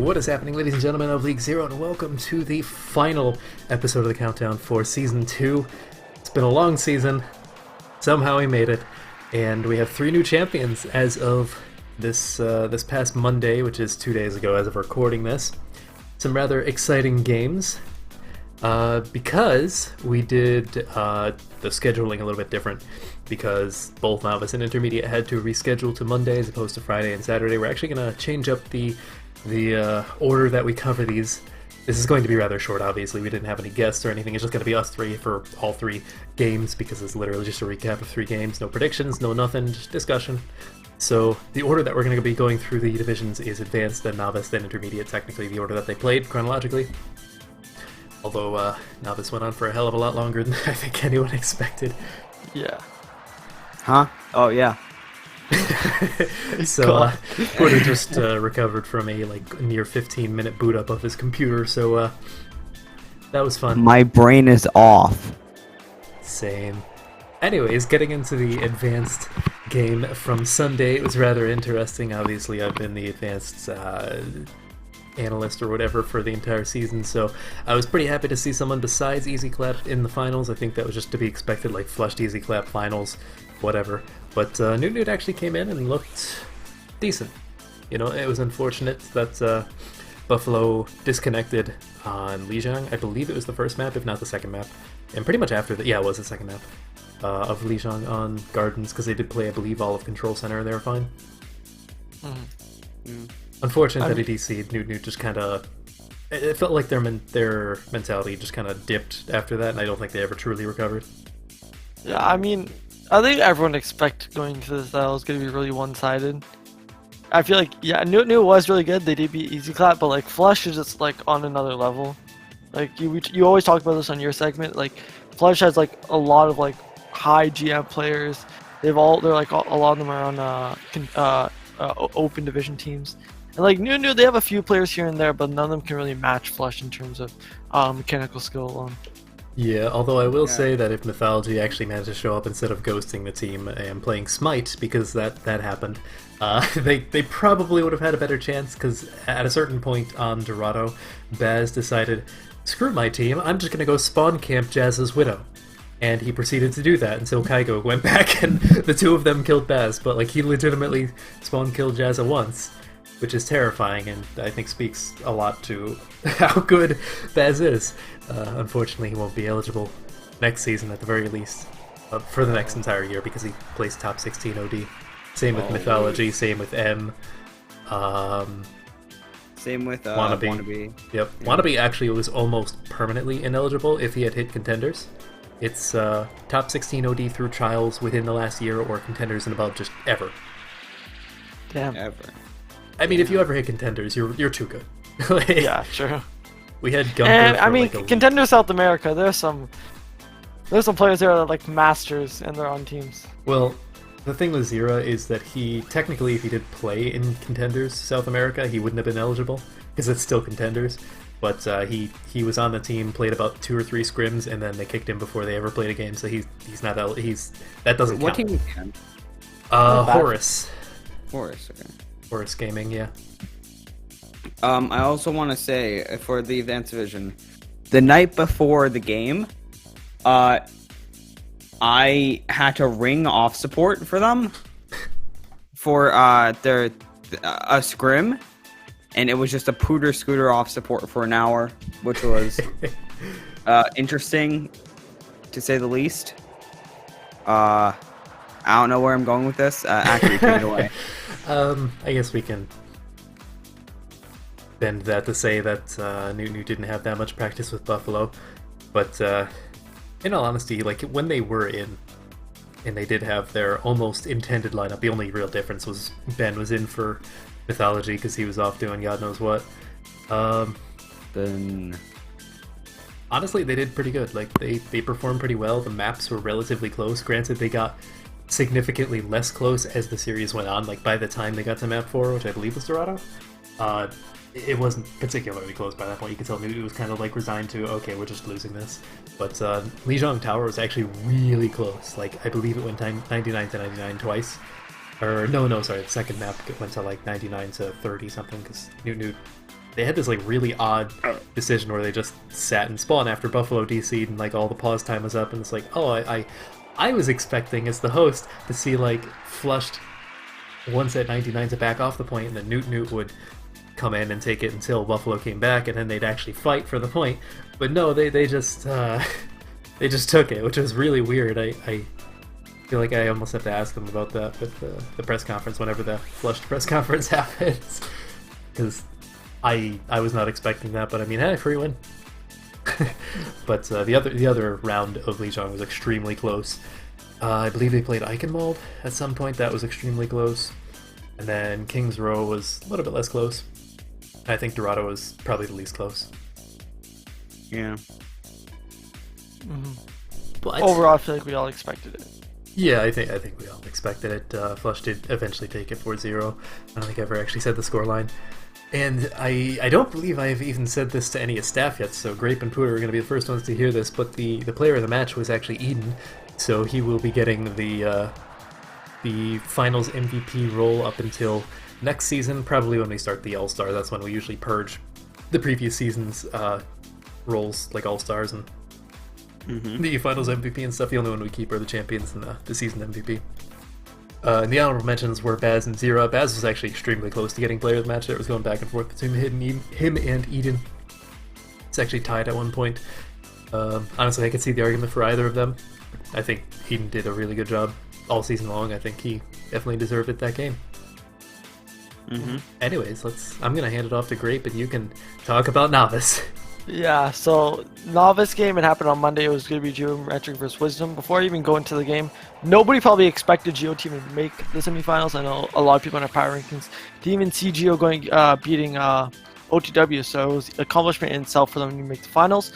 What is happening, ladies and gentlemen of League Zero, and welcome to the final episode of the countdown for Season 2. It's been a long season. Somehow we made it, and we have 3 new champions as of this past Monday, which is 2 days ago as of recording this. Some rather exciting games, because we did the scheduling a little bit different, because both Novice and Intermediate had to reschedule to Monday as opposed to Friday and Saturday. We're actually going to change up the order that we cover these. This is going to be rather short, obviously. We didn't have any guests or anything. It's just going to be us 3 for all 3 games, because it's literally just a recap of 3 games. No predictions, no nothing, just discussion. So the order that we're going to be going through the divisions is Advanced, then Novice, then Intermediate, technically the order that they played chronologically. Although Novice went on for a hell of a lot longer than I think anyone expected. Yeah. Huh? Oh, yeah. So Porter just recovered from a near 15-minute boot up of his computer, so that was fun. My brain is off. Same. Anyways, getting into the Advanced game from Sunday, it was rather interesting. Obviously, I've been the Advanced analyst or whatever for the entire season, so I was pretty happy to see someone besides Easy Clap in the finals. I think that was just to be expected, like flushed Easy Clap finals, whatever. But Newt actually came in and looked decent. You know, it was unfortunate that Buffalo disconnected on Lijiang. I believe it was the first map, if not the second map. And pretty much after that, yeah, it was the second map of Lijiang on Gardens, because they did play, I believe, all of Control Center, and they were fine. Unfortunate that ADC, Newt just kind of... It felt like their mentality just kind of dipped after that, and I don't think they ever truly recovered. Yeah, I mean, I think everyone expected going to this that it was going to be really one-sided. I feel like, yeah, Newt was really good. They did beat Easy Clap, but like Flush is just like on another level. Like you always talk about this on your segment. Like Flush has like a lot of like high GM players. They're like a lot of them are on open division teams. And like Newt, they have a few players here and there, but none of them can really match Flush in terms of mechanical skill alone. Yeah, although I will say that if Mythology actually managed to show up instead of ghosting the team and playing Smite, because that happened, they probably would have had a better chance, because at a certain point on Dorado, Baz decided, screw my team, I'm just going to go spawn camp Jazz's Widow. And he proceeded to do that until Kaigo went back and the two of them killed Baz, but like he legitimately spawn killed Jazza once, which is terrifying, and I think speaks a lot to how good Baz is. Unfortunately, he won't be eligible next season at the very least, for the next entire year, because he plays top 16 OD. Same with Mythology, same with M. Same with Wannabe. Yep. Yeah. Wannabe actually was almost permanently ineligible if he had hit Contenders. It's top 16 OD through Trials within the last year, or Contenders and above just ever. Damn. Ever. I mean, if you ever hit Contenders, you're too good. Yeah, true. We had Gunter And for I mean, like a week. Contender South America, there's some players there that are like masters and they're on teams. Well, the thing with Zera is that he, technically, if he did play in Contenders South America, he wouldn't have been eligible, because it's still Contenders. But he was on the team, played about 2 or 3 scrims, and then they kicked him before they ever played a game, so he's not that doesn't What count. team is him? Horus. Horus, okay. Horus Gaming, yeah. I also want to say, for the Advanced Division, the night before the game, I had to ring off support for them for their a scrim, and it was just a pooter scooter off support for an hour, which was interesting, to say the least. I don't know where I'm going with this. Actually, take it away. I guess we can bend that to say that Newt didn't have that much practice with Buffalo, but in all honesty, like when they were in, and they did have their almost intended lineup, the only real difference was Ben was in for Mythology because he was off doing God knows what. Then Honestly, they did pretty good. Like they performed pretty well. The maps were relatively close. Granted, they got significantly less close as the series went on. Like by the time they got to map 4, which I believe was Dorado, it wasn't particularly close by that point. You could tell maybe it was kind of like resigned to, okay, we're just losing this. But Lijiang Tower was actually really close. Like I believe it went 99 to 99 twice. Or no, sorry, the second map went to like 99 to 30 something because Newt they had this like really odd decision where they just sat and spawned after Buffalo DC'd and like all the pause time was up, and it's like, oh, I was expecting as the host to see like flushed once at 99 to back off the point, and then Newt would come in and take it until Buffalo came back, and then they'd actually fight for the point. But no, they just they just took it, which was really weird. I feel like I almost have to ask them about that with the press conference whenever the flushed press conference happens, because I was not expecting that. But I mean, hey, free win. But the other round of Lijiang was extremely close. I believe they played Eichenwald at some point. That was extremely close. And then King's Row was a little bit less close. I think Dorado was probably the least close. Yeah. But Overall, I feel like we all expected it. yeah, I think we all expected it. Flush did eventually take it 4-0. I don't think I ever actually said the scoreline. And I don't believe I've even said this to any of staff yet, so Grape and Pooter are going to be the first ones to hear this, but the player of the match was actually Eden, so he will be getting the finals MVP role up until next season, probably when we start the All-Star. That's when we usually purge the previous season's roles, like All-Stars and the finals MVP and stuff. The only one we keep are the champions and the season MVP. And the honorable mentions were Baz and Zira. Baz was actually extremely close to getting player of the match. It was going back and forth between him and Eden. It's actually tied at one point. Honestly, I could see the argument for either of them. I think Eden did a really good job all season long. I think he definitely deserved it that game. Anyways, I'm gonna hand it off to Grape, and you can talk about Novice. Yeah, so Novice game, it happened on Monday. It was going to be Geometric versus Wisdom. Before I even go into the game, nobody probably expected Geo to even make the semifinals. I know a lot of people in our power rankings didn't even see Geo beating OTW, so it was an accomplishment in itself for them to make the finals.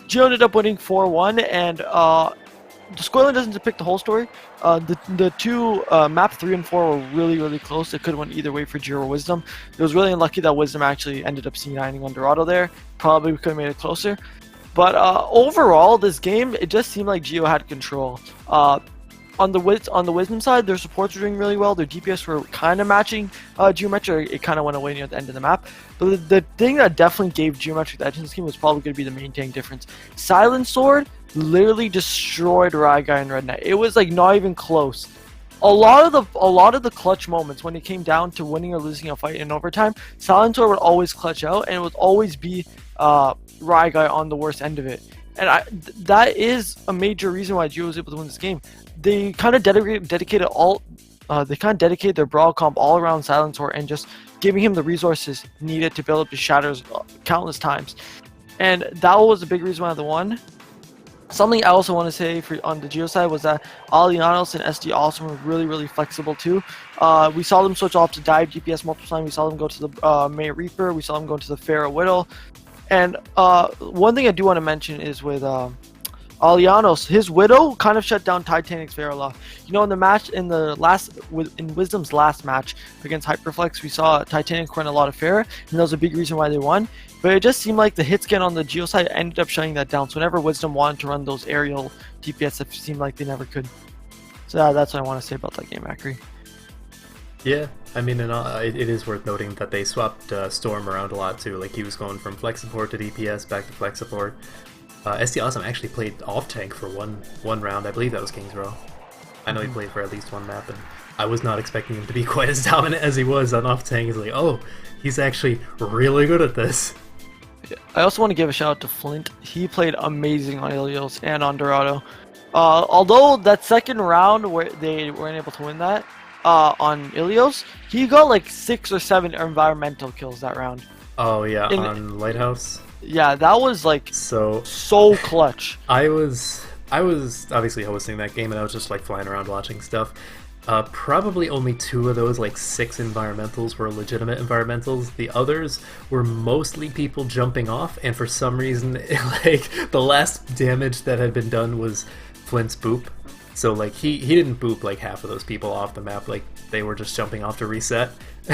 Geo ended up winning 4-1, and the scoreline doesn't depict the whole story. The two map 3 and 4 were really close. It could have went either way for Geo or Wisdom. It was really unlucky that Wisdom actually ended up C9ing on Dorado there. Probably could have made it closer. But overall, this game, it just seemed like Geo had control. On the Wisdom side, their supports were doing really well. Their DPS were kind of matching Geometric. It kind of went away near the end of the map. But the thing that definitely gave Geometric the edge in this game was probably going to be the main tank difference. Silent Sword literally destroyed Ryguy and Rednet. It was like not even close. A lot of the clutch moments when it came down to winning or losing a fight in overtime, Silent Sword would always clutch out, and it would always be Ryguy on the worst end of it. And that is a major reason why Geo was able to win this game. They kind of dedicated their brawl comp all around Silent Sword and just giving him the resources needed to build up his shatters countless times. And that was a big reason why they won. Something I also want to say on the Geo side was that Alianos and SD Awesome were really flexible too. We saw them switch off to dive DPS multiple times. We saw them go to the May Reaper. We saw them go to the Pharaoh Whittle. And one thing I do want to mention is with Alianos, his Widow kind of shut down Titanic's Verilov. You know, in the match in Wisdom's last match against Hyperflex, we saw Titanic run a lot of Pharah, and that was a big reason why they won. But it just seemed like the hit scan on the Geo side ended up shutting that down. So whenever Wisdom wanted to run those aerial DPS, it seemed like they never could. So that's what I want to say about that game, Akri. Yeah, I mean, it is worth noting that they swapped Storm around a lot too. Like, he was going from Flex Support to DPS back to Flex Support. SD Awesome actually played off tank for one round. I believe that was King's Row. I know he played for at least one map, and I was not expecting him to be quite as dominant as he was on off tank. He's like, oh, he's actually really good at this. I also want to give a shout out to Flint. He played amazing on Ilios and on Dorado. Although that second round where they weren't able to win that on Ilios, he got like 6 or 7 environmental kills that round. Oh yeah, on Lighthouse. Yeah, that was like so clutch. I was obviously hosting that game, and I was just like flying around watching stuff. Probably only 2 of those, like 6 environmentals, were legitimate environmentals. The others were mostly people jumping off, and for some reason, like, the last damage that had been done was Flint's boop. So like he didn't boop like half of those people off the map. Like, they were just jumping off to reset.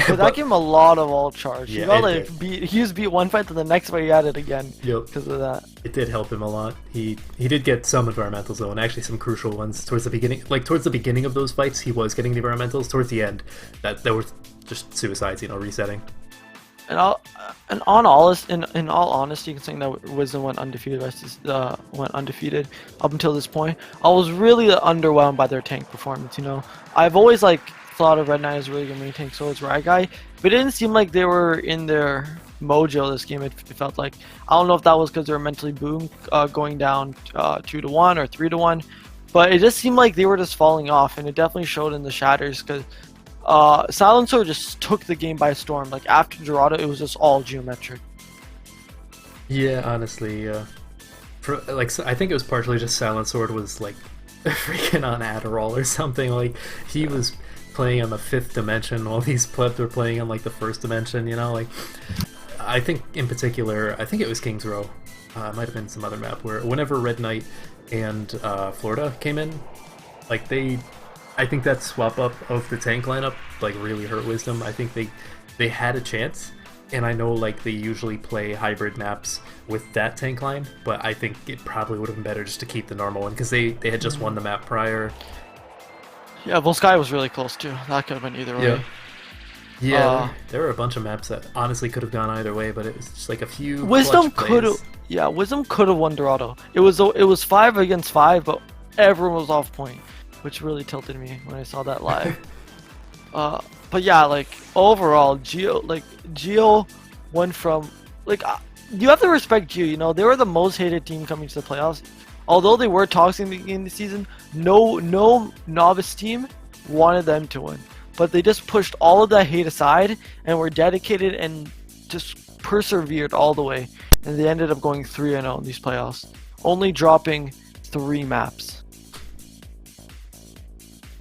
But that gave him a lot of ult charge. Yeah, he got like he was beat one fight, to the next fight he had it again. Yep. Because of that. It did help him a lot. He did get some environmentals though, and actually some crucial ones towards the beginning. Like, towards the beginning of those fights, he was getting the environmentals. Towards the end, that there were just suicides, resetting. And on all in all honesty, considering that Wisdom went undefeated up until this point, I was really underwhelmed by their tank performance. You know, I've always like thought of Red Knight as a really good main tank swords right guy, but it didn't seem like they were in their mojo this game. It felt like, I don't know if that was because they were mentally boomed, going down 2-1 or 3-1, but it just seemed like they were just falling off, and it definitely showed in the shatters because. Silencer just took the game by storm. Like after Dorado, it was just all geometric. Yeah, honestly, I think it was partially just Silent Sword was like freaking on Adderall or something. Like he was playing on the 5th dimension while these plebs were playing on like the 1st dimension. You know, like I think in particular, I think it was Kings Row. It might have been some other map where whenever Red Knight and Florida came in, like I think that swap up of the tank lineup like really hurt Wisdom. I think they had a chance, and I know like they usually play hybrid maps with that tank line, but I think it probably would have been better just to keep the normal one because they had just won the map prior. Yeah, Volsky was really close too. That could have been either way. Yeah, there were a bunch of maps that honestly could have gone either way, but it was just like a few. Wisdom could have. Yeah, Wisdom could have won Dorado. It was 5 against 5, but everyone was off point, which really tilted me when I saw that live. But yeah, like overall, Geo went from like you have to respect Geo. You know, they were the most hated team coming to the playoffs. Although they were toxic in the beginning of the season, no novice team wanted them to win. But they just pushed all of that hate aside and were dedicated and just persevered all the way. And they ended up going 3-0 in these playoffs, only dropping 3 maps.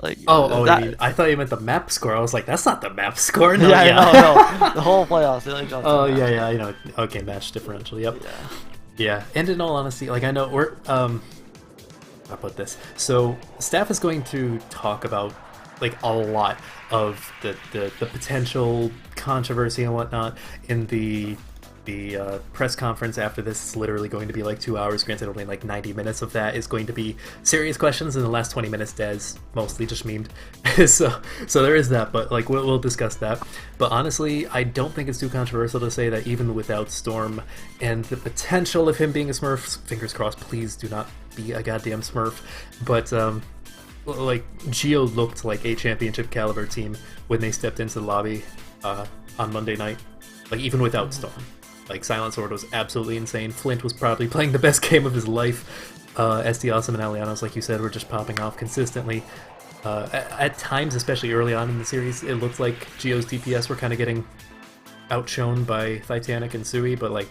Like, I thought you meant the map score. I was like, that's not the map score. No, no, the whole playoffs. They only dropped 3 maps. Yeah, you know. Okay, match differential. Yep. Yeah, and in all honesty, like I know we're I'll put this. So staff is going to talk about like a lot of the potential controversy and whatnot in the press conference after this. Is literally going to be like 2 hours. Granted, only like 90 minutes of that is going to be serious questions, and the last 20 minutes Des mostly just memed. so there is that, but like we'll discuss that. But honestly, I don't think it's too controversial to say that even without Storm and the potential of him being a Smurf, fingers crossed, please do not be a goddamn Smurf, but like Geo looked like a championship caliber team when they stepped into the lobby on Monday night, like even without Storm. Like Silent Sword was absolutely insane. Flint was probably playing the best game of his life. SD Awesome and Alianos, like you said, were just popping off consistently. At times, especially early on in the series, it looked like Geo's DPS were kind of getting outshone by Titanic and Sui, but like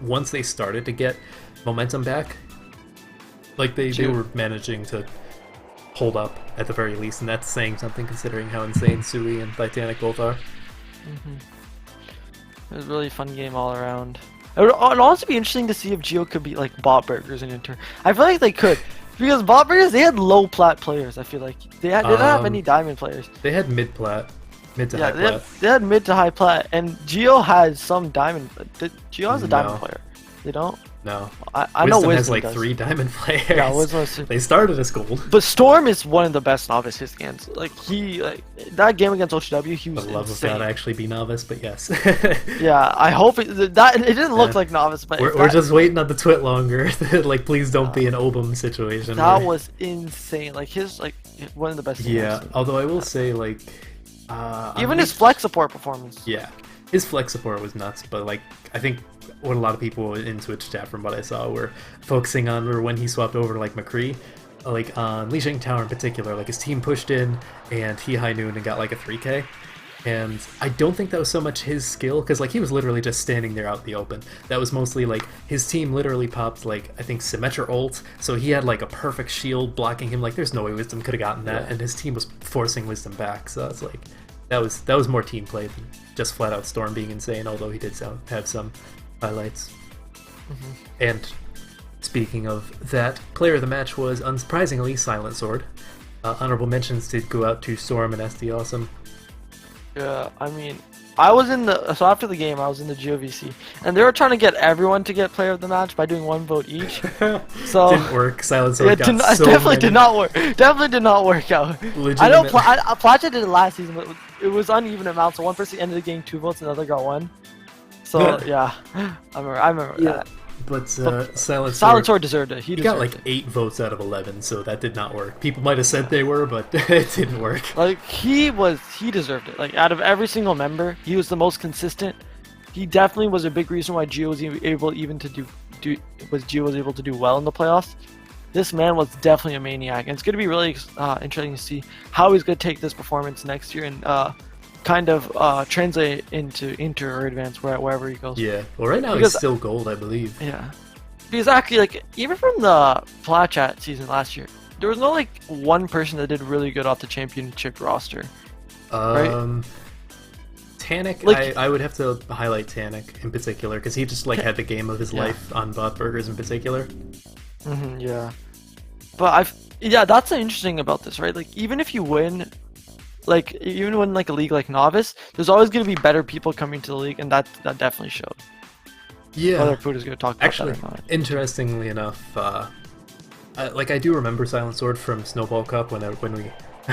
once they started to get momentum back, like they were managing to hold up at the very least, and that's saying something considering how insane Sui and Titanic both are. It was a really fun game all around. It would also be interesting to see if Geo could beat like Bot Burgers in Inter. I feel like they could, because Bot Burgers, they had low plat players. I feel like they didn't have any diamond players. They had mid plat, mid to high plat. They had mid to high plat, and Geo has some diamond. Geo has a diamond player. They don't. No. I know Wisdom has like does. 3 diamond players. Yeah, Wisdom has They started as gold. But Storm is one of the best novice hit scans. Like that game against OTW, he was For the love insane. of God, actually be novice, but yes. Yeah, I hope it didn't look like novice, but we're just waiting on the twit longer. Like, please don't be an Obum situation. That was insane. Like his one of the best. Yeah, although I will say like, even his flex support performance. Yeah, his flex support was nuts. But like, I think what a lot of people in Twitch chat from what I saw were focusing on were when he swapped over to like McCree, like on Lijiang Tower in particular. Like his team pushed in and he high noon and got like a 3k. And I don't think that was so much his skill, because like he was literally just standing there out in the open. That was mostly like his team literally popped like I think Symmetra ult, so he had like a perfect shield blocking him. Like there's no way Wisdom could have gotten that, and his team was forcing Wisdom back. So it's like that was more team play than just flat out Storm being insane. Although he did have some highlights. And speaking of that, player of the match was unsurprisingly Silent Sword. Honorable mentions did go out to Storm and SD Awesome. Yeah, I mean, so after the game, I was in the GOVC, and they were trying to get everyone to get player of the match by doing 1 vote each. So didn't work. Silent Sword got so definitely many. did not work. Definitely did not work out. I know Placha did it last season, but it was uneven amounts. So one person ended up getting 2 votes, another got 1. So yeah, I remember that. But Silent Silent Sword, Sword deserved it. he got deserved like it. 8 votes out of 11, so that did not work. People might have said they were, but it didn't work. Like he deserved it. Like out of every single member, he was the most consistent. He definitely was a big reason why Gio was able to do well in the playoffs. This man was definitely a maniac, and it's going to be really interesting to see how he's going to take this performance next year and kind of translate into Inter or Advance wherever he goes. Yeah. Well, right now Because- he's still gold, I believe. Yeah. Because actually, like, even from the Flat Chat season last year, there was no, like, one person that did really good off the championship roster. Tanic, Like- I would have to highlight Tanic in particular, because he just, like, had the game of his Yeah. life on Bot Burgers in particular. Yeah. But yeah, that's the interesting about this, right? Like, even if you win, like, even when, like, a league like Novice, there's always going to be better people coming to the league, and that definitely showed. Yeah. Whether Food is going to talk about Actually, that or not. interestingly enough, I do remember Silent Sword from Snowball Cup when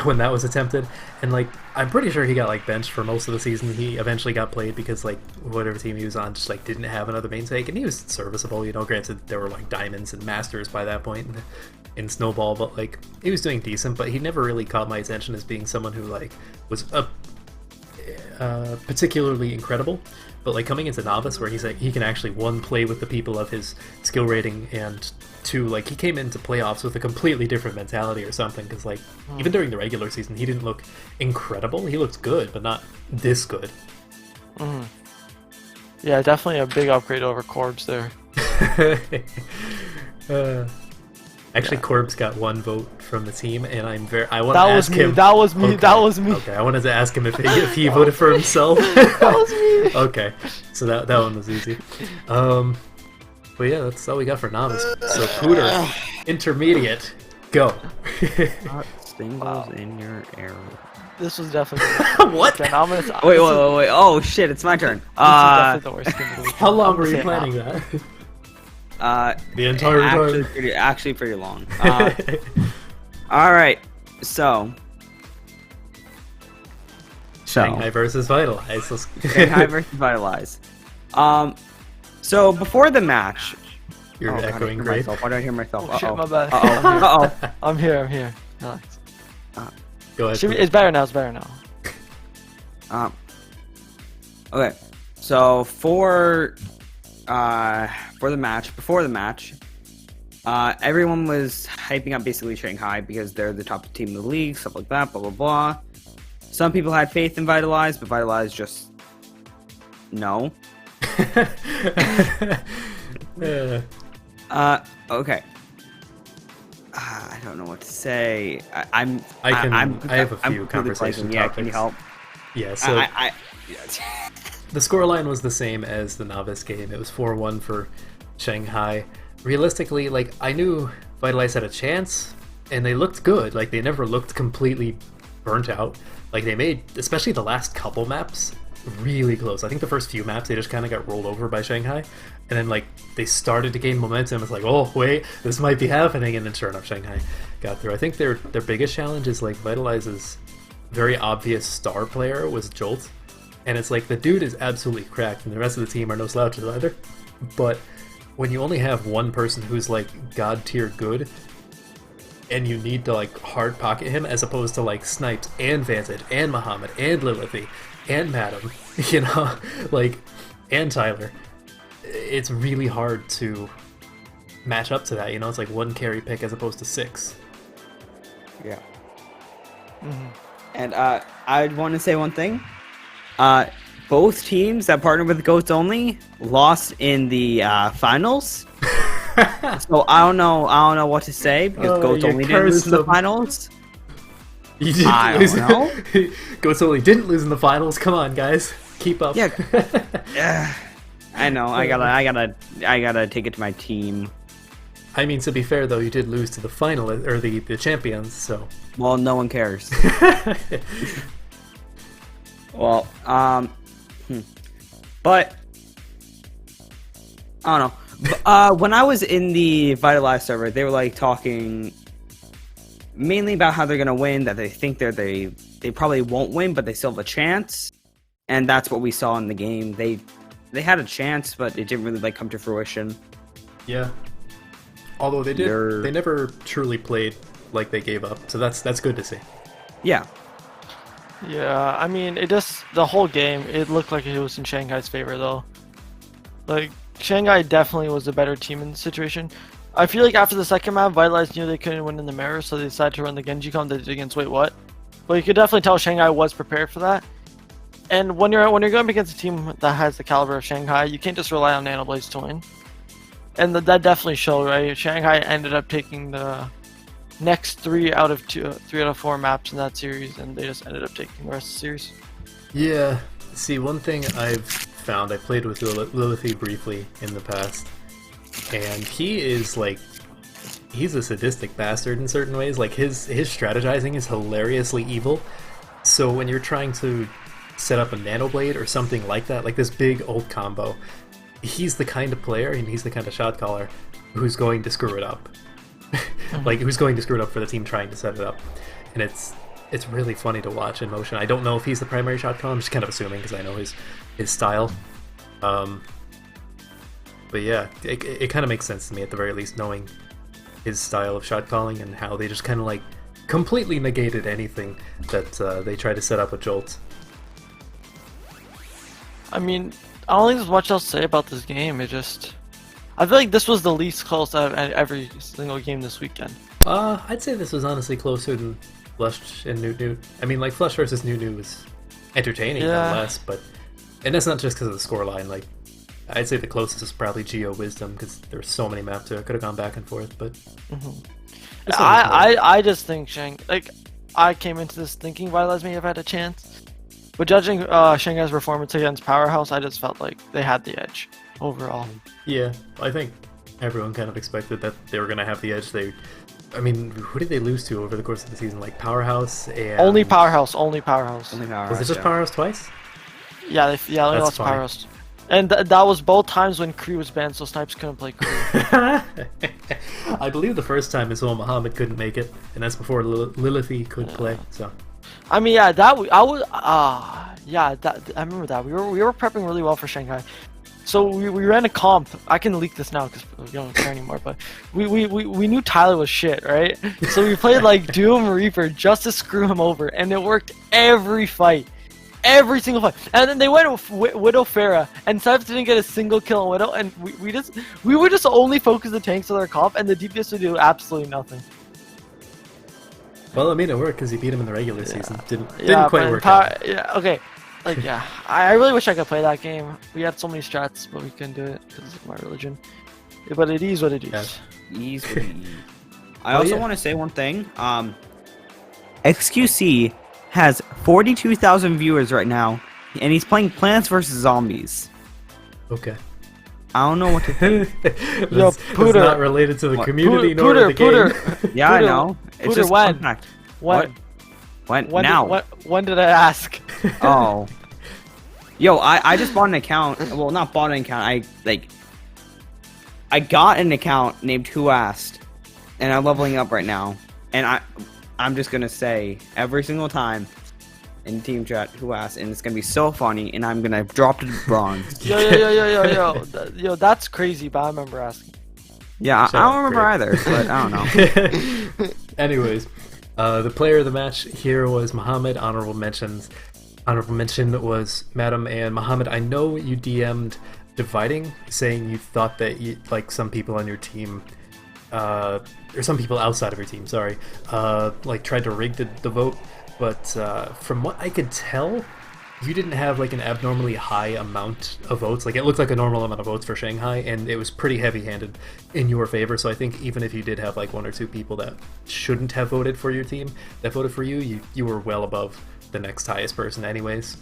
when that was attempted, and like I'm pretty sure he got like benched for most of the season. He eventually got played because like whatever team he was on just like didn't have another main take, and he was serviceable. You know, granted there were like diamonds and masters by that point in Snowball, but like he was doing decent. But he never really caught my attention as being someone who like was particularly incredible. But like coming into Novice, where he's like he can actually one play with the people of his skill rating, and two like he came into playoffs with a completely different mentality or something. Because like even during the regular season, he didn't look incredible. He looked good, but not this good. Yeah, definitely a big upgrade over Corbs there. Actually, Corbs got 1 vote from the team, and I want to That was ask me. him. That was me. Okay, That was me. Okay, I wanted to ask him if he voted for himself. That was me. Okay, so that one was easy. But yeah, that's all we got for Novice. So Pooter, intermediate, go. Singles in your arrow. This was definitely. What? Okay, now I'm gonna, Wait. Oh shit! It's my turn. This is definitely the worst game of the week. How long I'm were gonna you say it planning now. that? The The entire time. actually pretty long. All right. So. Shanghai versus Vitalize. Let's- Shanghai versus Vitalize. So before the match. You're God, I echoing hear great. myself. Why do I hear myself? Oh, shit, my bad. Uh oh. I'm here. Nice. Go ahead. It's better now. It's better now. Okay. So before the match, everyone was hyping up basically Shanghai because they're the top team in the league, stuff like that, blah blah blah. Some people had faith in Vitalize, but Vitalize just no. Okay. I don't know what to say. I have a few conversation Yeah, topics. can you help? Yeah, so I the scoreline was the same as the Novice game. It was 4-1 for Shanghai. Realistically, like I knew Vitalize had a chance, and they looked good. Like they never looked completely burnt out. Like they made, especially the last couple maps, really close. I think the first few maps they just kind of got rolled over by Shanghai, and then like they started to gain momentum. It's like, oh wait, this might be happening, and then sure enough, Shanghai got through. I think their biggest challenge is like Vitalize's very obvious star player was Jolt, and it's like the dude is absolutely cracked, and the rest of the team are no slouches either. But when you only have one person who's like god tier good, and you need to like hard pocket him as opposed to like Snipes and Vantage and Muhammad and Lilithy and Madam, you know, like, and Tyler, it's really hard to match up to that. You know, it's like one carry pick as opposed to 6. Yeah. And I want to say one thing. Both teams that partnered with Goats Only lost in the finals. So I don't know what to say because Oh, Goats you Only didn't lose cursed in the them. finals. You didn't I lose. don't know. Goats Only didn't lose in the finals. Come on, guys, keep up. Yeah. I know. I gotta take it to my team. I mean, to be fair though, you did lose to the final or the champions, so. Well, no one cares. Well, but I don't know. When I was in the Vitalize server, they were like talking mainly about how they're gonna win. That they think they probably won't win, but they still have a chance. And that's what we saw in the game. They they had a chance, but it didn't really like come to fruition. Yeah. Although they They're- they never truly played like they gave up. So that's good to see. Yeah, Yeah, I mean, the whole game, it looked like it was in Shanghai's favor though. Like, Shanghai definitely was a better team in the situation. I feel like after the second map, Vitalize knew they couldn't win in the mirror, so they decided to run the Genji comp they did against Wait What. But you could definitely tell Shanghai was prepared for that. And when you're going up against a team that has the caliber of Shanghai, you can't just rely on Nanoblades to win. And that definitely showed, right? Shanghai ended up taking the next 3 out of 4 maps in that series, and they just ended up taking the rest of the series. Yeah. See, one thing I've found, I played with Lilithy briefly in the past, and he is like, he's a sadistic bastard in certain ways. Like his strategizing is hilariously evil. So when you're trying to set up a Nanoblade or something like that, like this big ult combo, he's the kind of player and he's the kind of shot caller who's going to screw it up. Like who's going to screw it up for the team trying to set it up, and it's really funny to watch in motion. I don't know if he's the primary shot caller. I'm just kind of assuming because I know his style. But yeah, it kind of makes sense to me at the very least, knowing his style of shot calling and how they just kind of like completely negated anything that they tried to set up with Jolt. I mean, I don't think there's much else to say about this game. I feel like this was the least close out of every single game this weekend. I'd say this was honestly closer than Flush and Newt Newt. I mean, like Flush versus Newt Newt was entertaining nonetheless, and that's not just because of the scoreline. Like, I'd say the closest is probably Geo Wisdom because there's so many maps there. It could have gone back and forth, but I just think I came into this thinking Vitalize may have had a chance, but judging Shanghai's performance against Powerhouse, I just felt like they had the edge overall. yeah, I think everyone kind of expected that they were going to have the edge. I mean, who did they lose to over the course of the season? Like Powerhouse and Only Powerhouse. Only Was it just Powerhouse twice? Yeah, they lost to funny. Powerhouse. And that was both times when Kree was banned, so Snipes couldn't play Kree. I believe the first time is when Muhammad couldn't make it, and that's before Lilithy could play. So I mean, yeah, I remember that. We were prepping really well for Shanghai. So we ran a comp. I can leak this now because we don't care anymore. But we knew Tyler was shit, right? So we played like Doom Reaper just to screw him over, and it worked every fight, every single fight. And then they went with Widow Pharah, and Snipes didn't get a single kill on Widow, and we would just only focus the tanks on their comp, and the DPS would do absolutely nothing. well, I mean, it worked because he beat him in the regular season. Didn't Yeah, quite but work out. Yeah, okay. Like, yeah, I really wish I could play that game. We had so many strats, but we couldn't do it because of my religion. But it is what it is. Yeah. easily. I Oh, also yeah. want to say one thing. XQC has 42,000 viewers right now, and he's playing Plants vs Zombies. Okay. I don't know what to think. that's, Yo, that's Pooter. not related to the What? community nor the game. Pooter. Yeah, I Pooter, know. It's Pooter, just when? fun fact. When? When? Now. When did I ask? Oh. Yo, I just bought an account. Well, not bought an account. I got an account named Who Asked, and I'm leveling up right now. And I'm just gonna say every single time in team chat Who Asked, and it's gonna be so funny, and I'm gonna drop to bronze. Yo, that's crazy, but I remember asking. Yeah, Shut I don't up, remember Greg. either, but I don't know. Anyways, the player of the match here was Muhammad. Honorable mention was Madam and Muhammad. I know you DM'd Dividing, saying you thought that like some people on your team, or some people outside of your team, sorry, like tried to rig the vote. But from what I could tell, you didn't have like an abnormally high amount of votes. Like it looked like a normal amount of votes for Shanghai, and it was pretty heavy-handed in your favor. So I think even if you did have like 1 or 2 people that shouldn't have voted for your team that voted for you, you were well above the next highest person anyways.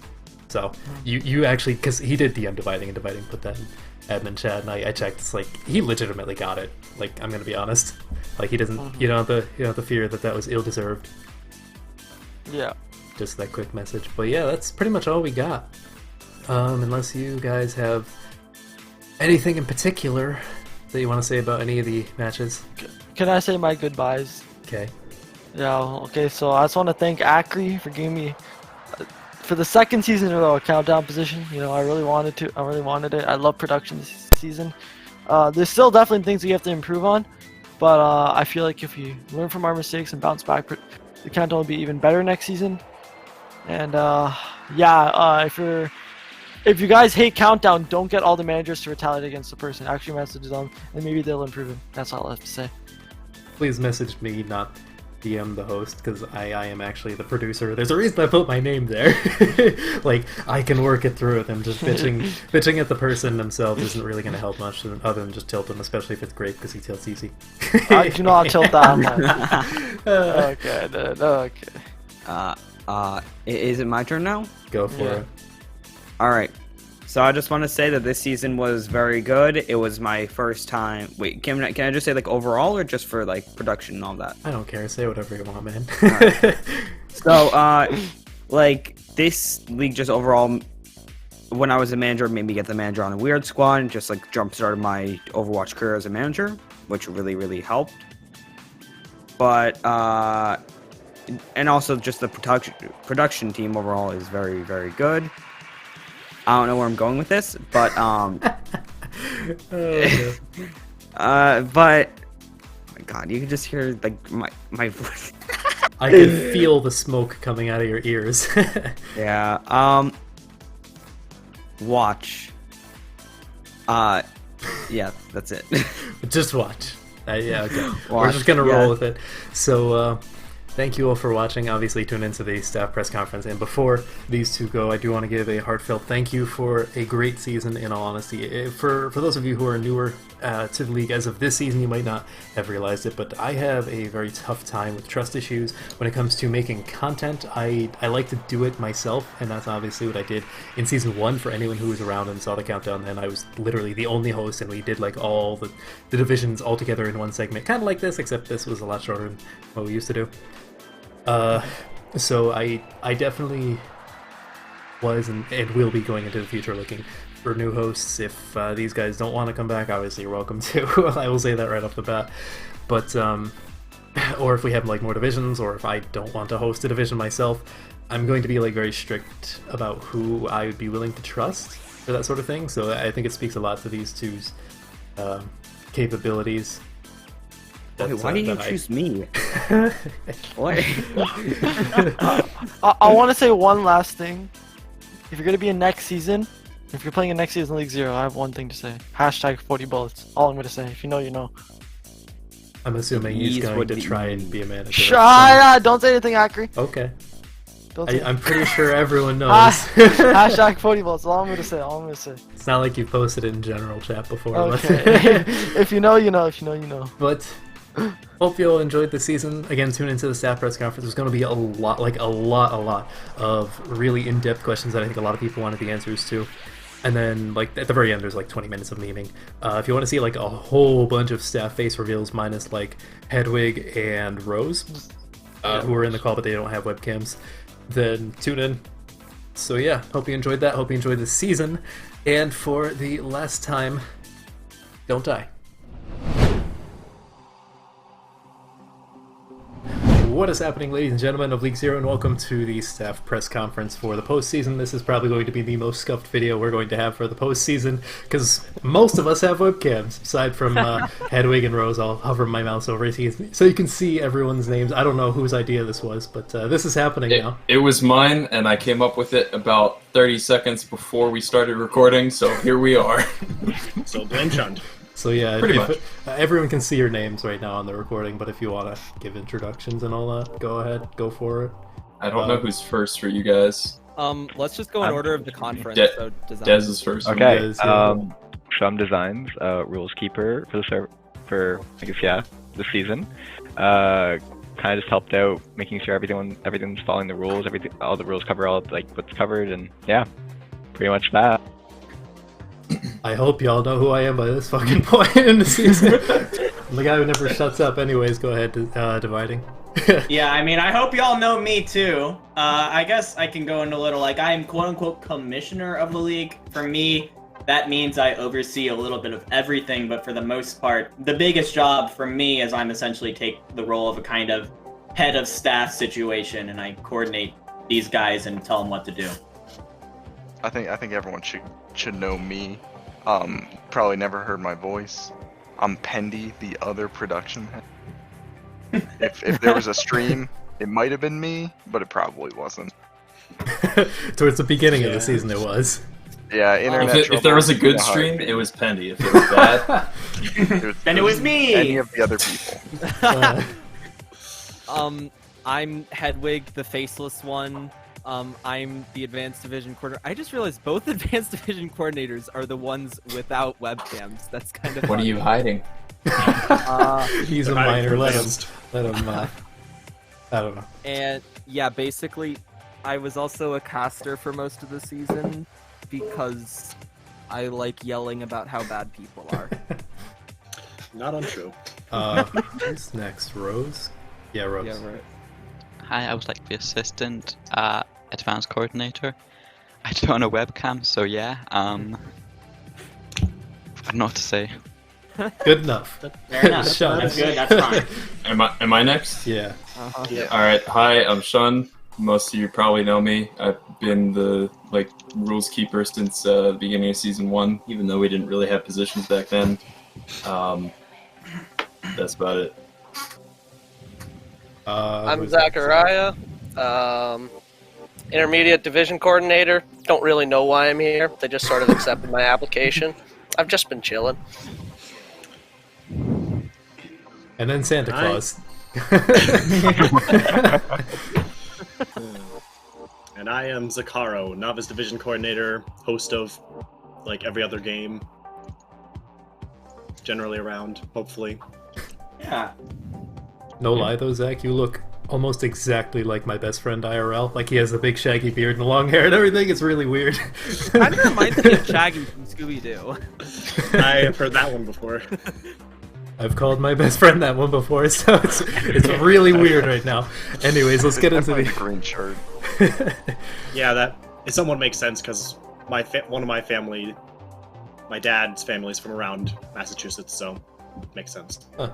So you actually, because he did DM Dividing, and Dividing put that in admin chat, and I checked. It's like he legitimately got it. Like I'm gonna be honest, like he doesn't. You don't have to fear that was ill-deserved. Yeah. Just that quick message. But yeah, that's pretty much all we got. Unless you guys have anything in particular that you want to say about any of the matches. Can I say my goodbyes? Okay. Yeah, okay, so I just want to thank Acri for giving me for the second season in a row, a countdown position. You know, I really wanted it. I love production this season. There's still definitely things we have to improve on, but I feel like if we learn from our mistakes and bounce back, the countdown will be even better next season. And if you guys hate countdown, don't get all the managers to retaliate against the person. Actually message them, and maybe they'll improve it. That's all I have to say. Please message me, not DM the host, because I am actually the producer. There's a reason I put my name there. Like, I can work it through with them. Just bitching at the person themselves isn't really going to help much other than just tilt them, especially if it's great because he tilts easy. I do not tilt that. Okay, dude. Okay. Is it my turn now? Go for it. All right. So I just want to say that this season was very good. It was my first time. Wait, can I just say like overall or just for like production and all that? I don't care. Say whatever you want, man. Right. So, like this league just overall, when I was a manager, made me get the manager on a weird squad and just like jump started my Overwatch career as a manager, which really, really helped. But, and also just the production team overall is very, very good. I don't know where I'm going with this, but but oh my God, you can just hear like my voice. I can feel the smoke coming out of your ears. Yeah. Watch. Yeah, that's it. Just watch. Yeah, okay. We're Watch, just gonna yeah. roll with it. So, thank you all for watching. Obviously, tune into the staff press conference. And before these two go, I do want to give a heartfelt thank you for a great season, in all honesty. For those of you who are newer to the league as of this season, you might not have realized it, but I have a very tough time with trust issues when it comes to making content. I like to do it myself, and that's obviously what I did in Season 1. For anyone who was around and saw the countdown then, I was literally the only host, and we did like all the divisions all together in one segment. Kind of like this, except this was a lot shorter than what we used to do. So I definitely was and will be going into the future looking for new hosts. If these guys don't want to come back, obviously you're welcome to. I will say that right off the bat. But or if we have like more divisions, or if I don't want to host a division myself, I'm going to be like very strict about who I would be willing to trust for that sort of thing. So I think it speaks a lot to these two's capabilities. Wait, why did you choose me? What? I want to say one last thing. If you're gonna be in next season, if you're playing in next season League Zero, I have one thing to say. Hashtag 40 bullets. All I'm gonna say. If you know, you know. I'm assuming he's going to try and be a manager. Don't say anything, Akri. Okay. Don't say I'm pretty sure everyone knows. Hashtag 40 bullets. All I'm gonna say. All I'm gonna say. It's not like you posted it in general chat before. Okay. If you know, you know. If you know, you know. But hope you all enjoyed the season. Again, tune into the staff press conference. There's going to be a lot of really in-depth questions that I think a lot of people wanted the answers to. And then, like, at the very end, there's like 20 minutes of memeing. If you want to see like a whole bunch of staff face reveals, minus like Hedwig and Rose, who are in the call but they don't have webcams, then tune in. So yeah, hope you enjoyed that. Hope you enjoyed this season. And for the last time, don't die. What is happening, ladies and gentlemen of League Zero, and welcome to the staff press conference for the postseason. This is probably going to be the most scuffed video we're going to have for the postseason, because most of us have webcams, aside from Hedwig and Rose. I'll hover my mouse over it so you can see everyone's names. I don't know whose idea this was, but this is happening now. It was mine, and I came up with it about 30 seconds before we started recording, so here we are. So blame Chund. So yeah, Pretty much. Everyone can see your names right now on the recording, but if you want to give introductions and all that, go ahead, go for it. I don't know who's first for you guys. Let's just go in order of the conference. So Dez is first. Okay. Dez, yeah. Shum Designs, rules keeper for the season. Kind of just helped out, making sure everything's following the rules. All the rules cover all like what's covered, and yeah, pretty much that. I hope y'all know who I am by this fucking point in the season. The guy who never shuts up. Anyways, go ahead, dividing. Yeah, I mean, I hope y'all know me too. I guess I can go into a little, like, I am quote-unquote commissioner of the league. For me, that means I oversee a little bit of everything, but for the most part, the biggest job for me is I'm essentially take the role of a kind of head of staff situation, and I coordinate these guys and tell them what to do. I think everyone should know me. Probably never heard my voice. I'm Pendy, the other production head. if there was a stream, it might have been me, but it probably wasn't. Towards the beginning of the season, it was. Yeah, internet. If there was a good stream, it was Pendy. If it was bad, then it was me. Any of the other people. I'm Hedwig, the faceless one. I'm the advanced division coordinator. I just realized both advanced division coordinators are the ones without webcams. That's kind of. What funny. are you hiding? He's a minor. Let him. I don't know. And yeah, basically, I was also a caster for most of the season because I like yelling about how bad people are. Not untrue. Who's next? Rose? Yeah, Rose. Yeah, right. Hi, I was like the assistant advanced coordinator. I don't know webcam, so yeah. I don't know what to say. Good enough. Fair enough. Sean. That's good. That's fine. Am I next? Yeah. Yeah. All right. Hi, I'm Shun. Most of you probably know me. I've been the rules keeper since the beginning of season 1, even though we didn't really have positions back then. That's about it. I'm Zachariah, intermediate division coordinator. Don't really know why I'm here. They just sort of accepted my application. I've just been chilling. And then Santa Claus. And I am Zakaro, novice division coordinator, host of every other game. Generally around, hopefully. Yeah. No lie though, Zach, you look almost exactly like my best friend IRL. Like he has the big shaggy beard and the long hair and everything. It's really weird. Kind of reminds me of Shaggy from Scooby-Doo. I have heard that one before. I've called my best friend that one before, so it's really weird right now. Anyways, let's get into the green shirt. Yeah, that it somewhat makes sense because one of my family, my dad's family is from around Massachusetts, so it makes sense. Huh.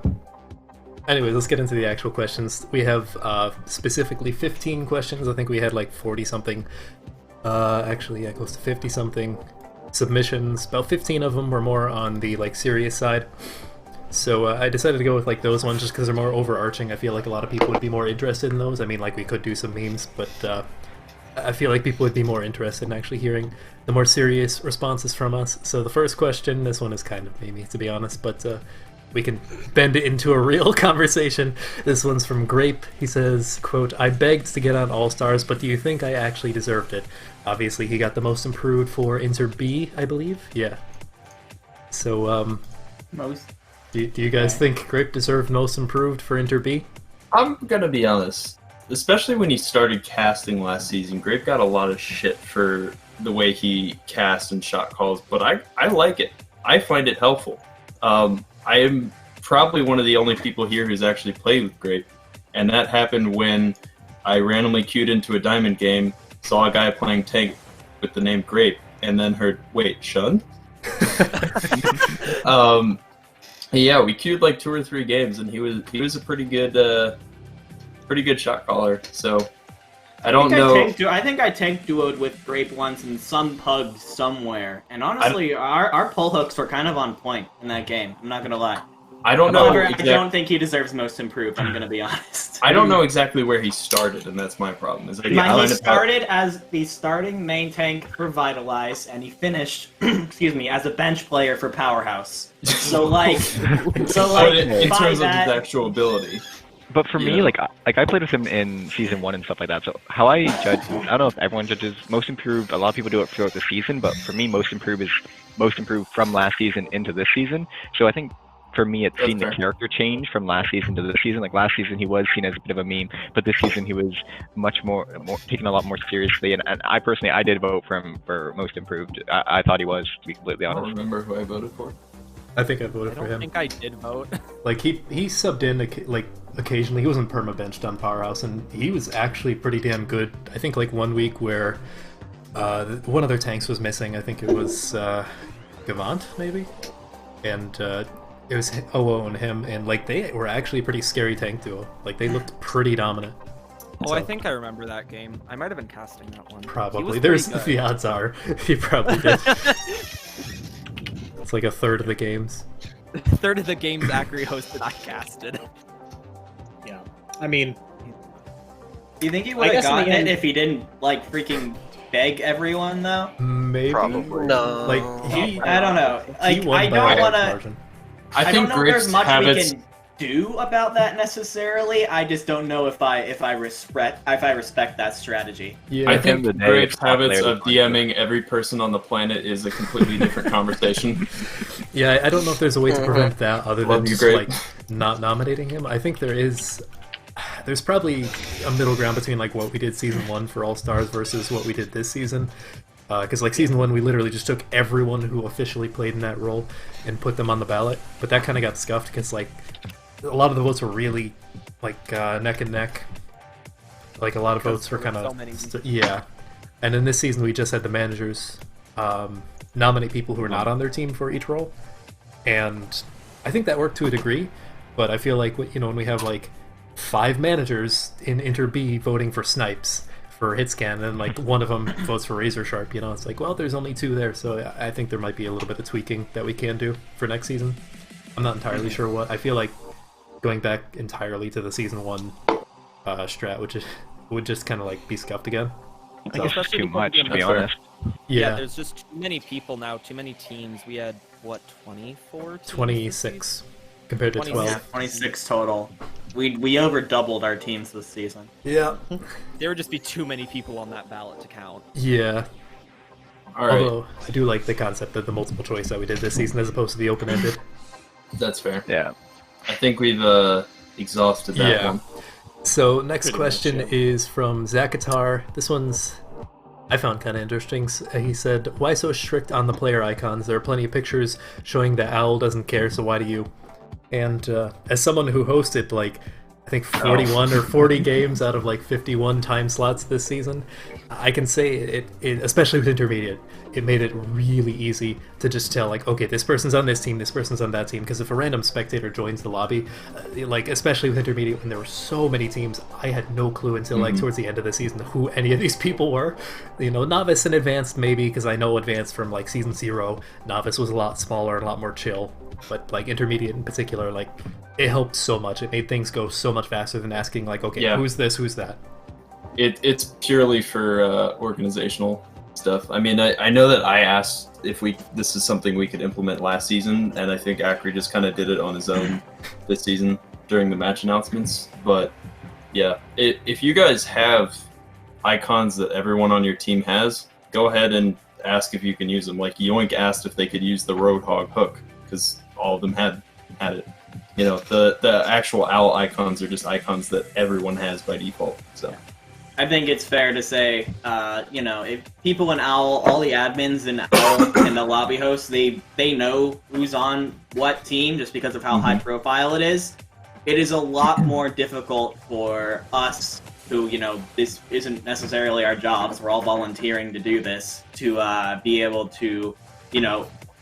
Anyways, let's get into the actual questions. We have specifically 15 questions. I think we had 40-something. Actually, yeah, close to 50-something submissions. About 15 of them were more on the serious side. So I decided to go with those ones just because they're more overarching. I feel like a lot of people would be more interested in those. I mean, we could do some memes, but I feel like people would be more interested in actually hearing the more serious responses from us. So the first question, this one is kind of memey, to be honest, but we can bend it into a real conversation. This one's from Grape. He says, quote, "I begged to get on All-Stars, but do you think I actually deserved it?" Obviously, he got the most improved for Inter B, I believe. Yeah. So, Most. Do you guys think Grape deserved most improved for Inter B? I'm gonna be honest. Especially when he started casting last season, Grape got a lot of shit for the way he cast and shot calls, but I like it. I find it helpful. I am probably one of the only people here who's actually played with Grape, and that happened when I randomly queued into a diamond game, saw a guy playing tank with the name Grape, and then heard, wait, Shun? Yeah, we queued 2 or 3 games, and he was a pretty good shot caller. So I don't know. I think I tank duoed with Grape once in some pug somewhere, and honestly, our pull hooks were kind of on point in that game. I'm not gonna lie. I don't know. However, I don't think he deserves most improved. I'm gonna be honest. I don't know exactly where he started, and that's my problem. Is he started as the starting main tank for Vitalize, and he finished, excuse me, as a bench player for Powerhouse. So in terms of his actual ability. But for me, I played with him in season 1 and stuff like that. So how I judge, I don't know if everyone judges most improved. A lot of people do it throughout the season, but for me, most improved is most improved from last season into this season. So I think for me, it's seen the character change from last season to this season. Last season, he was seen as a bit of a meme, but this season he was much more taken a lot more seriously. And I personally, I did vote for him for most improved. I thought he was, to be completely honest. I don't remember who I voted for. I think I voted for him. I don't think I did vote. He subbed in occasionally. He wasn't perma-benched on Powerhouse, and he was actually pretty damn good. I think 1 week where one of their tanks was missing. I think it was Gavant, maybe? And it was OO and him, and they were actually a pretty scary tank duo. They looked pretty dominant. Oh, So- I think I remember that game. I might have been casting that one. He Probably. was There's pretty the good. odds are he probably did. It's like a third of the games. Third of the games Acri hosted, I casted. Yeah. I mean, Do you think he I would have guess in the gotten it end- if he didn't like freaking beg everyone though? Maybe. Probably. No. Like he, I don't know. he Like won I by don't a want large to. margin. I I think don't know if there's Grape's much habits. we can do about that necessarily. I just don't know if I respect that strategy. Yeah, I At the end think of the day, Grape's it's not habits there of to DMing every person on the planet is a completely different conversation. yeah. I don't know if there's a way to prevent that other Love than you, just Grape. like not nominating him. I think there's probably a middle ground between like what we did season 1 for All Stars versus what we did this season. Because like season 1, we literally just took everyone who officially played in that role and put them on the ballot. But that kind of got scuffed because like a lot of the votes were really like neck and neck. Like a lot of votes were there kind were of so many. yeah. And in this season, we just had the managers nominate people who are not on their team for each role, and I think that worked to a degree. But I feel like when we have like 5 managers in Inter B voting for Snipes for Hitscan, and like one of them votes for Razor Sharp, it's like, well, there's only 2 there, so I think there might be a little bit of tweaking that we can do for next season. I'm not entirely sure what. I feel like going back entirely to the season 1 strat, which would just kind of like be scuffed again. I think it's just Especially too because much, we to have- be honest. Yeah, Yeah, there's just too many people now, too many teams. We had, what, 24 teams this 26 compared to 26. 12. 26 total. We over doubled our teams this season. Yeah, season? There would just be too many people on that ballot to count. yeah. All right, Although I do like the concept of the multiple choice that we did this season as opposed to the open ended. that's fair. Yeah. I think we've exhausted that Yeah. one. So next Pretty much, question yeah. is from Zakatar. This one's I found kind of interesting. He said, "Why so strict on the player icons? There are plenty of pictures showing that Owl doesn't care, so why do you?" And as someone who hosted like I think 41 or 40 games out of like 51 time slots this season, I can say it especially with intermediate, it made it really easy to just tell like, okay, this person's on this team, this person's on that team, because if a random spectator joins the lobby, like especially with intermediate when there were so many teams, I had no clue until like towards the end of the season who any of these people were. Novice and advanced maybe, because I know advanced from like season 0, novice was a lot smaller and a lot more chill, but like intermediate in particular, like it helped so much. It made things go so much faster than asking like, okay, Yeah. who's this, who's that. It's purely for organizational stuff. I mean, I know that I asked if this is something we could implement last season, and I think Acri just kind of did it on his own this season during the match announcements. But yeah, if you guys have icons that everyone on your team has, go ahead and ask if you can use them. Like Yoink asked if they could use the Roadhog hook because all of them had it. The actual owl icons are just icons that everyone has by default. So. I think it's fair to say, if people in Owl, all the admins in Owl and the lobby hosts, they know who's on what team just because of how high profile it is. It is a lot more difficult for us who, this isn't necessarily our jobs, we're all volunteering to do this, to be able to,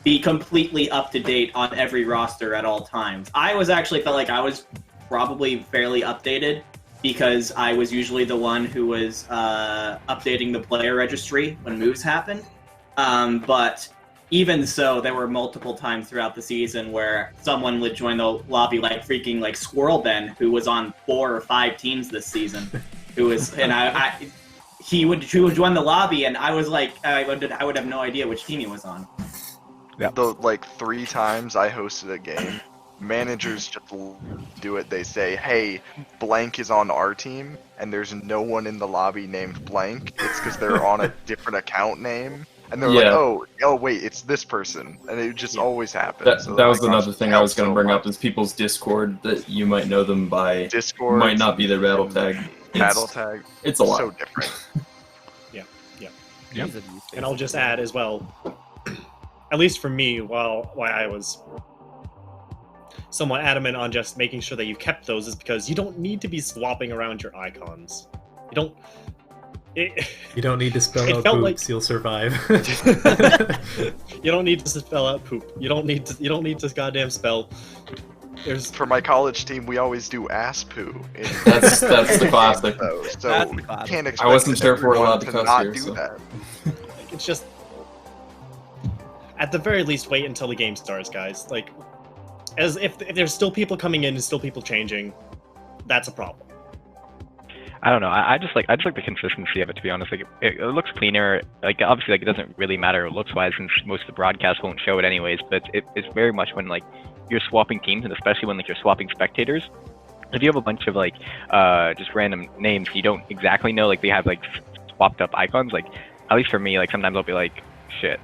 be completely up to date on every roster at all times. I felt like I was probably fairly updated, because I was usually the one who was updating the player registry when moves happened. But even so, there were multiple times throughout the season where someone would join the lobby like freaking like Squirrel Ben, who was on 4 or 5 teams this season, he would join the lobby, and I was like, I would have no idea which team he was on. The like 3 times I hosted a game, managers just do it. They say, "Hey, blank is on our team," and there's no one in the lobby named blank. It's because they're on a different account name, and they're like, Yeah. "Oh, wait, it's this person," and it just always happens. That, So that was the another icons thing I help was going to so bring much. up is people's Discord that you might know them by. Discord Might not be their battle tag. Battle tag. It's a lot. So different. Yep. Ease of use, And I'll basically. just add as well, at least for me, why I was somewhat adamant on just making sure that you kept those is because you don't need to be swapping around your icons. You don't. You don't need to spell It out felt boots, you'll survive. You don't need to spell out poop. You don't need to goddamn spell There's For my college team, we always do ass poo. That's the classic. So That's the you classic. can't I expect wasn't sure if we're everyone allowed to cuss not here, do so. that. like, it's just at the very least wait until the game starts, guys. Like, as if there's still people coming in and still people changing, that's a problem. I don't know. I just like the consistency of it, to be honest. Like it looks cleaner. Like obviously, like it doesn't really matter looks wise since most of the broadcasts won't show it anyways. But it's very much when like you're swapping teams, and especially when like you're swapping spectators. If you have a bunch of like just random names you don't exactly know, like they have like swapped up icons. Like at least for me, like sometimes I'll be like, shit.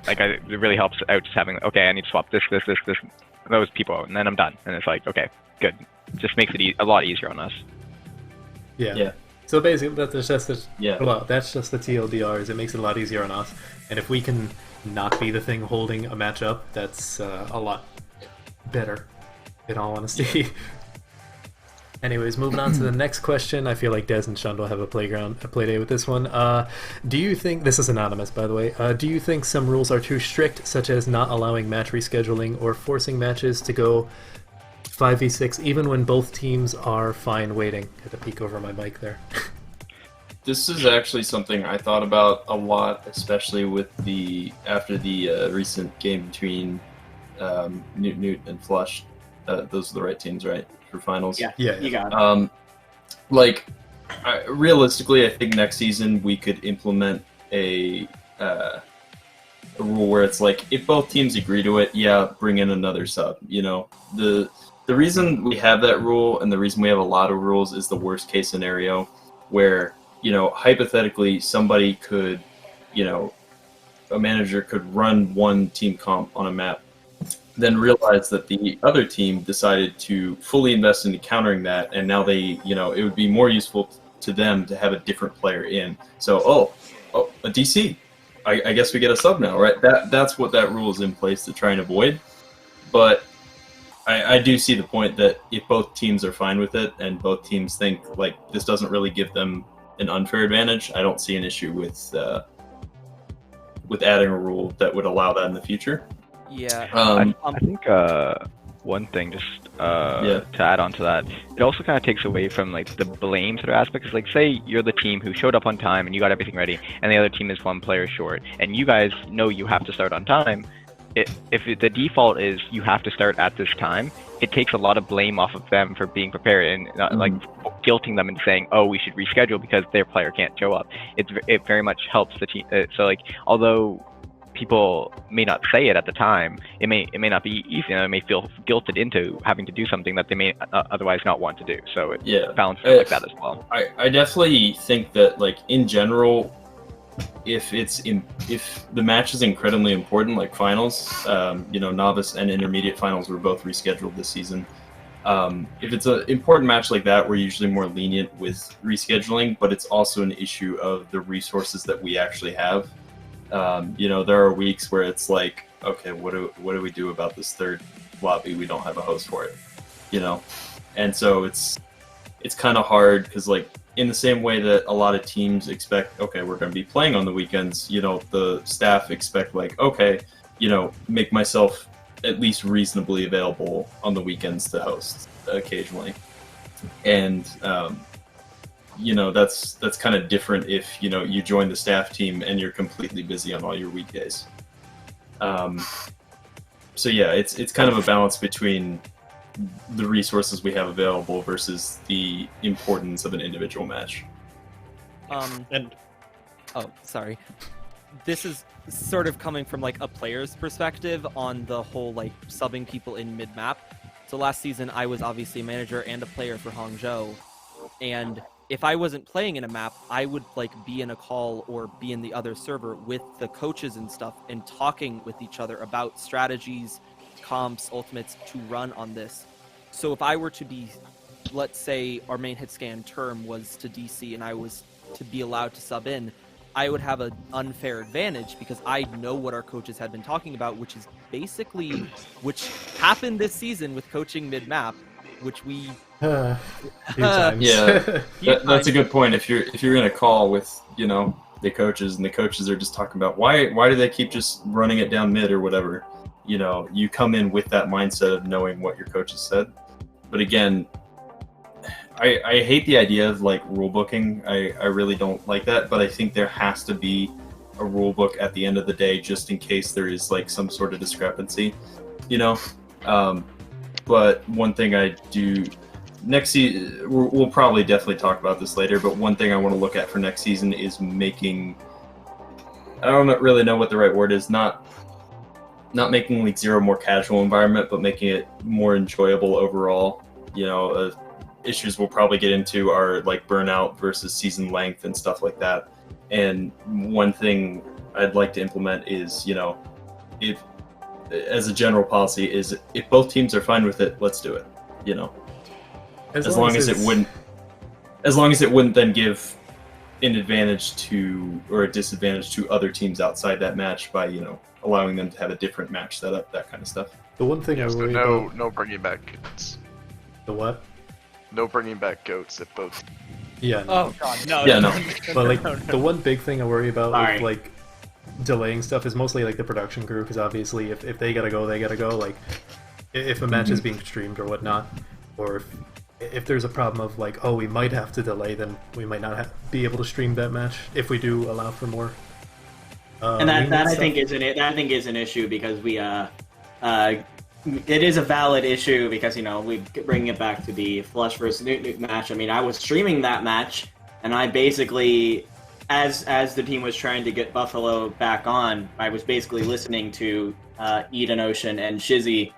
It really helps out just having okay, I need to swap this, those people, and then I'm done. And it's like okay, good. Just makes it a lot easier on us. Yeah. So basically, that's just the Yeah. well, that's just the TLDRs. It makes it a lot easier on us, and if we can not be the thing holding a match up, that's a lot better. In all honesty. Anyways, moving on to the next question. I feel like Des and Shundle have a play day with this one. Do you think this is anonymous, by the way? Do you think some rules are too strict, such as not allowing match rescheduling or forcing matches to go 5v6 even when both teams are fine waiting? Had to peek over my mic there. This is actually something I thought about a lot, especially with after the recent game between Newt and Flush. Those are the right teams, right, for finals? Yeah, Yeah. you got it. Realistically, I think next season we could implement a rule where it's like if both teams agree to it, yeah, bring in another sub. You know, the reason we have that rule and the reason we have a lot of rules is the worst case scenario where, you know, hypothetically somebody could, you know, a manager could run one team comp on a map, then realize that the other team decided to fully invest into countering that, and now they, you know, it would be more useful to them to have a different player in. So, oh, a DC. I guess we get a sub now, right? That's what that rule is in place to try and avoid. But I do see the point that if both teams are fine with it and both teams think like this doesn't really give them an unfair advantage, I don't see an issue with adding a rule that would allow that in the future. Yeah. I think one thing just to add on to that, it also kind of takes away from like the blame sort of aspect. Because like say you're the team who showed up on time and you got everything ready, and the other team is one player short, and you guys know you have to start on time. If the default is you have to start at this time, it takes a lot of blame off of them for being prepared and like guilting them and saying, oh, we should reschedule because their player can't show up. It very much helps the team. So like although people may not say it at the time, it may not be easy, and they may feel guilted into having to do something that they may otherwise not want to do. So it balances like that as well. I definitely think that like in general, if the match is incredibly important, like finals, you know, novice and intermediate finals were both rescheduled this season. If it's an important match like that, we're usually more lenient with rescheduling, but it's also an issue of the resources that we actually have. You know, there are weeks where it's like, okay, what do we do about this third lobby? We don't have a host for it, you know, and so it's kind of hard because like in the same way that a lot of teams expect, okay, we're going to be playing on the weekends, you know, the staff expect like, okay, you know, make myself at least reasonably available on the weekends to host occasionally, and you know, that's kind of different if, you know, you join the staff team and you're completely busy on all your weekdays. So yeah, it's kind of a balance between the resources we have available versus the importance of an individual match. And Oh, sorry. This is sort of coming from like a player's perspective on the whole like subbing people in mid-map. So last season I was obviously a manager and a player for Hangzhou, and if I wasn't playing in a map, I would like be in a call or be in the other server with the coaches and stuff and talking with each other about strategies, comps, ultimates to run on this. So if I were to be, let's say our main hit scan term was to DC and I was to be allowed to sub in, I would have an unfair advantage because I know what our coaches had been talking about, which is basically, which happened this season with coaching mid-map, which we... Few times. Yeah, that's a good point. If you're in a call with, you know, the coaches and the coaches are just talking about why do they keep just running it down mid or whatever, you know, you come in with that mindset of knowing what your coach has said. But again, I hate the idea of like rule booking. I really don't like that, but I think there has to be a rule book at the end of the day, just in case there is like some sort of discrepancy, you know. But one thing I do next season, we'll probably definitely talk about this later, but one thing I want to look at for next season is making, I don't really know what the right word is, not making League Zero a more casual environment, but making it more enjoyable overall. You know, issues we'll probably get into are like burnout versus season length and stuff like that. And one thing I'd like to implement is, you know, if as a general policy is if both teams are fine with it, let's do it. You know, as long as it wouldn't then give an advantage to or a disadvantage to other teams outside that match by, you know, allowing them to have a different match setup, that kind of stuff. The one thing I So worry no, about... no bringing back goats. The what? No bringing back goats if both. Yeah. No. Oh god, no. Yeah, no. But like No. the one big thing I worry about Sorry. with like delaying stuff is mostly like the production crew, because obviously if they gotta go, they gotta go. Like if a match is being streamed or whatnot, or if there's a problem of like, oh, we might have to delay, then we might not be able to stream that match if we do allow for more. And that I stuff. think is an issue because we it is a valid issue because, you know, we bring it back to the Flush versus Nuke match. I mean, I was streaming that match, and I basically, as the team was trying to get Buffalo back on, I was basically listening to Eden Ocean and Shizzy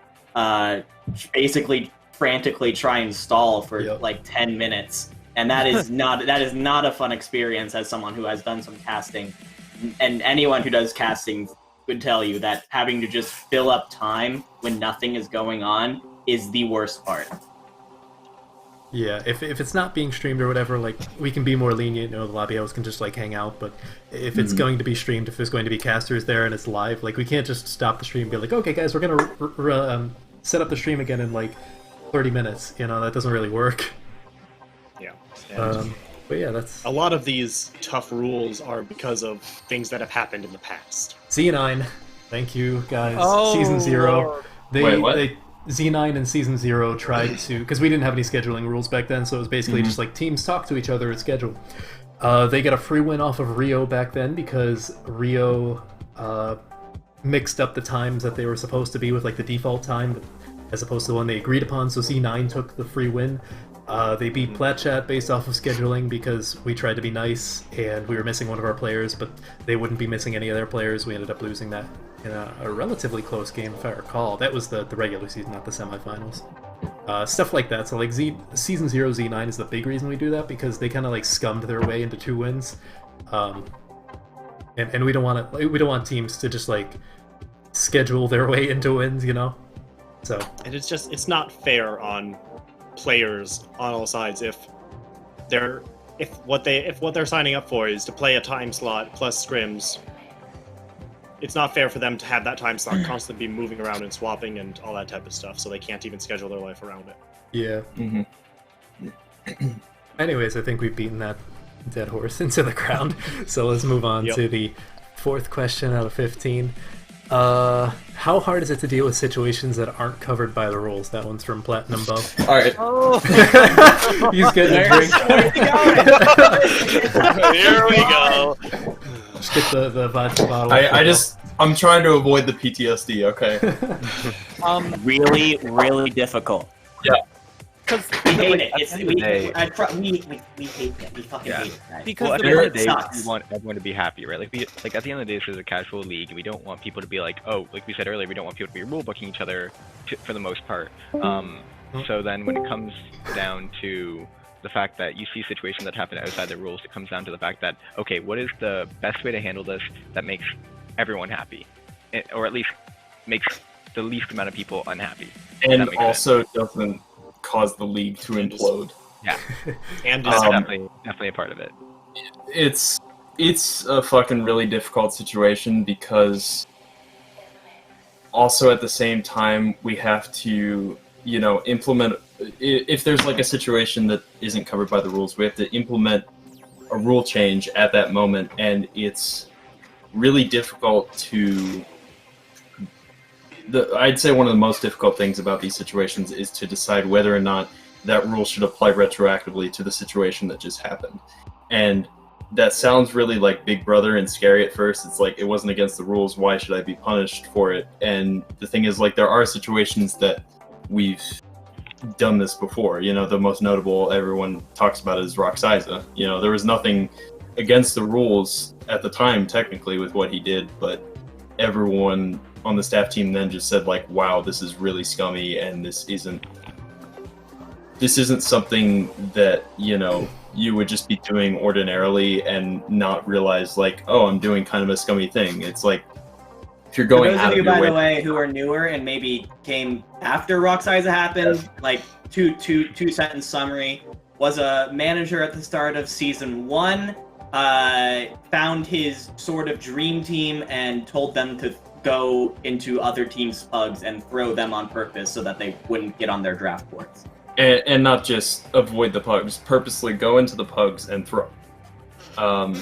basically frantically try and stall for like 10 minutes, and that is not a fun experience as someone who has done some casting. And anyone who does casting would tell you that having to just fill up time when nothing is going on is the worst part. Yeah, if it's not being streamed or whatever, like, we can be more lenient, you know, the lobby hosts can just, like, hang out, but if it's going to be streamed, if there's going to be casters there and it's live, like, we can't just stop the stream and be like, okay, guys, we're gonna set up the stream again in, like, 30 minutes, you know, that doesn't really work. Yeah. And But yeah, that's... a lot of these tough rules are because of things that have happened in the past. Z9, thank you, guys. Oh, Season 0. Lord. Wait, what? Z9 and Season 0 tried to... Because we didn't have any scheduling rules back then, so it was basically just like teams talk to each other at schedule. They got a free win off of Rio back then because Rio mixed up the times that they were supposed to be with like the default time as opposed to the one they agreed upon, so Z9 took the free win. They beat Platchat based off of scheduling because we tried to be nice and we were missing one of our players, but they wouldn't be missing any of their players. We ended up losing that in a relatively close game, if I recall. That was the regular season, not the semifinals. Stuff like that. So like Season 0 Z9 is the big reason we do that, because they kind of like scummed their way into 2 wins. And we don't want teams to just like schedule their way into wins, you know? So And it's not fair on players on all sides if what they're signing up for is to play a time slot plus scrims. It's not fair for them to have that time slot constantly be moving around and swapping and all that type of stuff, so they can't even schedule their life around it. yeah. Anyways, I think we've beaten that dead horse into the ground. So let's move on to the 4th question out of 15. How hard is it to deal with situations that aren't covered by the rules? That one's from Platinum Buff. Alright. Oh, He's getting a drink. Here we go. Just get the vodka bottle. I'm trying to avoid the PTSD, okay? Really, really difficult. Because We hate it. We day- hate it. We fucking hate it. Guys. Because Well, at the the end way of the it day, sucks. we want everyone to be happy, right? Like at the end of the day, this is a casual league, and we don't want people to be like, oh, like we said earlier, we don't want people to be rule booking each other for the most part. So then when it comes down to the fact that you see situations that happen outside the rules, it comes down to the fact that, okay, what is the best way to handle this that makes everyone happy? Or at least makes the least amount of people unhappy. And That makes also doesn't cause the league to implode. Yeah. And That's Um, definitely a part of it. It's a fucking really difficult situation because also at the same time we have to, you know, implement, if there's like a situation that isn't covered by the rules, we have to implement a rule change at that moment, and it's really difficult to I'd say one of the most difficult things about these situations is to decide whether or not that rule should apply retroactively to the situation that just happened. And that sounds really like Big Brother and scary at first. It's like, it wasn't against the rules, why should I be punished for it? And the thing is, like, there are situations that we've done this before. You know, the most notable everyone talks about is Roxaiza. You know, there was nothing against the rules at the time, technically, with what he did, but everyone on the staff team then just said, like, wow, this is really scummy, and this isn't something that, you know, you would just be doing ordinarily and not realize, like, oh, I'm doing kind of a scummy thing. It's like, if you're going For those out of you, of your by way... the way, who are newer and maybe came after Roxaiza happened, like two sentence summary, was a manager at the start of season 1, found his sort of dream team and told them to go into other teams' pugs and throw them on purpose so that they wouldn't get on their draft boards. And not just avoid the pugs, purposely go into the pugs and throw. And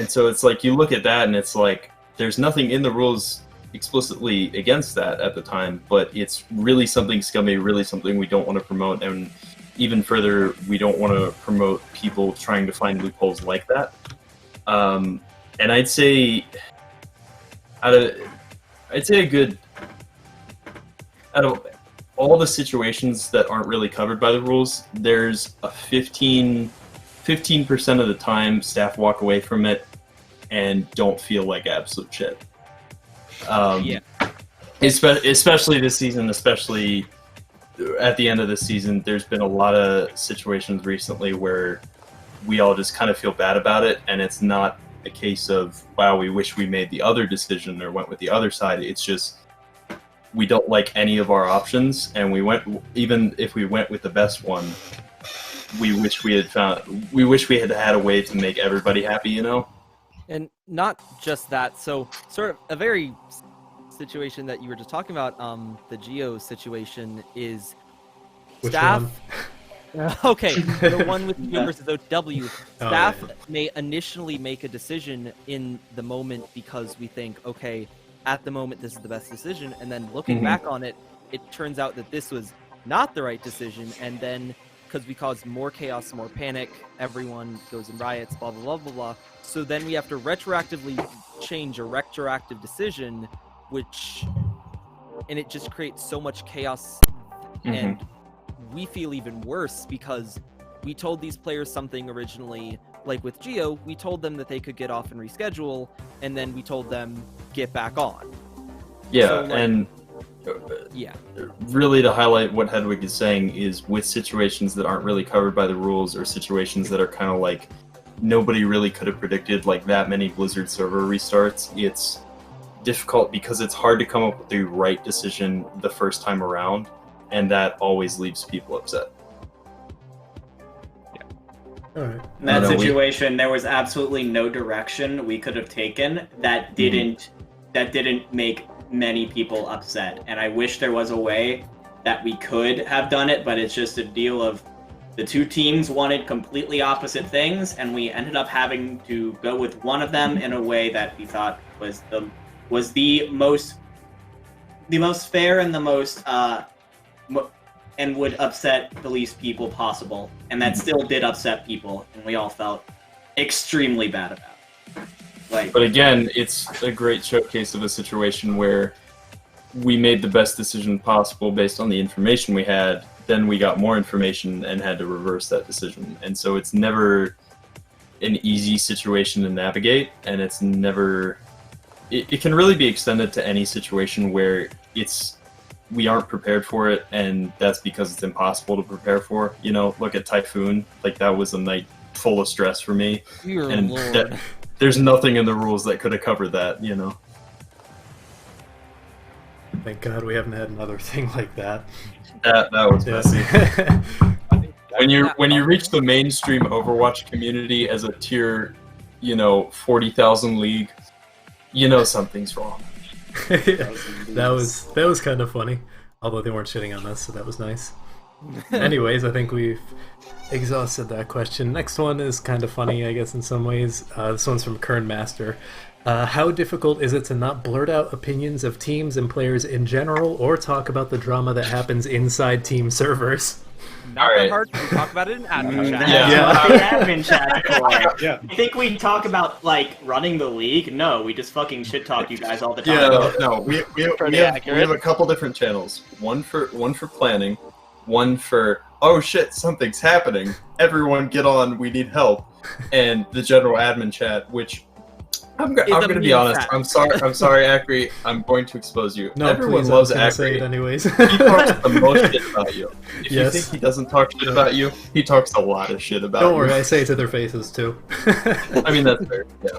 so it's like, you look at that and it's like, there's nothing in the rules explicitly against that at the time, but it's really something scummy, really something we don't want to promote, and even further, we don't want to promote people trying to find loopholes like that. And I'd say, out of all the situations that aren't really covered by the rules, there's a 15% of the time staff walk away from it and don't feel like absolute shit. Yeah. Especially this season, especially at the end of the season, there's been a lot of situations recently where we all just kind of feel bad about it, and it's not a case of, wow, we wish we made the other decision or went with the other side. It's just, we don't like any of our options, and even if we went with the best one, we wish we had had a way to make everybody happy, you know? And not just that, so sort of a very situation that you were just talking about, the Geo situation is Which staff. one? Okay, the one with Geo versus OW. Staff yeah. may initially make a decision in the moment because we think, okay, at the moment this is the best decision, and then looking back on it, it turns out that this was not the right decision, and then because we caused more chaos, more panic, everyone goes in riots, blah blah blah blah blah. So then we have to retroactively change a retroactive decision, and it just creates so much chaos, and we feel even worse because we told these players something originally, like with Geo, we told them that they could get off and reschedule, and then we told them get back on. Yeah, So, like, and yeah. really to highlight what Hedwig is saying is, with situations that aren't really covered by the rules, or situations that are kind of like nobody really could have predicted, like that many Blizzard server restarts, it's difficult because it's hard to come up with the right decision the first time around, and that always leaves people upset. All right. In that No, no, situation, there was absolutely no direction we could have taken that didn't make many people upset. And I wish there was a way that we could have done it, but it's just a deal of the two teams wanted completely opposite things, and we ended up having to go with one of them in a way that we thought was the most fair and the most and would upset the least people possible, and that still did upset people, and we all felt extremely bad about it. Like, But again, it's a great showcase of a situation where we made the best decision possible based on the information we had, then we got more information and had to reverse that decision. And so it's never an easy situation to navigate, and it's never... It can really be extended to any situation where we aren't prepared for it, and that's because it's impossible to prepare for. You know, look at Typhoon. Like, that was a night full of stress for me. Dear and Lord. there's nothing in the rules that could have covered that, you know? Thank God we haven't had another thing like that. That was messy. Yeah. When you reach the mainstream Overwatch community as a tier, 40,000 league, you know something's wrong. that was kind of funny, although they weren't shitting on us, so that was nice. Anyways, I think we've exhausted that question. Next one is kind of funny, I guess, in some ways. This one's from Kern Master. How difficult is it to not blurt out opinions of teams and players in general, or talk about the drama that happens inside team servers? Not Alright. that hard. We talk about it in admin chat. That's what the admin chat for. Yeah. I think we talk about like running the league. No, we just fucking shit talk you guys all the time. Yeah, no, we Pretty have accurate. a couple different channels. One for planning, one for oh shit, something's happening. Everyone get on, we need help. And the general admin chat, which I'm gonna be meme honest. chat. I'm sorry, Acri. I'm going to expose you. No, Everyone please, loves I was gonna say it Acri. anyways. He talks the most shit about you. If Yes. you think he doesn't talk shit about you, he talks a lot of shit about Don't you. worry, I say it to their faces too. I mean, that's fair. Yeah.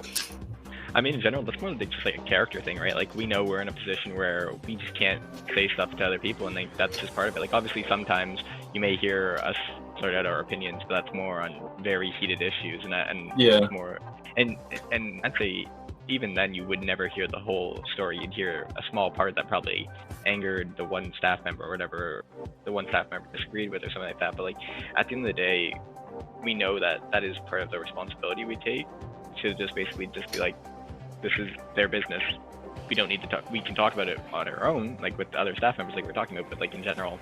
I mean, in general, that's more just like a character thing, right? Like, we know we're in a position where we just can't say stuff to other people, and like, that's just part of it. Like, obviously, sometimes you may hear us sort out our opinions, but that's more on very heated issues, and Yeah. more. And I'd say even then, you would never hear the whole story. You'd hear a small part that probably angered the one staff member or whatever the one staff member disagreed with or something like that. But like, at the end of the day, we know that that is part of the responsibility we take to just basically just be like, this is their business. We don't need to talk. We can talk about it on our own, like with the other staff members, like we're talking about. But like in general,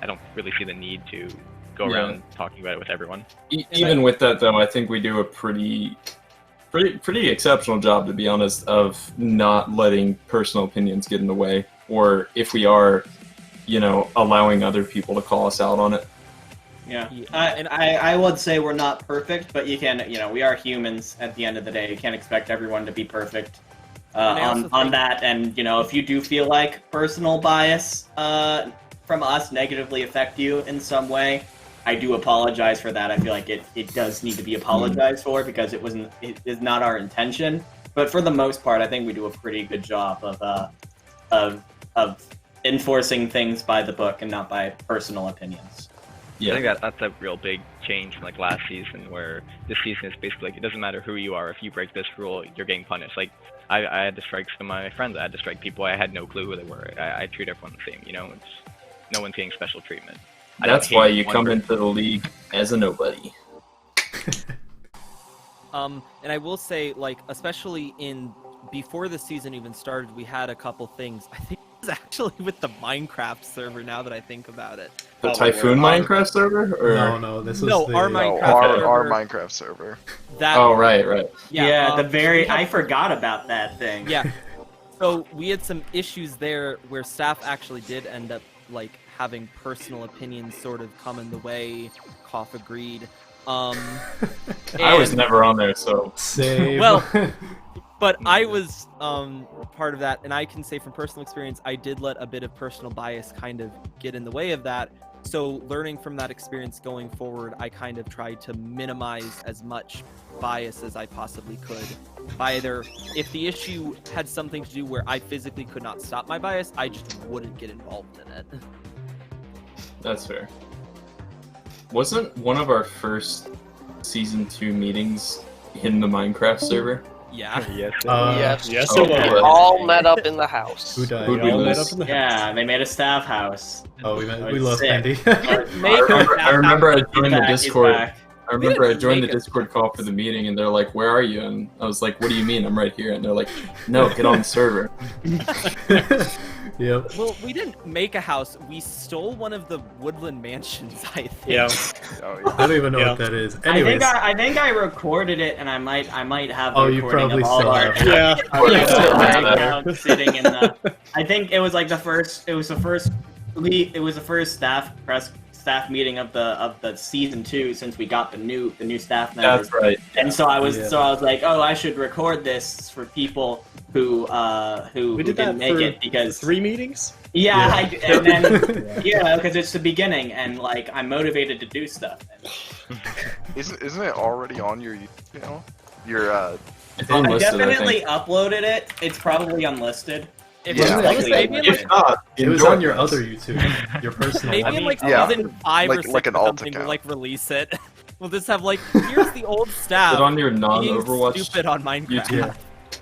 I don't really see the need to go Yeah. around talking about it with everyone. Even with that, though, I think we do a pretty exceptional job, to be honest, of not letting personal opinions get in the way, or if we are, allowing other people to call us out on it. Yeah, Yeah. I would say we're not perfect, but you can, we are humans at the end of the day. You can't expect everyone to be perfect And I also on think- that. And, if you do feel like personal bias from us negatively affect you in some way, I do apologize for that. I feel like it does need to be apologized for because it is not our intention. But for the most part, I think we do a pretty good job of enforcing things by the book and not by personal opinions. I think that's a real big change from like last season, where this season is basically like, it doesn't matter who you are. If you break this rule, you're getting punished. Like I had to strike some of my friends. I had to strike people I had no clue who they were. I treat everyone the same. No one's getting special treatment. I don't That's hate why you one come person. into the league as a nobody. And I will say, like, especially before the season even started, we had a couple things. I think it was actually with the Minecraft server. Now that I think about it, The Typhoon Minecraft server? Or... No, this is No, the... our No, Minecraft our server. Minecraft server. that Oh, right. Yeah, we had- I forgot about that thing. yeah. So we had some issues there where staff actually did end up like having personal opinions sort of come in the way. Cough agreed. I was and- never on there, so... Save. Well, but I was part of that, and I can say from personal experience, I did let a bit of personal bias kind of get in the way of that. So learning from that experience going forward, I kind of tried to minimize as much bias as I possibly could. By either, if the issue had something to do where I physically could not stop my bias, I just wouldn't get involved in it. That's fair. Wasn't one of our first Season 2 meetings in the Minecraft server? Yeah. Yes. Yes, Oh, it was. yeah. We all met up in the house. Who died? Who'd we all met lose? up in the Yeah, they made a staff house. Oh, we lost Sick. Andy. I remember I joined the He's Discord. back. I remember I didn't joined the make it. Discord call for the meeting, and they're like, "Where are you?" And I was like, "What do you mean? I'm right here." And they're like, "No, get on the server." Yep. Well, we didn't make a house. We stole one of the woodland mansions, I think. Yeah. Oh, I don't even know Yeah. what that is. I Anyways, think I recorded it, and I might have the Oh, you recording probably of all still our have. Yeah. our Yeah. bank Yeah. account sitting in the. I think it was like the first. It was the first staff meeting of the season 2 since we got the new staff members. That's right. And so I was Yeah. like, oh, I should record this for people who We did didn't that make for it because 3 meetings? yeah, and then because it's the beginning and like I'm motivated to do stuff. Isn't it already on your YouTube channel? Your It's I unlisted, I definitely think. uploaded it. It's probably unlisted. If Yeah. it was maybe in If like, not, it was enjoy on your this. other YouTube, your personal. maybe one. in like Yeah. season 5 or Like- 6 like an or alt something, we'll account. like release it. We'll just have like, here's the old staff Is it on your being non-Overwatch stupid on Minecraft. YouTube?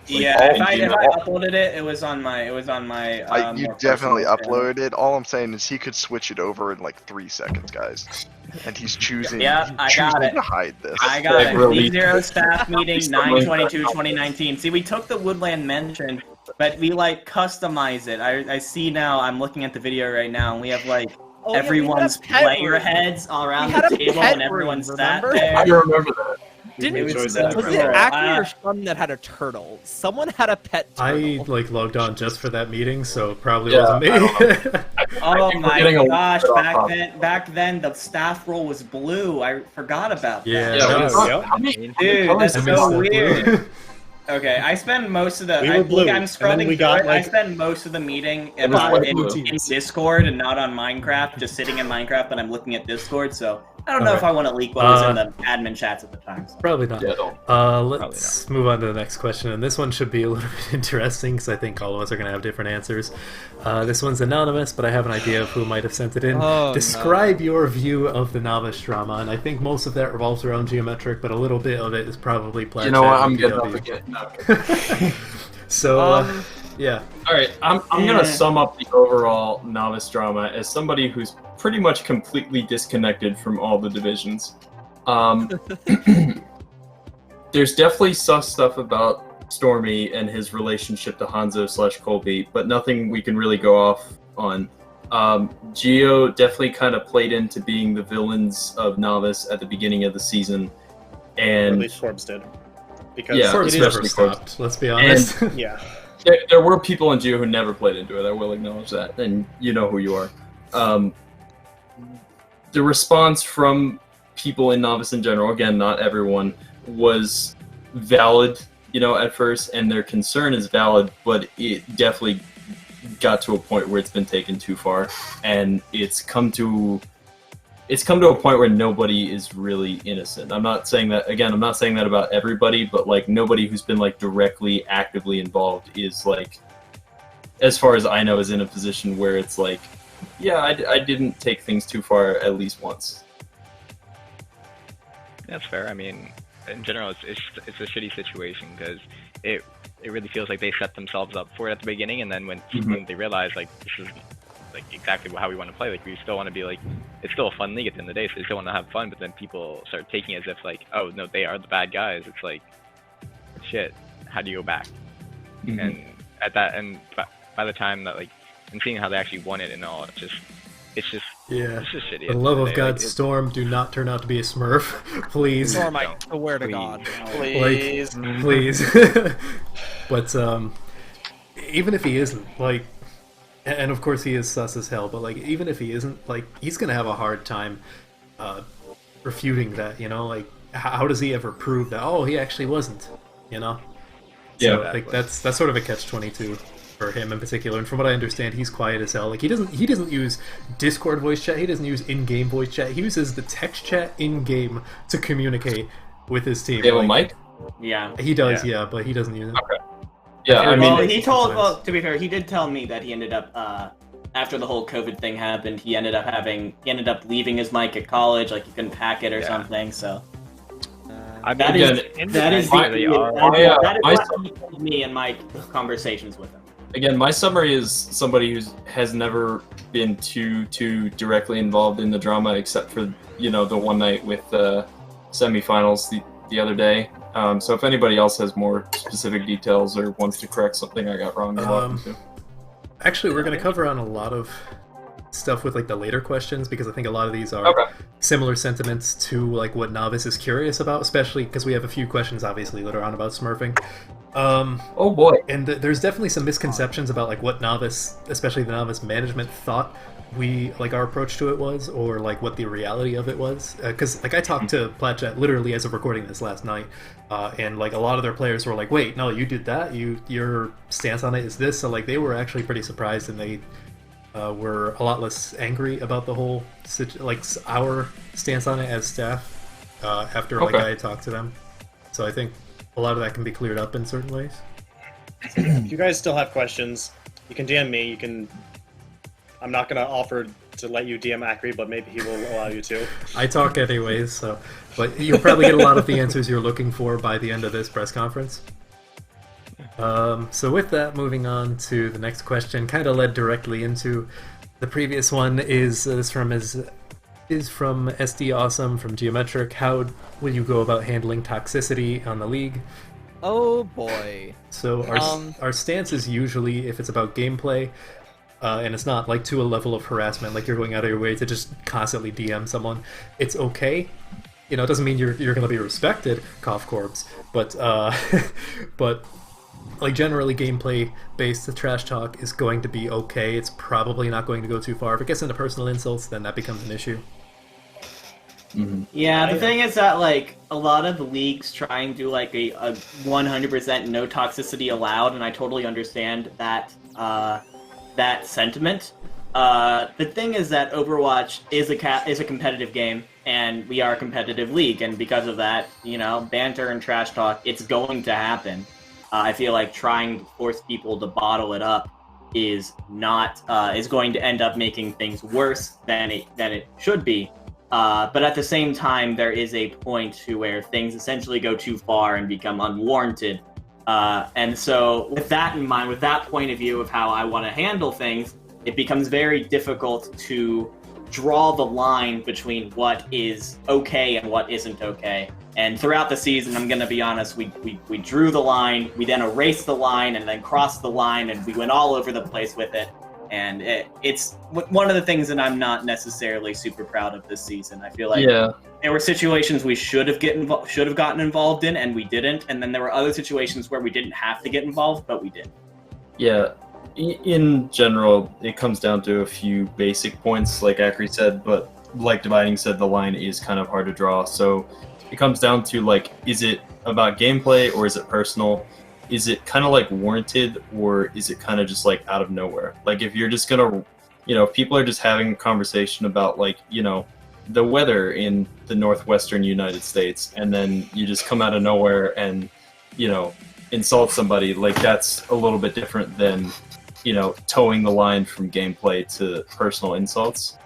Yeah, if I you know, uploaded it, it was on my you more definitely personal channel. uploaded it. All I'm saying is he could switch it over in like 3 seconds, guys. And he's choosing. Yeah, I got choosing it. to hide this. I got Like, it. really- D0 staff meeting 9/22/2019. See, we took the Woodland mention, but we like customize it. I see now. I'm looking at the video right now, and we have like Oh, yeah, we had a everyone's pet player room. heads all around We had the a table, pet and everyone room, sat remember? there. I remember that. Didn't enjoyed was that it forever. Acme or Shun that had a turtle? Someone had a pet I turtle. like logged on just for that meeting, so it probably Yeah, wasn't me. Oh think we're getting my a gosh! little bit off Back then, the staff roll was blue. I forgot about that. Yeah, Yeah, that we was- thought- Yep. how many Dude, colors that's I did missed so that weird. blue. Okay, I spend most of the. We were blue, I'm and then scrolling we through got, it. I like- spend most of the meeting It was white in blue. Discord and not on Minecraft. Just sitting in Minecraft, but I'm looking at Discord. So I don't know Alright. if I want to leak what was in the admin chats at the time. Probably not. Yeah, don't. Let's move on to the next question, and this one should be a little bit interesting because I think all of us are going to have different answers. This one's anonymous, but I have an idea of who might have sent it in. Oh, Describe your view of the novice drama, and I think most of that revolves around geometric, but a little bit of it is probably Plat You know what? Chat I'm and getting up PW. again. Okay. So, yeah. All right, I'm gonna sum up the overall novice drama as somebody who's pretty much completely disconnected from all the divisions. There's definitely sus stuff about Stormy and his relationship to Hanzo/Colby, but nothing we can really go off on. Geo definitely kind of played into being the villains of novice at the beginning of the season, Or and at least Forbes did. Because Yeah, Forbes it never is, stopped, let's be honest. yeah. there were people in Geo who never played into it. I will acknowledge that, and you know who you are. The response from people in novice in general, again, not everyone, was valid, at first, and their concern is valid, but it definitely got to a point where it's been taken too far, and it's come to a point where nobody is really innocent. I'm not saying that about everybody, but like nobody who's been like directly actively involved is like, as far as I know, is in a position where it's like, yeah, I didn't take things too far at least once. That's fair. I mean, in general, it's a shitty situation because it really feels like they set themselves up for it at the beginning, and then when they realize like this is like exactly how we want to play, like we still want to be like, it's still a fun league at the end of the day, so we still want to have fun, but then people start taking it as if like, oh no, they are the bad guys. It's like, shit, how do you go back? And at that, and by the time that like, and seeing how they actually won it and all, it's just Yeah. it's just shitty. For the love of God, Storm, do not turn out to be a Smurf, please. Storm, I swear to God. Please. Please. But even if he isn't, like, and of course he is sus as hell, but like even if he isn't, like, he's gonna have a hard time refuting that, like how does he ever prove that, oh, he actually wasn't, Yeah. So, like that's sort of a catch-22 for him in particular, and from what I understand, he's quiet as hell. Like he doesn't use Discord voice chat, he doesn't use in-game voice chat, he uses the text chat in-game to communicate with his team. They have a Like, mic? Yeah. he does, yeah, but he doesn't use it. Okay. Yeah, I Well, mean, he told. Well, to be fair, he did tell me that he ended up after the whole COVID thing happened. He ended up leaving his mic at college, like he couldn't hack it or something. So I mean, that again, is my- the my- that is my- what he told me in my conversations with him. again, my summary is somebody who has never been too directly involved in the drama, except for the one night with semifinals the other day. So if anybody else has more specific details or wants to correct something I got wrong, you're welcome to. Actually, we're going to cover on a lot of stuff with like the later questions, because I think a lot of these are Okay. similar sentiments to like what Novice is curious about, especially because we have a few questions obviously later on about smurfing. Oh boy. And there's definitely some misconceptions about like what Novice, especially the Novice management, thought our approach to it was, or like what the reality of it was. Because like I talked to Platchat literally as of recording this last night, and like a lot of their players were like, "Wait, no, you did that. Your stance on it is this." So like they were actually pretty surprised, and they were a lot less angry about the whole our stance on it as staff after like I had talked to them. So I think a lot of that can be cleared up in certain ways. If you guys still have questions, you can DM me. I'm not gonna offer to let you DM Acri, but maybe he will allow you to. I talk anyways, so but you'll probably get a lot of the answers you're looking for by the end of this press conference. So with that, moving on to the next question, kind of led directly into the previous one. Is from SD Awesome from Geometric. How will you go about handling toxicity on the league? Oh boy. So our stance is usually, if it's about gameplay, and it's not like to a level of harassment, like you're going out of your way to just constantly DM someone, it's okay. You know, it doesn't mean you're going to be respected, cough corpse, but but like generally gameplay based trash talk is going to be okay. It's probably not going to go too far. If it gets into personal insults, then that becomes an issue. Yeah, the thing is that like a lot of the leagues try and do like a 100% no toxicity allowed, and I totally understand that that sentiment. The thing is that Overwatch is a competitive game, and we are a competitive league, and because of that, you know, banter and trash talk, it's going to happen. I feel like trying to force people to bottle it up is not is going to end up making things worse than it should be. But at the same time, there is a point to where things essentially go too far and become unwarranted. And so with that in mind, with that point of view of how I want to handle things, it becomes very difficult to draw the line between what is okay and what isn't okay. And throughout the season, I'm going to be honest, we drew the line, we then erased the line, and then crossed the line, and we went all over the place with it. And it's one of the things that I'm not necessarily super proud of this season. I feel like there were situations we should have gotten involved in, and we didn't. And then there were other situations where we didn't have to get involved, but we did. Yeah, in general, it comes down to a few basic points, like Akri said, but like Dividing said, the line is kind of hard to draw. So it comes down to, like, is it about gameplay or is it personal? Is it kind of like warranted, or is it kind of just like out of nowhere? Like if you're just gonna, you know, if people are just having a conversation about like, you know, the weather in the northwestern United States, and then you just come out of nowhere and, you know, insult somebody, like that's a little bit different than, you know, towing the line from gameplay to personal insults.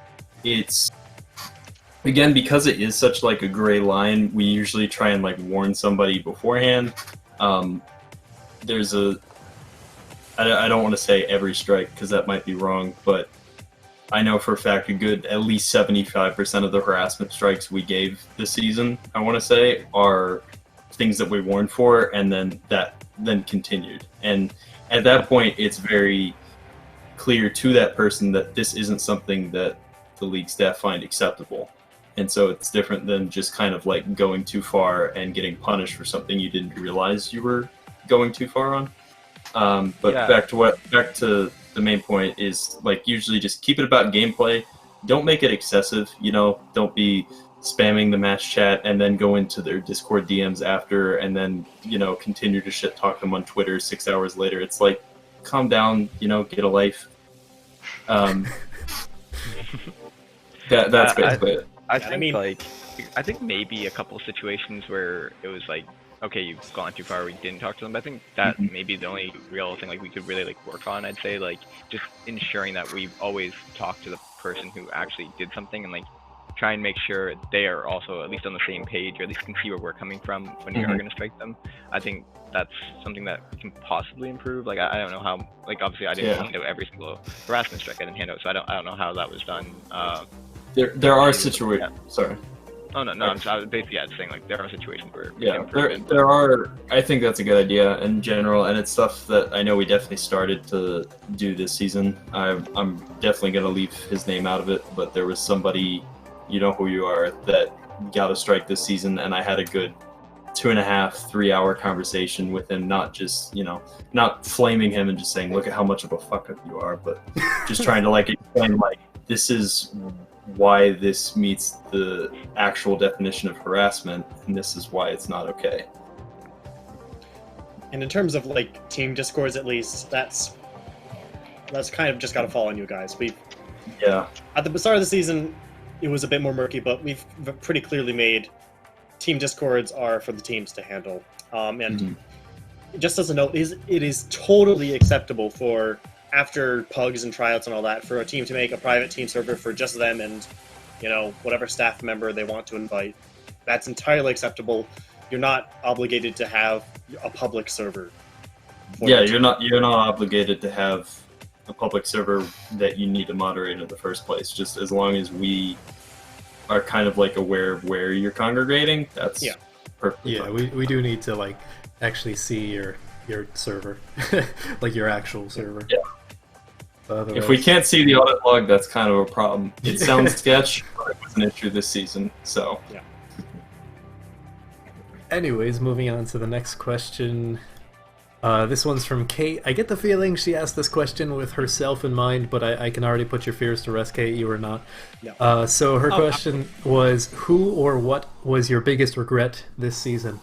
It's, again, because it is such like a gray line, we usually try and like warn somebody beforehand. There's I don't want to say every strike because that might be wrong, but I know for a fact at least 75% of the harassment strikes we gave this season, I want to say, are things that we warned for, and then continued. And at that point, it's very clear to that person that this isn't something that the league staff find acceptable. And so it's different than just kind of like going too far and getting punished for something you didn't realize you were going too far on. But back to the main point is, like, usually just keep it about gameplay. Don't make it excessive, you know, don't be spamming the match chat and then go into their Discord DMs after and then, you know, continue to shit talk them on Twitter 6 hours later. It's like, calm down, you know, get a life. That's basically it. I think maybe a couple situations where it was like, okay, you've gone too far, we didn't talk to them. But I think that may be the only real thing like we could really like work on. I'd say like just ensuring that we've always talked to the person who actually did something, and like try and make sure they are also at least on the same page, or at least can see where we're coming from when you are going to strike them. I think that's something that we can possibly improve. Like I don't know how. Like obviously I didn't hand out every single harassment strike I didn't hand out, so I don't know how that was done. There are situations. Sorry. Oh no! I was basically saying like there are situations where there are. I think that's a good idea in general, and it's stuff that I know we definitely started to do this season. I'm definitely gonna leave his name out of it, but there was somebody, you know who you are, that got a strike this season, and I had a good 2.5-3 hour conversation with him, not just, you know, not flaming him and just saying look at how much of a fuck up you are, but just trying to like explain like this is why this meets the actual definition of harassment, and this is why it's not okay. And in terms of like team discords, at least that's kind of just got to fall on you guys. At the start of the season it was a bit more murky, but we've pretty clearly made team discords are for the teams to handle. And just as a note, it is totally acceptable for, after pugs and tryouts and all that, for a team to make a private team server for just them and, you know, whatever staff member they want to invite. That's entirely acceptable. You're not obligated to have a public server. for you're not obligated to have a public server that you need to moderate in the first place. Just as long as we are kind of like aware of where you're congregating, that's perfectly Yeah, fine. we do need to like actually see your server, like your actual server. Yeah. Otherwise... If we can't see the audit log, that's kind of a problem. It sounds sketch, but it was an issue this season, so. Yeah. Anyways, moving on to the next question. This one's from Kate. I get the feeling she asked this question with herself in mind, but I can already put your fears to rest, Kate. You were not. No. So her question was, who or what was your biggest regret this season?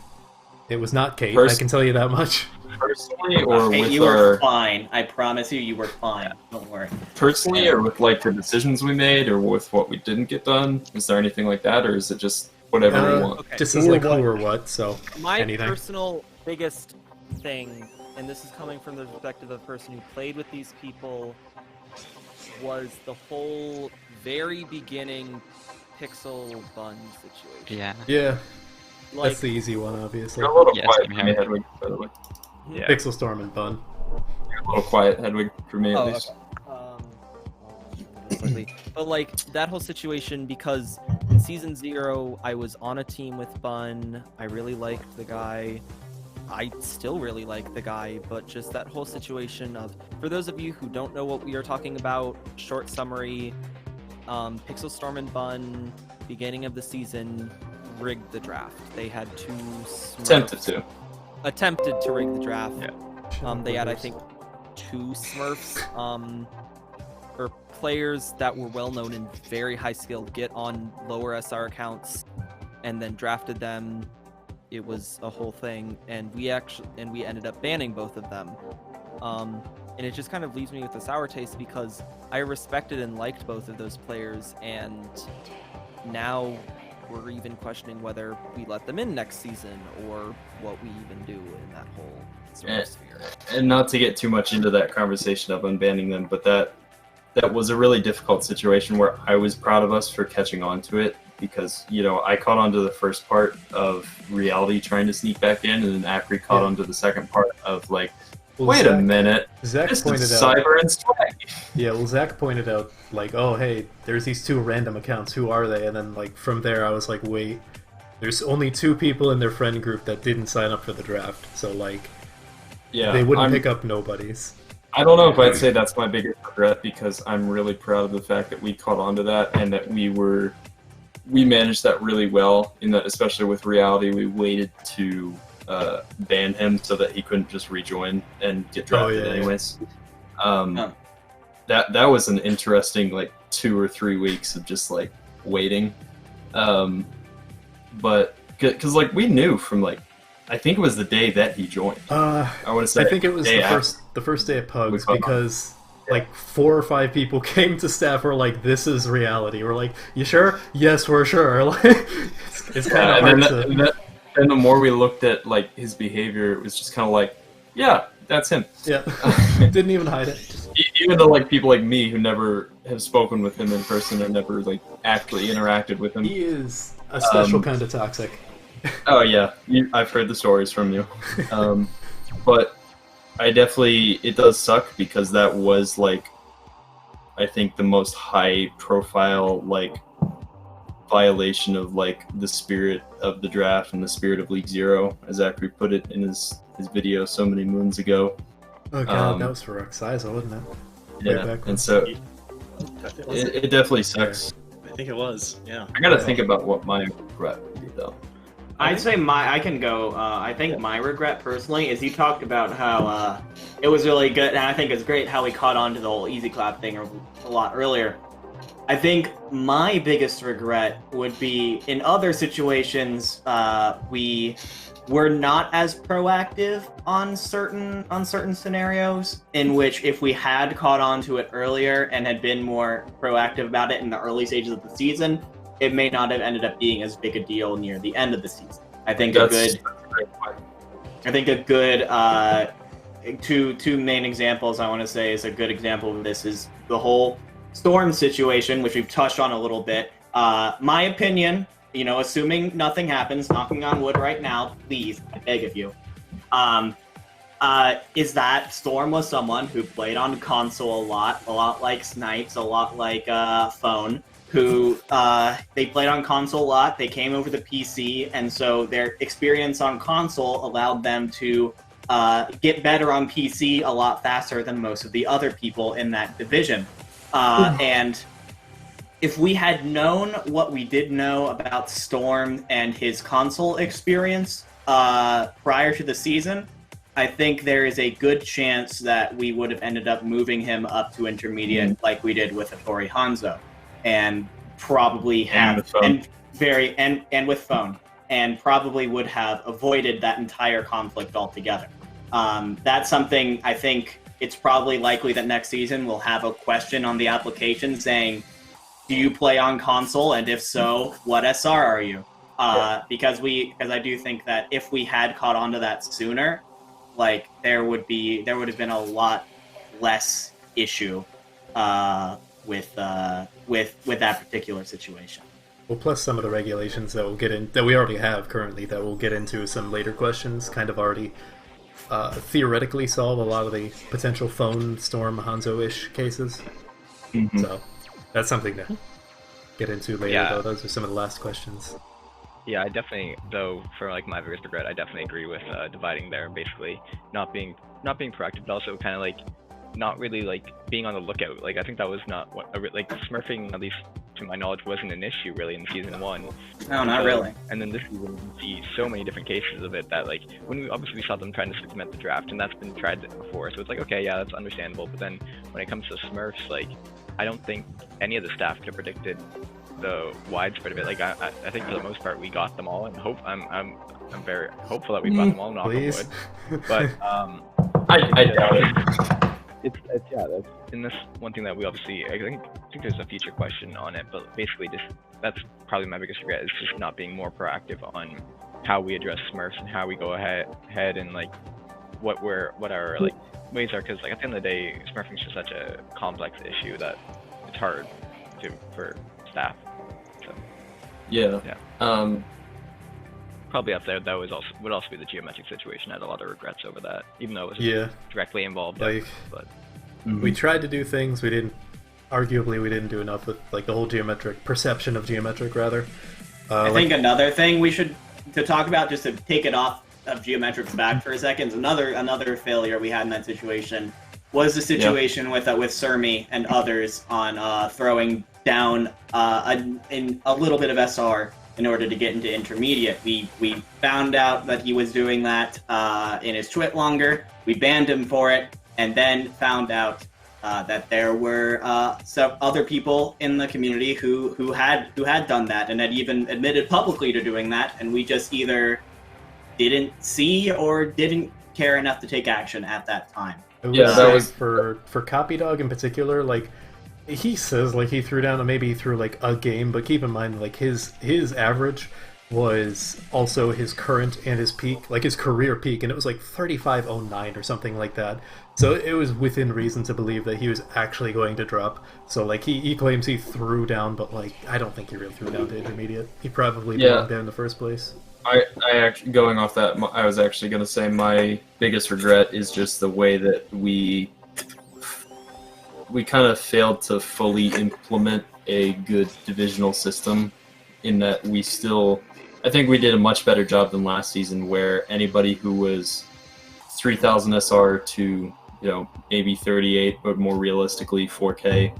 It was not Kate, I can tell you that much. Personally, or Hey, with you were our... fine. I promise you were fine. Don't worry. Personally, or with like the decisions we made, or with what we didn't get done? Is there anything like that, or is it just whatever we want? Okay. Just as like who or what, so My anything. personal biggest thing, and this is coming from the perspective of a person who played with these people, was the whole very beginning Pixel Bun situation. Yeah. Yeah, Like, that's the easy one, obviously. You're a little Yes, quiet I'm for me, here. Hedwig, by the way. Yeah. Pixel Storm and Bun. You're a little quiet, Hedwig, for me at Oh, least. slightly. But like that whole situation, because in season 0 I was on a team with Bun. I really liked the guy. I still really like the guy, but just that whole situation of, for those of you who don't know what we are talking about, short summary, Pixel Storm and Bun, beginning of the season, rigged the draft. They had two Smurfs. Attempted to rig the draft. Yeah. They had, I think, 2 Smurfs, or players that were well known and very high skilled, get on lower SR accounts, and then drafted them. It was a whole thing, and we ended up banning both of them. And it just kind of leaves me with a sour taste, because I respected and liked both of those players, and now we're even questioning whether we let them in next season, or what we even do in that whole sort of sphere. And not to get too much into that conversation of unbanning them, but that was a really difficult situation where I was proud of us for catching on to it, because, you know, I caught on to the first part of Reality trying to sneak back in, and then Acri caught on to the second part of, like, wait a minute, Zach this pointed is out, Cyber and Swag. Yeah, well, Zach pointed out, like, oh, hey, there's these 2 random accounts, who are they? And then, like, from there I was like, wait, there's only 2 people in their friend group that didn't sign up for the draft, so, like, Yeah, they wouldn't pick up nobodies. I don't know if I'd say that's my biggest regret, because I'm really proud of the fact that we caught on to that, and that we managed that really well, in that, especially with Reality, we waited to ban him so that he couldn't just rejoin and get drafted anyways. That was an interesting, like, 2 or 3 weeks of just, like, waiting. But because, like, we knew from, like, I think it was the day that he joined. I want to say I think it was the first day of Pugs, because like 4 or 5 people came to staff were like, "This is Reality." We're like, "You sure?" "Yes, we're sure." Like, it's kind of hard to. And the more we looked at, like, his behavior, it was just kind of like, yeah, that's him. Yeah, didn't even hide it. Even though, like, people like me who never have spoken with him in person or never, like, actually interacted with him. He is a special kind of toxic. Oh yeah, I've heard the stories from you. But I definitely, it does suck, because that was, like, I think the most high profile, like, violation of, like, the spirit of the draft and the spirit of League Zero, as Acri put it in his video so many moons ago. Oh god, that was for Ruxiza, wasn't it? Yeah, back when. and so it definitely sucks. I think it was, yeah. I gotta think about what my regret would be, though. I'd say I can go. I think my regret personally is you talked about how it was really good, and I think it's great how we caught on to the whole Easy Clap thing a lot earlier. I think my biggest regret would be in other situations we were not as proactive on certain scenarios, in which if we had caught on to it earlier and had been more proactive about it in the early stages of the season, it may not have ended up being as big a deal near the end of the season. I think a good two main examples I want to say is a good example of this is the whole Storm situation, which we've touched on a little bit. My opinion, you know, assuming nothing happens, knocking on wood right now, please, I beg of you. is that Storm was someone who played on console a lot like Snipes, a lot like Phone, who they played on console a lot. They came over to PC, and so their experience on console allowed them to get better on PC a lot faster than most of the other people in that division. And if we had known what we did know about Storm and his console experience prior to the season, I think there is a good chance that we would have ended up moving him up to intermediate like we did with Hattori Hanzo, and probably have and with Phone, and probably would have avoided that entire conflict altogether. That's something I think it's probably likely that next season we'll have a question on the application saying, do you play on console, and if so, what SR are you? Because I do think that if we had caught on to that sooner, like there would have been a lot less issue with that particular situation. Well, plus some of the regulations that we'll get in that we already have currently that we'll get into some later questions kind of already theoretically solve a lot of the potential Phone, Storm, Hanzo-ish cases. Mm-hmm. So that's something to get into later. Yeah. Though those are some of the last questions. Yeah, I definitely, though, for like my biggest regret, I definitely agree with dividing there. Basically, not being proactive, but also kind of like not really like being on the lookout. Like I think that was not what like smurfing, at least to my knowledge, wasn't an issue really in season 1. No, not really. And then this season, we see so many different cases of it that like when we obviously saw them trying to supplement the draft, and that's been tried before, so it's like okay, yeah, that's understandable. But then when it comes to Smurfs, like I don't think any of the staff could have predicted the widespread of it. Like I think for the most part we got them all, and I'm very hopeful that we got them all. Knock on wood. But I doubt it. It's yeah. That's, and this one thing that we obviously I think there's a future question on it, but basically just that's probably my biggest regret is just not being more proactive on how we address Smurfs and how we go ahead and like what our like ways are, because like at the end of the day, Smurfing is just such a complex issue that it's hard for staff. So Yeah. Probably up there though would also be the geometric situation. I had a lot of regrets over that, even though it was directly involved. Like, but we tried to do things we didn't do enough with like the whole geometric perception of geometric rather. I think another thing we should to talk about, just to take it off of geometrics back for a second, another failure we had in that situation was the situation with Surmi and others on throwing down in a little bit of SR in order to get into intermediate. We found out that he was doing that in his twit longer. We banned him for it, and then found out that there were some other people in the community who had done that and had even admitted publicly to doing that, and we just either didn't see or didn't care enough to take action at that time. That was for Copydog in particular. Like he says, like he threw down maybe through like a game, but keep in mind like his average was also his current and his peak, like his career peak, and it was like 3509 or something like that. So it was within reason to believe that he was actually going to drop. So like he claims he threw down, but like I don't think he really threw down to intermediate. He probably belonged there in the first place. I actually, going off that, I was actually going to say my biggest regret is just the way that we kind of failed to fully implement a good divisional system, in that I think we did a much better job than last season, where anybody who was 3000 SR to, maybe 38, but more realistically 4K,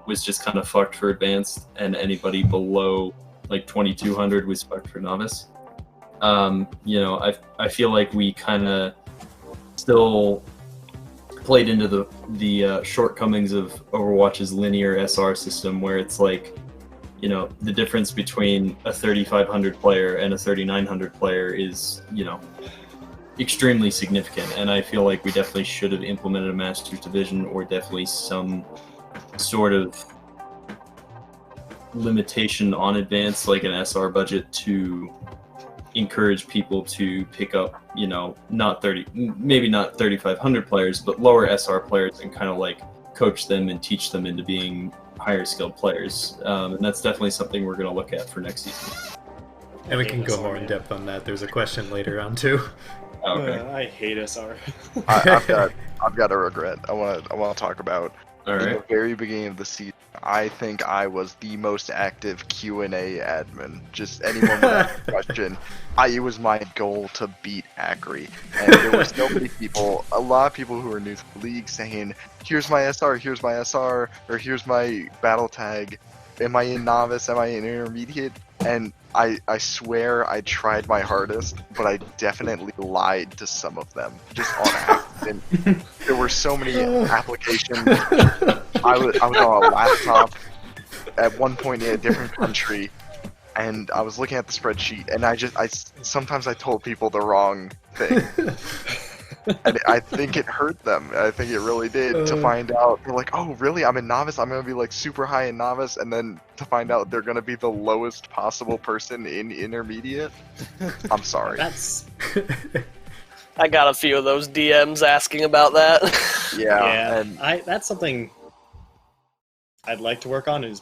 was just kind of fucked for advanced, and anybody below like 2200 was fucked for novice. I feel like we kind of still played into the shortcomings of Overwatch's linear SR system, where it's like, the difference between a 3500 player and a 3900 player is, extremely significant. And I feel like we definitely should have implemented a Masters division, or definitely some sort of limitation on advanced, like an SR budget, to encourage people to pick up, maybe not 3500 players, but lower SR players, and kind of like coach them and teach them into being higher skilled players. And that's definitely something we're going to look at for next season. And we can go more in depth on that. There's a question later on too. Oh, okay. I hate SR. I've got a regret. I want to talk about. All In the right. very beginning of the season, I think I was the most active Q&A admin. Just anyone would ask a question. It was my goal to beat Acri. And there were so many people, a lot of people who are new to the league saying, here's my SR, here's my SR, or here's my battle tag. Am I in novice? Am I in intermediate? And I swear I tried my hardest, but I definitely lied to some of them, just on accident. There were so many applications. I was on a laptop at one point in a different country, and I was looking at the spreadsheet, and sometimes I told people the wrong thing. And I think it hurt them. I think it really did to find out. They're like, oh, really? I'm in novice? I'm going to be like super high in novice, and then to find out they're going to be the lowest possible person in intermediate? I'm sorry. That's I got a few of those DMs asking about that. Yeah. and that's something I'd like to work on, is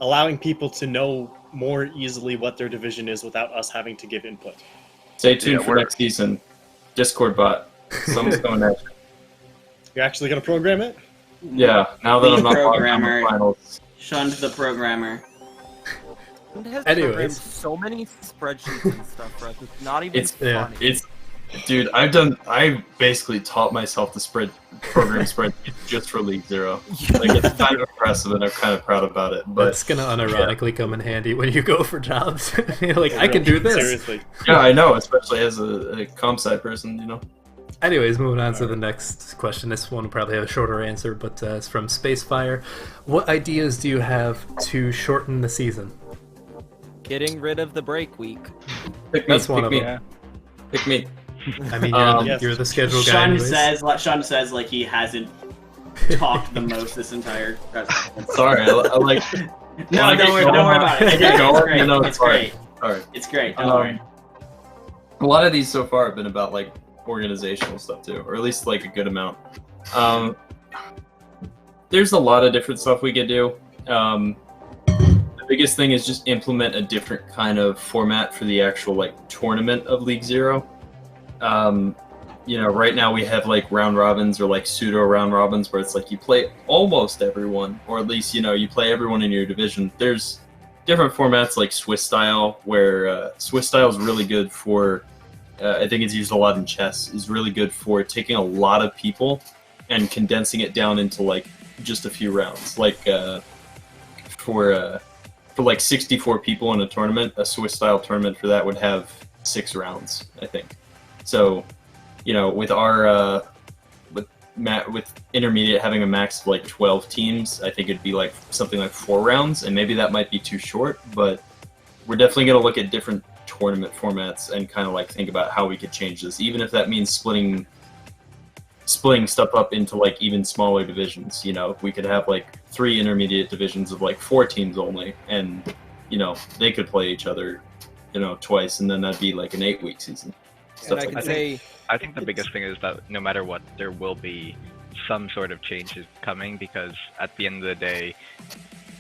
allowing people to know more easily what their division is without us having to give input. Stay tuned Yeah, for next season. Discord bot. Someone's coming at you. You're actually gonna program it? Yeah, now that The I'm not logged on programmer. the finals. Shunned the programmer. It has Anyways. programmed so many spreadsheets and stuff for us. It's not even Yeah. funny. Dude, I basically taught myself to program spreadsheets just for League Zero. Like, it's kind of impressive, and I'm kind of proud about it. But That's gonna unironically come in handy when you go for jobs. You're like, I can do this. Seriously. yeah, I know, especially as a comp sci person, you know. Anyways, moving on to the next question. This one will probably have a shorter answer, but it's from Spacefire. What ideas do you have to shorten the season? Getting rid of the break week. Pick me, That's one pick of me, them. pick me. I mean, Yes. you're the schedule guy. Shun Anyways. says like he hasn't talked the most this entire. Sorry, I like. No, I get don't worry about it. I get going, It's great. you know, It's fine. great. Alright. It's great. Don't worry. A lot of these so far have been about like organizational stuff too, or at least like a good amount. There's a lot of different stuff we could do. The biggest thing is just implement a different kind of format for the actual like tournament of League Zero. You know, right now we have like round robins or like pseudo round robins where it's like you play almost everyone, or at least, you know, you play everyone in your division. There's different formats like Swiss style, where Swiss style is really good for, I think it's used a lot in chess, is really good for taking a lot of people and condensing it down into like just a few rounds. Like for like 64 people in a tournament, a Swiss style tournament for that would have 6 rounds, I think. So, you know, with our with intermediate having a max of like 12 teams, I think it'd be like something like 4 rounds, and maybe that might be too short, but we're definitely going to look at different tournament formats and kind of like think about how we could change this, even if that means splitting stuff up into like even smaller divisions. You know, we could have like 3 intermediate divisions of like 4 teams only, and you know, they could play each other, you know, twice, and then that'd be like an 8-week season. And I Stuff can like say, I think the biggest thing is that no matter what, there will be some sort of changes coming, because at the end of the day,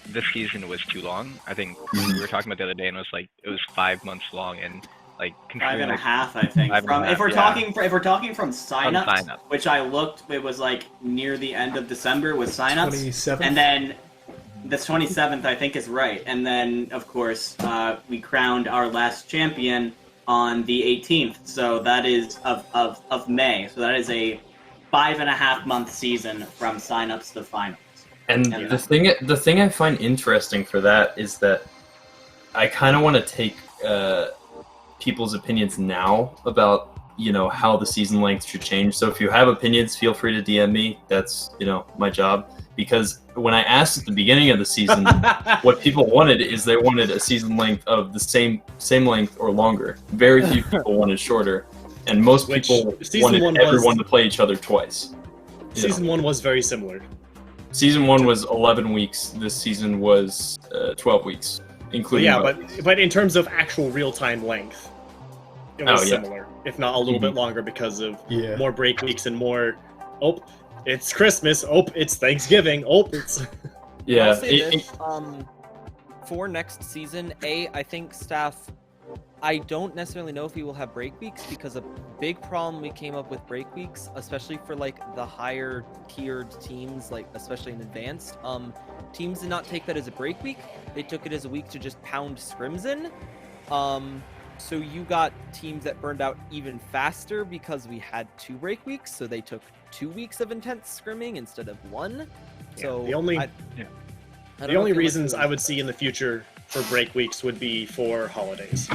this season was too long. I think we were talking about the other day, and it was 5 months long, and like 5.5, I think. 5.5, If we're talking from signups, signups. which I looked, it was like near the end of December with signups, 27th? and then the 27th I think is right, and then of course we crowned our last champion on the 18th, so that is of May. So that is a 5.5 month season from signups to finals. And the thing I find interesting for that is that I kind of want to take people's opinions now about, you know, how the season length should change. So if you have opinions, feel free to DM me. That's, you know, my job. Because when I asked at the beginning of the season, what people wanted is they wanted a season length of the same length or longer. Very few people wanted shorter, and most people wanted everyone to play each other twice. Season 1 was very similar. Season 1 was 11 weeks. This season was 12 weeks, including. But in terms of actual real-time length, it was similar, if not a little bit longer, because of more break weeks and more. Oh, it's Christmas. Oh, it's Thanksgiving. Oh, it's. I'll say this, for next season, I think staff I don't necessarily know if we will have break weeks, because a big problem we came up with break weeks, especially for like the higher tiered teams, like especially in advanced, teams did not take that as a break week. They took it as a week to just pound scrims in. So you got teams that burned out even faster because we had 2 break weeks, so they took 2 weeks of intense scrimming instead of 1. So the only reasons I would see in the future for break weeks would be for holidays.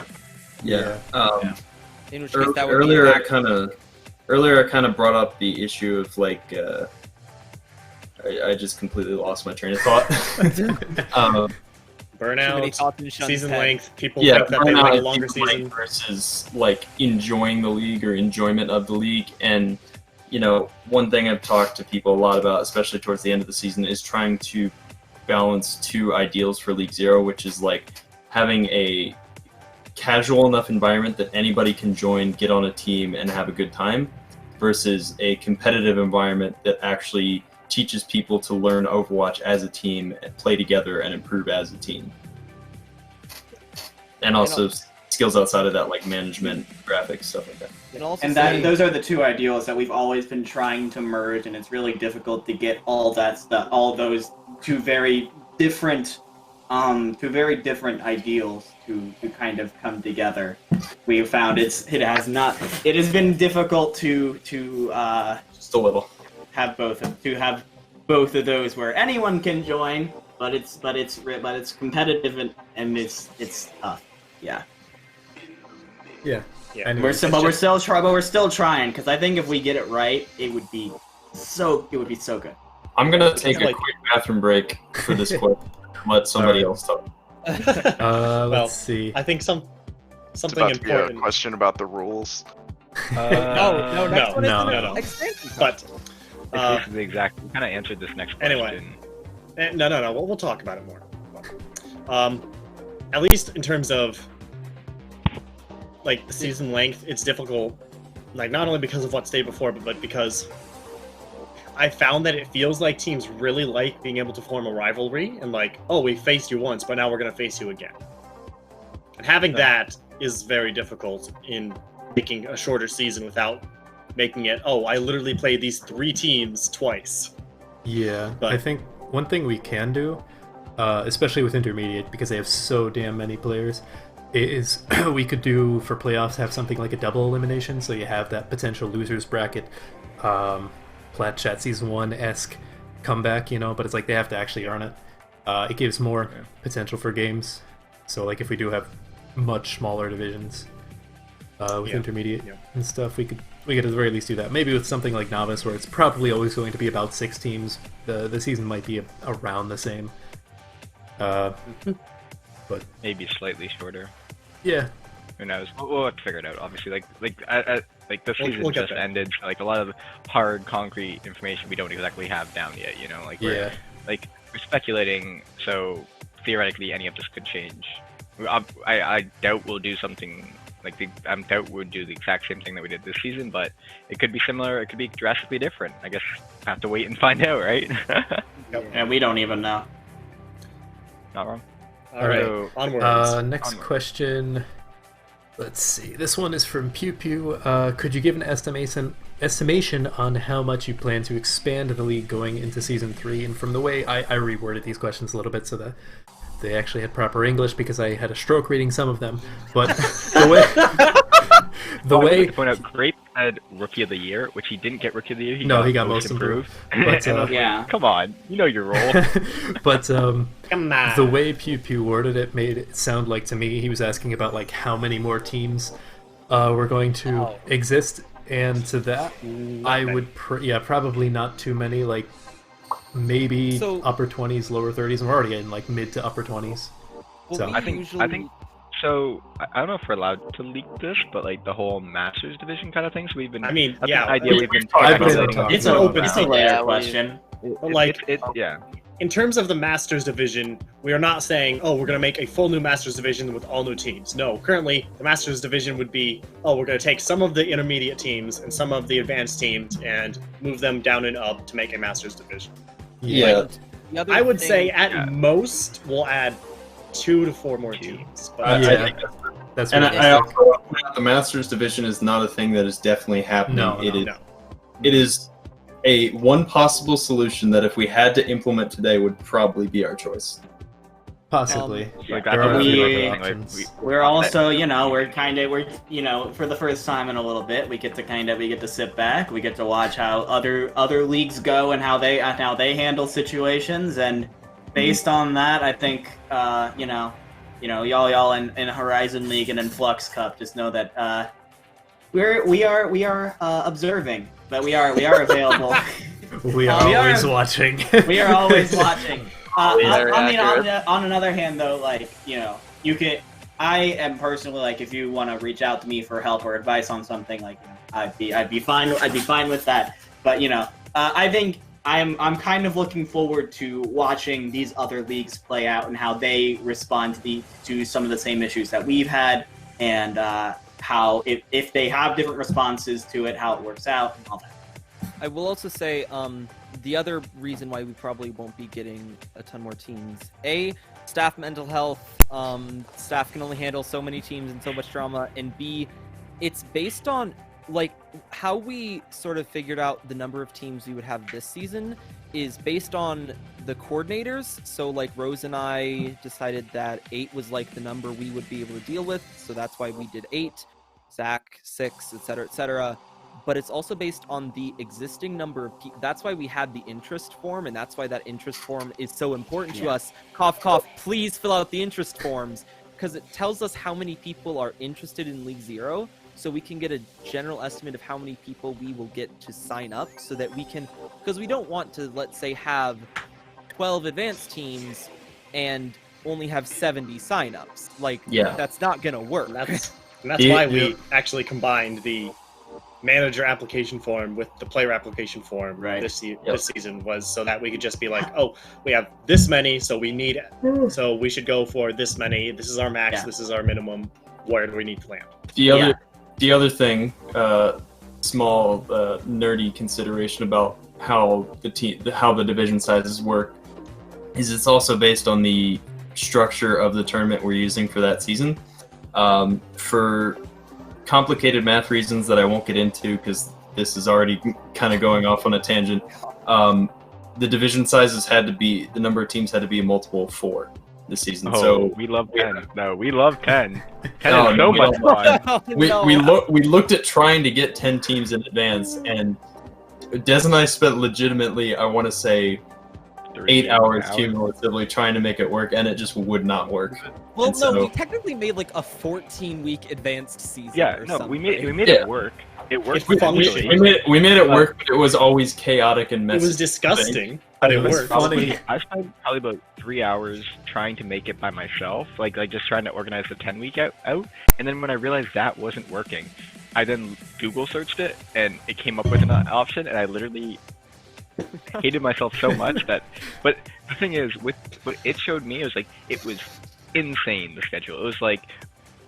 Yeah. In which case that would Earlier, be I kind of brought up the issue of like. I just completely lost my train of thought. Burnout, season length. People yeah, think that they like a longer season versus like enjoying the league or enjoyment of the league. And you know, one thing I've talked to people a lot about, especially towards the end of the season, is trying to balance 2 ideals for League Zero, which is like having a casual enough environment that anybody can join, get on a team, and have a good time, versus a competitive environment that actually teaches people to learn Overwatch as a team and play together and improve as a team. And also skills outside of that, like management, graphics, stuff like that. And those are the 2 ideals that we've always been trying to merge, and it's really difficult to get all that stuff, all those two very different ideals to kind of come together. We have found it has been difficult to just a little have both of those where anyone can join, but it's competitive and it's tough. Yeah. Yeah. And we're still trying, because I think if we get it right, it would be so good. I'm gonna take a quick bathroom break for this clip. Let somebody else talk. Let's see. I think something important. Be a question about the rules. No. But it's basically exactly. We kind of answered this next question. Anyway, no. We'll talk about it more. At least in terms of like the season length, it's difficult. Like not only because of what stayed before, but because I found that it feels like teams really like being able to form a rivalry and like, oh, we faced you once, but now we're gonna face you again. And having that is very difficult in making a shorter season without making it, oh, I literally played these 3 teams twice. Yeah, But I think one thing we can do, especially with Intermediate, because they have so damn many players, is we could do for playoffs have something like a double elimination, so you have that potential losers bracket, Plat Chat Season 1-esque comeback, you know, but it's like they have to actually earn it. It gives more potential for games. So like if we do have much smaller divisions with Intermediate and stuff, we could at the very least do that. Maybe with something like Novice, where it's probably always going to be about 6 teams, the season might be around the same. But maybe slightly shorter. Yeah. Who knows? We'll have to figure it out. Obviously, like the season just ended. So, like a lot of hard, concrete information we don't exactly have down yet. You know, like we're speculating. So theoretically, any of this could change. I doubt we'll do something like I doubt we'll do the exact same thing that we did this season, but it could be similar. It could be drastically different. I guess we'll have to wait and find out, right? And we don't even know. Not wrong. All right. Onwards. Next question. Let's see. This one is from Pew Pew. Could you give an estimation on how much you plan to expand the league going into Season 3? And from the way I reworded these questions a little bit so that they actually had proper English, because I had a stroke reading some of them. But the way to point out, Grape had Rookie of the Year, which he didn't get Rookie of the Year. He got Most Improved. But, come on, you know your role. But the way Pew Pew worded it made it sound like, to me, he was asking about like how many more teams were going to exist, and to that I would probably not too many, like maybe upper 20s, lower 30s, and we're already in like mid to upper 20s. So I think so. I don't know if we're allowed to leak this, but like the whole Masters division kind of thing. So we've been we've been it's an open question. But in terms of the Masters division, we are not saying, oh, we're going to make a full new Masters division with all new teams. No, currently the Masters division would be, oh, we're going to take some of the intermediate teams and some of the advanced teams and move them down and up to make a Masters division. Yeah. I would say at most we'll add 2 to 4 more teams. But That's And realistic. I also want to point out the Masters division is not a thing that is definitely happening. No, It is a one possible solution that if we had to implement today would probably be our choice. Possibly. Like, There that's are a what few we- other like, options. We're also, we're for the first time in a little bit, we get to sit back, we get to watch how other leagues go and how they handle situations, and based on that, I think, y'all in Horizon League and in Flux Cup, just know that we are observing, but we are available. We are We are- always watching. We are always watching. Very accurate. On another hand, though, you can. I am personally if you want to reach out to me for help or advice on something, I'd be fine. I'd be fine with that. But I think I'm kind of looking forward to watching these other leagues play out and how they respond to some of the same issues that we've had, and how if they have different responses to it, how it works out and all that. I will also say, the other reason why we probably won't be getting a ton more teams, A, staff mental health, staff can only handle so many teams and so much drama, and B, it's based on, how we sort of figured out the number of teams we would have this season is based on the coordinators. So, Rose and I decided that 8 was, the number we would be able to deal with, so that's why we did 8, Zach, 6, etc., etc., but it's also based on the existing number of people. That's why we had the interest form, and that's why that interest form is so important to us. Cough, cough, please fill out the interest forms, because it tells us how many people are interested in League Zero, so we can get a general estimate of how many people we will get to sign up, so that we can, because we don't want to, let's say, have 12 advanced teams and only have 70 signups. That's not going to work. And that's why we actually combined the manager application form with the player application form this season, was so that we could just be we have this many, so we should go for this many. This is our max. This is our minimum. Where do we need to land? The other thing, small nerdy consideration about how the division sizes work is it's also based on the structure of the tournament we're using for that season. For complicated math reasons that I won't get into because this is already kind of going off on a tangent, the division sizes the number of teams had to be a multiple of 4 this season. Oh, so we love 10. No, we love 10. 10 No, is no, so we much fun. we looked at trying to get 10 teams in advance, and Des and I spent legitimately, I want to say, 8 hours cumulatively trying to make it work, and it just would not work. Well, And no, so- we technically made a 14-week advanced season. Yeah, or no, something. we made it work. It worked. It functioned. We made it work, but it was always chaotic and messy. It was disgusting, but it worked. I spent probably about 3 hours trying to make it by myself, just trying to organize the 10 week out. And then when I realized that wasn't working, I then Google searched it, and it came up with an option, and I literally hated myself so much that. But the thing is, with what it showed me, it was insane, the schedule. It was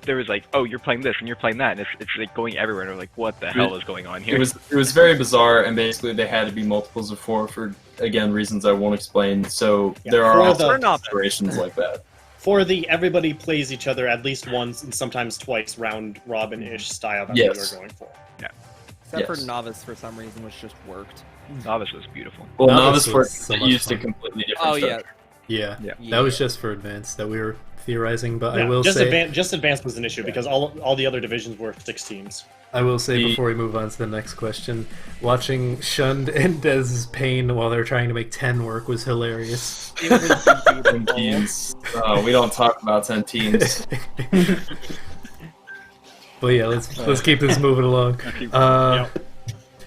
there was oh, you're playing this and you're playing that, and it's going everywhere, and we're what the hell is going on here? It was very bizarre, and basically they had to be multiples of 4 for, again, reasons I won't explain. So there are also situations like that. For the everybody plays each other at least once and sometimes twice round robin-ish style that we were going for. Yeah. Except for Novice, for some reason, which just worked. Novice was beautiful. Well, Novice Novice was worked so much used a fun. completely different Oh, yeah. structure. Yeah, that was just for advanced that we were theorizing, but I will just say just advanced was an issue because all the other divisions were 6 teams. I will say before we move on to the next question, watching Shund and Dez's pain while they're trying to make 10 work was hilarious. 10 teams. We don't talk about 10 teams. But yeah, let's keep this moving along.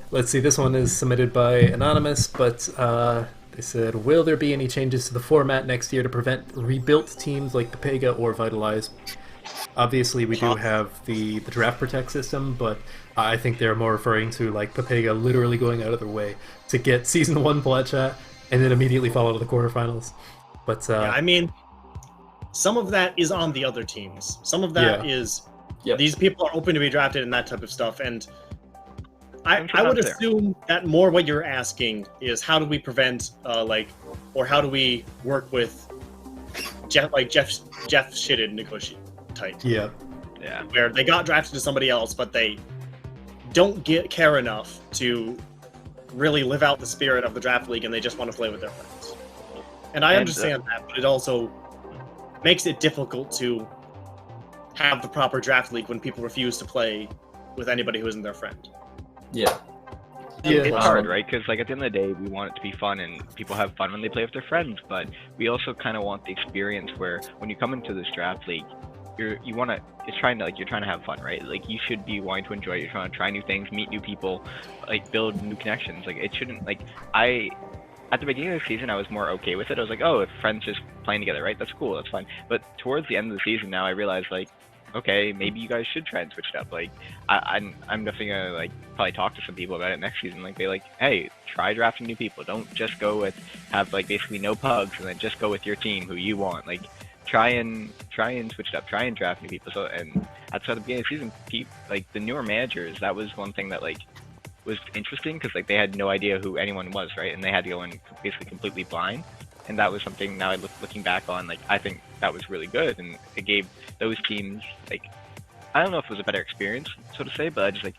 Let's see, this one is submitted by Anonymous, but they said, will there be any changes to the format next year to prevent rebuilt teams like Pepega or Vitalize? Obviously, we do have the draft protect system, but I think they're more referring to Pepega literally going out of their way to get Season 1 plat chat and then immediately follow to the quarterfinals. But some of that is on the other teams. Some of that is these people are open to be drafted and that type of stuff, and I would assume that more what you're asking is how do we prevent or how do we work with Jeff Shitted negotiate type. Yeah. Yeah. where they got drafted to somebody else, but they don't care enough to really live out the spirit of the draft league, and they just want to play with their friends. And I understand that, but it also makes it difficult to have the proper draft league when people refuse to play with anybody who isn't their friend. Yeah. Yeah. It's hard, right? Because like at the end of the day, we want it to be fun, and people have fun when they play with their friends. But we also kind of want the experience where when you come into this draft league, you're trying to have fun, right? Like you should be wanting to enjoy it. You're trying to try new things, meet new people, like build new connections. Like it shouldn't at the beginning of the season, I was more okay with it. I was like, oh, if friends just playing together, right? That's cool, that's fine. But towards the end of the season, now I realize like, okay, maybe you guys should try and switch it up. Like, I'm definitely gonna like probably talk to some people about it next season. Like, hey, try drafting new people. Don't just go with have like basically no pugs and then just go with your team who you want. Like, try and switch it up. Try and draft new people. So and at the beginning of the season, like the newer managers, that was one thing that like was interesting because like they had no idea who anyone was, right? And they had to go in basically completely blind. And that was something now looking back on, like I think that was really good, and it gave those teams like I don't know if it was a better experience, so to say, but I just like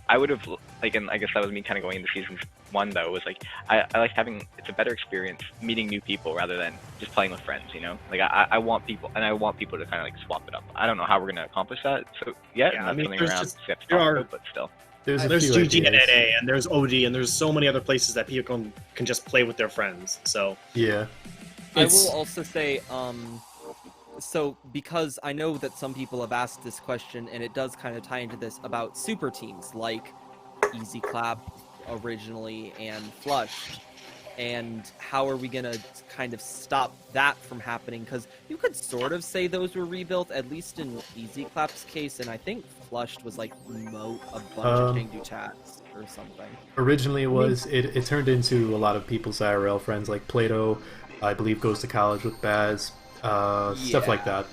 I would have like, and I guess that was me kind of going into season 1 though, was like I like having it's a better experience meeting new people rather than just playing with friends, you know? Like I want people, and I want people to kind of like swap it up. I don't know how we're gonna accomplish that, so yeah, I mean, but still. There's GG and NA, and there's OD, and there's so many other places that people can just play with their friends. So yeah, I will also say, so because I know that some people have asked this question, and it does kind of tie into this about super teams like Easy Clap originally and Flush, and how are we gonna kind of stop that from happening? Because you could sort of say those were rebuilt, at least in Easy Clap's case, and I think Flushed was like remote a bunch of Chengdu chats or something. Originally it was. It turned into a lot of people's IRL friends, like Plato, I believe, goes to college with Baz, stuff like that.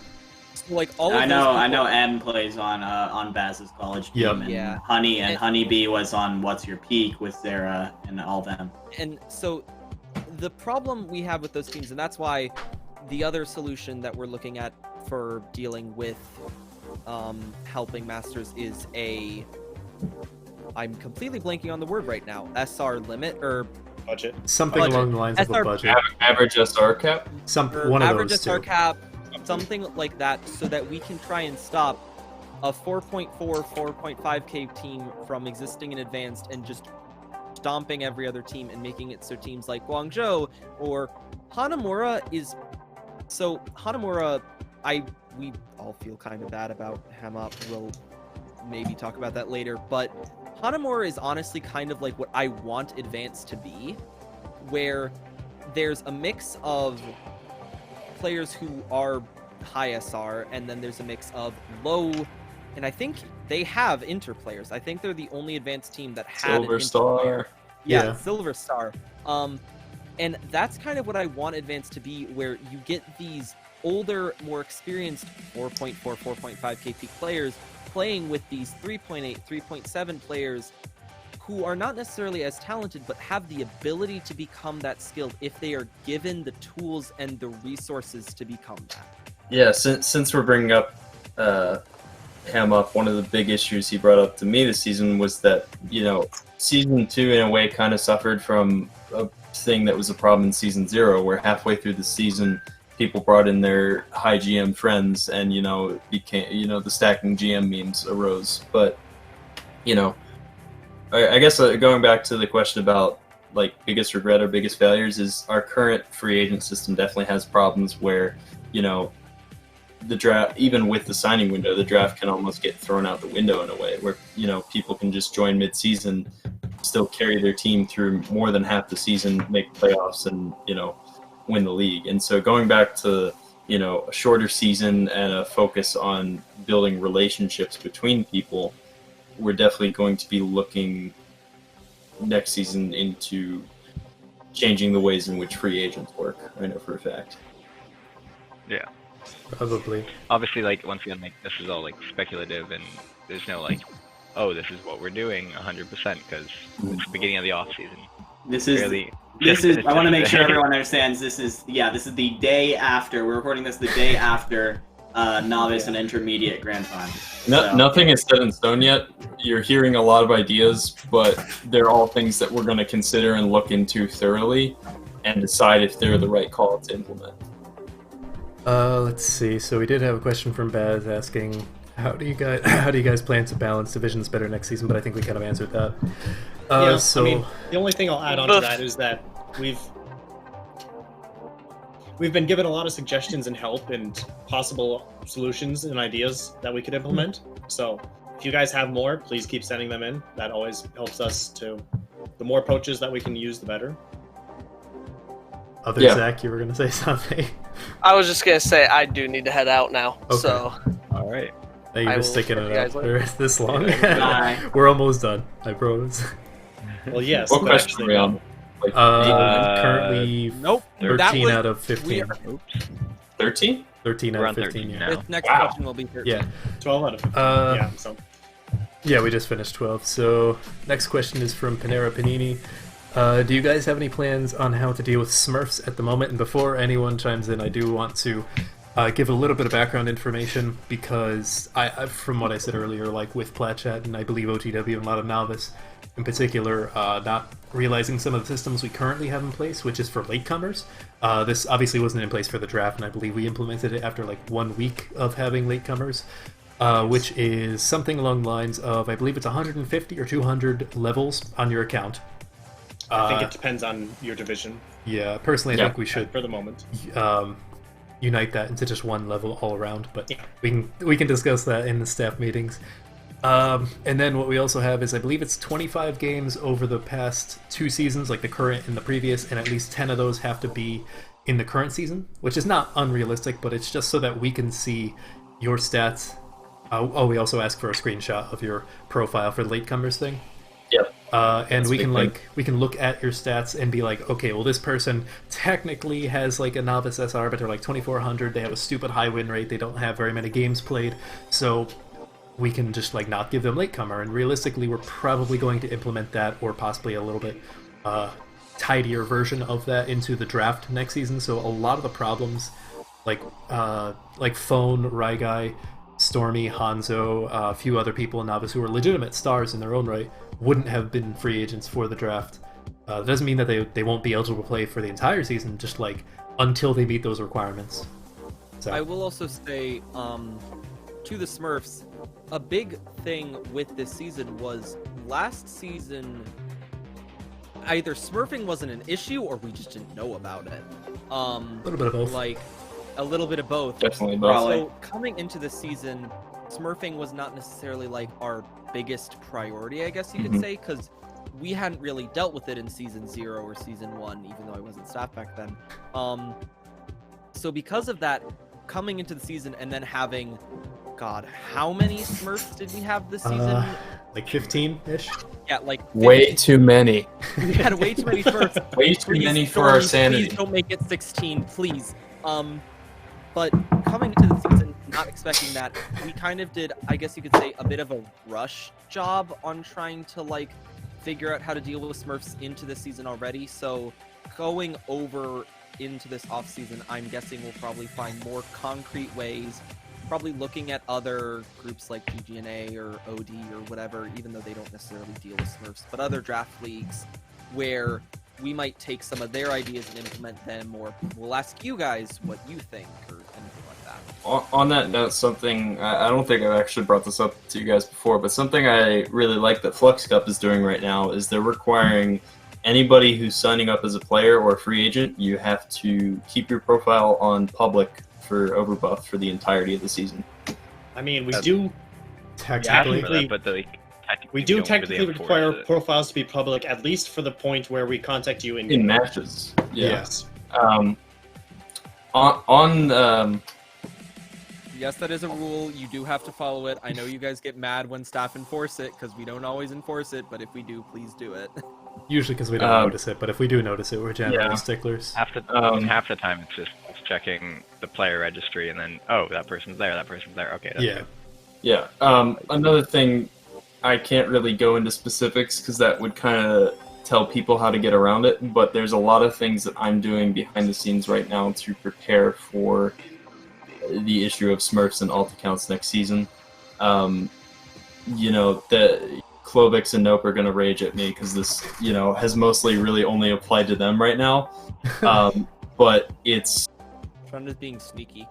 So, like all of I know M plays on Baz's college team, and Honey and Honeybee was on What's Your Peak with Sarah and all them. And so the problem we have with those teams, and that's why the other solution that we're looking at for dealing with helping Masters is I'm completely blanking on the word right now. SR limit or budget. Something along the lines of a budget. Average SR cap? One of average those SR two. cap, something like that, so that we can try and stop a 4.4, 4.5k team from existing in advanced and just stomping every other team and making it so teams like Guangzhou or Hanamura is... So Hanamura, we all feel kind of bad about Hema. We'll maybe talk about that later, but Hanamura is honestly kind of like what I want advanced to be, where there's a mix of players who are high SR, and then there's a mix of low, and I think they have inter players. I think they're the only advanced team that had Silver an Star. player. Yeah, Silver Star. And that's kind of what I want advanced to be, where you get these older, more experienced 4.4, 4.5k peak players playing with these 3.8, 3.7 players who are not necessarily as talented, but have the ability to become that skilled if they are given the tools and the resources to become that. Yeah, since we're bringing up Ham up, one of the big issues he brought up to me this season was that, you know, Season 2 in a way kind of suffered from a thing that was a problem in Season 0, where halfway through the season, people brought in their high GM friends, and, you know, it became, you know, the stacking GM memes arose. But, you know, I guess going back to the question about, like, biggest regret or biggest failures, is our current free agent system definitely has problems where, you know, the draft, even with the signing window, the draft can almost get thrown out the window in a way where, you know, people can just join mid-season, still carry their team through more than half the season, make playoffs, and, you know, win the league. And so going back to, you know, a shorter season and a focus on building relationships between people, we're definitely going to be looking next season into changing the ways in which free agents work. I know for a fact. Yeah. Probably. Obviously, like, once again, like, this is all, like, speculative, and there's no, like, oh, this is what we're doing 100%, because it's the beginning of the off-season. This is, I want to make sure everyone understands, this is the day after, we're recording this the day after novice and intermediate grand final. Nothing is set in stone yet. You're hearing a lot of ideas, but they're all things that we're going to consider and look into thoroughly and decide if they're the right call to implement. Let's see. So we did have a question from Baz asking, how do you guys plan to balance divisions better next season? But I think we kind of answered that. So I mean, the only thing I'll add on to that is that we've been given a lot of suggestions and help and possible solutions and ideas that we could implement. So if you guys have more, please keep sending them in. That always helps us to. The more approaches that we can use, the better. Zach, you were going to say something. I was just gonna say I do need to head out now. Okay. So. All right. Are you just sticking it out for this long? Bye. We're almost done. I promise. Well, yes. What question are we on? Currently, Nope. 13 out of 15. 13? 13 We're out on of 15, 13 yeah. now. This next Wow. question will be 13. Yeah. 12 out of 15. Yeah. So. Yeah, we just finished 12. So, next question is from Panera Panini. Do you guys have any plans on how to deal with Smurfs at the moment? And before anyone chimes in, I do want to give a little bit of background information because I from what I said earlier, like with Platchat and I believe OTW and a lot of Novice in particular, not realizing some of the systems we currently have in place, which is for latecomers. This obviously wasn't in place for the draft, and I believe we implemented it after like 1 week of having latecomers. Which is something along the lines of, I believe it's 150 or 200 levels on your account. I think it depends on your division. Yeah, personally, I think we should for the moment unite that into just one level all around. But Yeah. we can discuss that in the staff meetings. And then what we also have is, I believe it's 25 games over the past 2 seasons, like the current and the previous, and at least 10 of those have to be in the current season, which is not unrealistic, but it's just so that we can see your stats. We also ask for a screenshot of your profile for the latecomers thing. Yep. And That's we a can big thing. we can look at your stats and be like, okay, well this person technically has like a novice SR, but they're like 2400. They have a stupid high win rate. They don't have very many games played, so we can just like not give them latecomer. And realistically, we're probably going to implement that, or possibly a little bit tidier version of that into the draft next season. So a lot of the problems, like Phone, Ryguy, Stormy, Hanzo, a few other people in Novice who are legitimate stars in their own right, wouldn't have been free agents for the draft. It doesn't mean that they won't be eligible to play for the entire season, just like until they meet those requirements. So I will also say, to the Smurfs, a big thing with this season was last season, either smurfing wasn't an issue or we just didn't know about it. a little bit of both. Like, a little bit of both. Definitely both. So coming into the season, smurfing was not necessarily like our biggest priority, I guess you could say, because we hadn't really dealt with it in season 0 or season 1, even though I wasn't staff back then. So because of that, coming into the season and then having, God, how many Smurfs did we have this season? Like 15-ish? Yeah, like 15. Way too many. We had way too many Smurfs. Way too Please, many for our Stormy, sanity. Please don't make it 16, please. But coming into the season, not expecting that, we kind of did, I guess you could say, a bit of a rush job on trying to like figure out how to deal with Smurfs into the season already. So going over into this off season, I'm guessing we'll probably find more concrete ways. Probably looking at other groups like PGNA or OD or whatever, even though they don't necessarily deal with Smurfs, but other draft leagues where we might take some of their ideas and implement them, or we'll ask you guys what you think or anything like that. On that note, something I don't think I've actually brought this up to you guys before, but something I really like that Flux Cup is doing right now is they're requiring anybody who's signing up as a player or a free agent, you have to keep your profile on public for Overbuff for the entirety of the season. I mean, we do Technically, but we do don't technically really enforce require it. profiles to be public, at least for the point where we contact you In matches. Yes. Yes, that is a rule. You do have to follow it. I know you guys get mad when staff enforce it because we don't always enforce it, but if we do, please do it. usually because we don't notice it, but if we do notice it, we're generally Yeah. sticklers. Half the time it's just checking the player registry and then, oh, that person's there, okay, that's Yeah. good. Yeah. Another thing, I can't really go into specifics because that would kind of tell people how to get around it, but there's a lot of things that I'm doing behind the scenes right now to prepare for the issue of Smurfs and alt accounts next season. The Clovix and Nope are going to rage at me because this, has mostly really only applied to them right now. But it's... Trund is being sneaky.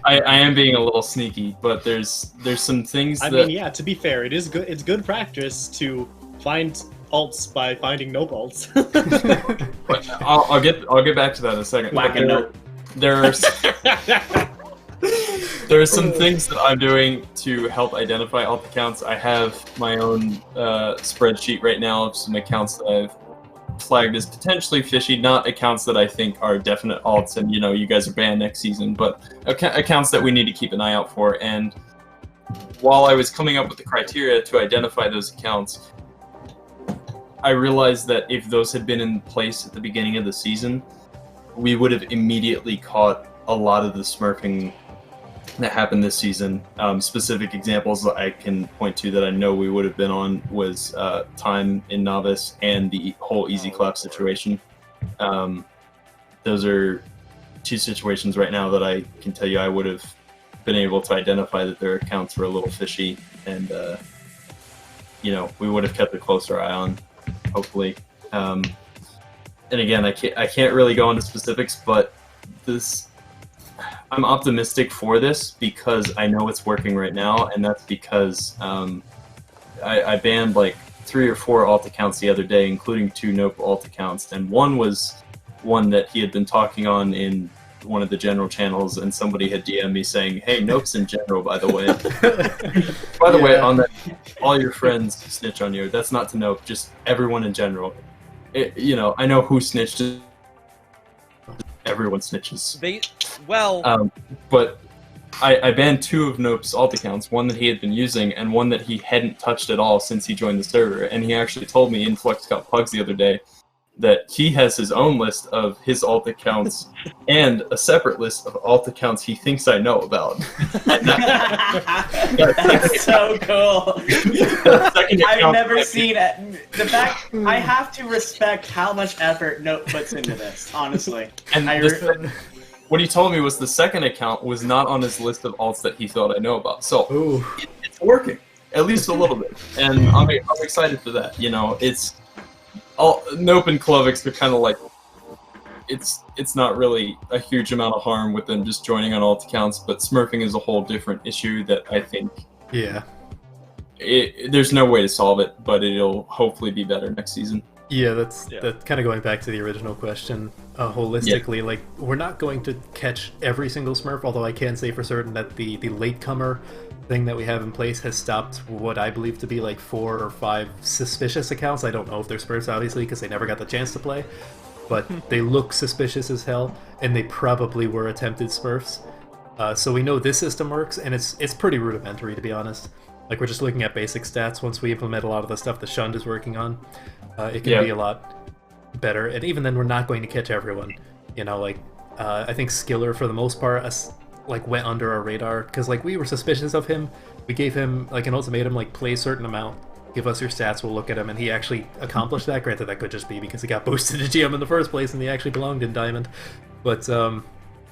I am being a little sneaky, but there's some things I that... mean, yeah, to be fair, it is good. It's good practice to find alts by finding Nope alts. But I'll get back to that in a second. Whack a Nope. There are some things that I'm doing to help identify alt accounts. I have my own spreadsheet right now of some accounts that I've flagged as potentially fishy, not accounts that I think are definite alts and you guys are banned next season, but accounts that we need to keep an eye out for. And while I was coming up with the criteria to identify those accounts, I realized that if those had been in place at the beginning of the season, we would have immediately caught a lot of the smurfing that happened this season. Specific examples that I can point to that I know we would have been on was Time in Novice and the whole Easy Clap situation. Those are two situations right now that I can tell you I would have been able to identify that their accounts were a little fishy, and we would have kept a closer eye on, hopefully. And again, I can't really go into specifics, but I'm optimistic for this because I know it's working right now, and that's because I banned like 3 or 4 alt accounts the other day, including 2 Nope alt accounts, and one was one that he had been talking on in one of the general channels, and somebody had DM'd me saying, "Hey, Nope's in general, by the way." By the way, on that, all your friends snitch on you. That's not to Nope, just everyone in general. I know who snitched. Everyone snitches. But I banned 2 of Nope's alt accounts, one that he had been using and one that he hadn't touched at all since he joined the server. And he actually told me in Flex Cup Pugs the other day that he has his own list of his alt accounts and a separate list of alt accounts he thinks I know about. That's so cool. I've never seen it. The fact I have to respect how much effort Nope puts into this, honestly. And what he told me was the second account was not on his list of alts that he thought I know about. So it's working, at least a little bit, and I'm excited for that. It's all Nope and Clovix are kind of like it's not really a huge amount of harm with them just joining on alt accounts, but smurfing is a whole different issue that I think there's no way to solve it, but it'll hopefully be better next season. Yeah, that's kind of going back to the original question. Holistically, like, we're not going to catch every single Smurf, although I can say for certain that the latecomer thing that we have in place has stopped what I believe to be like 4 or 5 suspicious accounts. I don't know if they're Smurfs, obviously, because they never got the chance to play, but they look suspicious as hell, and they probably were attempted Smurfs. So we know this system works, and it's pretty rudimentary, to be honest. Like, we're just looking at basic stats. Once we implement a lot of the stuff that Shund is working on, it can be a lot better. And even then, we're not going to catch everyone. I think Skiller, for the most part, went under our radar, because, we were suspicious of him. We gave him, an ultimatum, play a certain amount, give us your stats, we'll look at him, and he actually accomplished that. Granted, that could just be because he got boosted to GM in the first place, and he actually belonged in Diamond. But,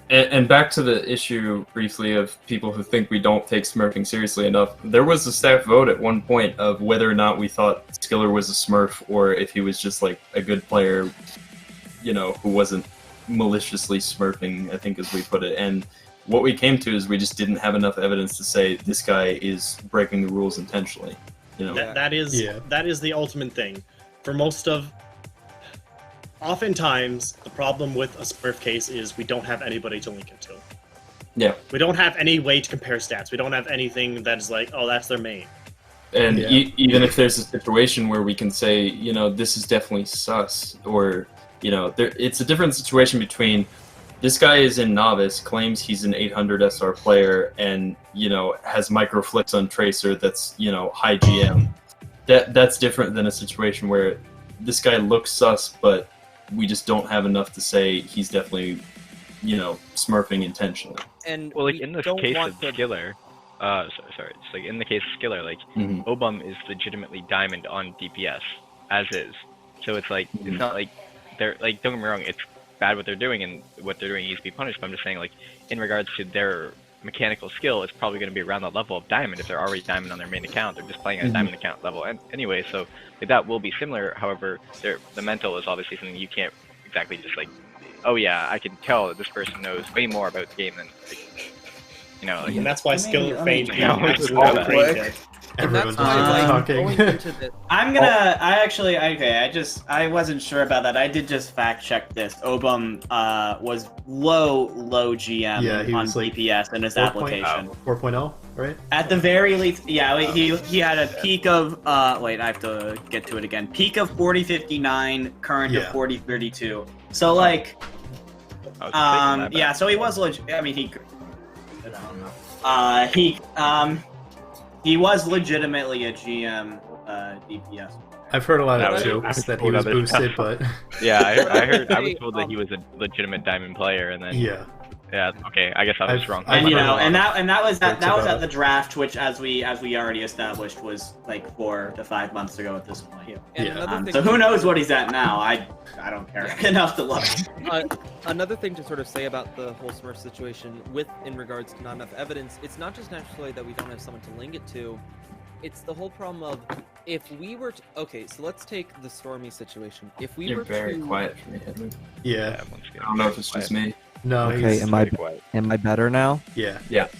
And back to the issue briefly of people who think we don't take smurfing seriously enough. There was a staff vote at one point of whether or not we thought Skiller was a smurf or if he was just a good player, who wasn't maliciously smurfing, I think as we put it. And what we came to is we just didn't have enough evidence to say this guy is breaking the rules intentionally. That is the ultimate thing. For most of... Oftentimes, the problem with a Smurf case is we don't have anybody to link it to. Yeah. We don't have any way to compare stats. We don't have anything that's that's their main. And even if there's a situation where we can say, this is definitely sus, or, it's a different situation between this guy is in Novice, claims he's an 800 SR player, and, has micro flicks on Tracer that's, high GM. That's different than a situation where this guy looks sus, but we just don't have enough to say he's definitely, smurfing intentionally. And in this case of Skiller, in the case of Skiller, Obum is legitimately Diamond on DPS, as is. So it's it's not they're don't get me wrong, bad what they're doing and what they're doing needs to be punished. But I'm just saying, like, in regards to their mechanical skill, it's probably going to be around the level of Diamond. If they're already Diamond on their main account, they're just playing at Diamond account level anyway. So like, that will be similar. However, the mental is obviously something you can't exactly just like, oh yeah, I can tell that this person knows way more about the game than, like, you know. Like, And that's why skill or fame Yeah, absolutely brain dead. And that's Everyone's why, like, talking. going into the, I wasn't sure about that. I did just fact check this. Obum was low GM Yeah, he on was, like, DPS in his 4.0, application. 4.0, right? At the very least, yeah, he had a peak of wait, I have to get to it again. Peak of 4059, current Yeah. of 4032. So like, I was thinking that, yeah, so he was legit. I mean, he was legitimately a GM DPS. I've heard a lot That of was- jokes that he told was other boosted, stuff. but yeah, I heard. I was told that he was a legitimate Diamond player, and then yeah. yeah, okay, I guess I was I've- wrong. I've And you heard a know, lot and of that was jokes that was about at it. the draft, which as we already established was like 4 to 5 months ago at this point. and Yeah. another thing So who knows what he's at now? I don't care enough to look. Another thing to sort of say about the whole Smurf situation in regards to not enough evidence, it's not just necessarily that we don't have someone to link it to, it's the whole problem of if we were to, okay, so let's take the Stormy situation. If we You're were very to, quiet for me, Hedwig. Yeah. I don't know if it's just me. No, Okay, he's, am I better now? yeah.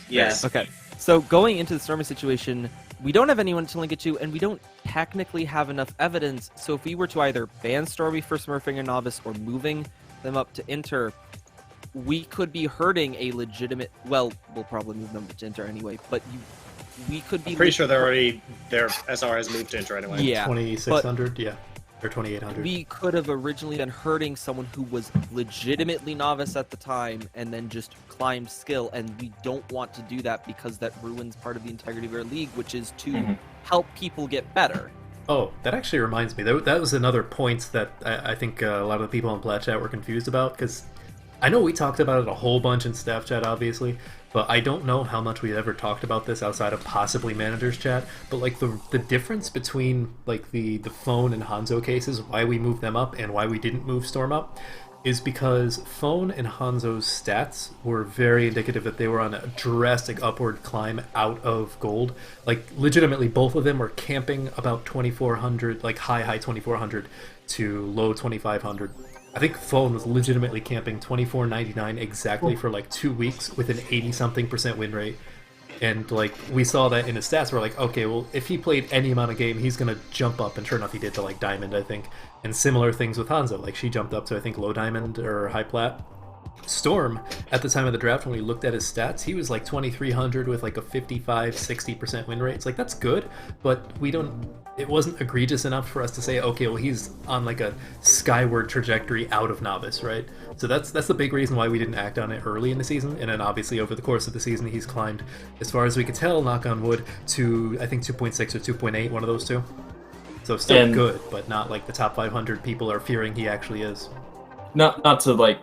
Yes. Okay, so going into the Stormy situation, we don't have anyone to link it to, and we don't technically have enough evidence. So if we were to either ban Stormy for smurfing a novice or moving them up to Inter, we could be hurting a legitimate. Well, we'll probably move them to Inter anyway, but we could be. Pretty sure their SR has moved to Inter anyway. Yeah, 2600, yeah. Or 2800. we could have originally been hurting someone who was legitimately novice at the time and then just climbed skill, and we don't want to do that because that ruins part of the integrity of our league, which is to help people get better. Oh, that actually reminds me. That was another point that I think a lot of the people in Plat Chat were confused about, because I know we talked about it a whole bunch in staff chat, obviously, but I don't know how much we ever talked about this outside of possibly managers chat. But like the difference between like the Phone and Hanzo cases, why we moved them up and why we didn't move Storm up, is because Phone and Hanzo's stats were very indicative that they were on a drastic upward climb out of gold. Like legitimately, both of them were camping about 2400, like high 2400 to low 2500. I think Phone was legitimately camping 2499 exactly for like 2 weeks with an 80-something% win rate. And like we saw that in his stats, we're like, okay, well, if he played any amount of game, he's gonna jump up, and sure enough, he did to like Diamond, I think. And similar things with Hanzo, like she jumped up to I think low Diamond or high Plat. Storm, at the time of the draft, when we looked at his stats, he was like 2300 with like a 55-60% win rate. It's like, that's good, but it wasn't egregious enough for us to say, okay, well, he's on like a skyward trajectory out of novice, right? So that's the big reason why we didn't act on it early in the season. And then obviously over the course of the season, he's climbed, as far as we could tell, knock on wood, to I think 2.6 or 2.8, one of those two. So still good, but not like the top 500 people are fearing he actually is. Not to like,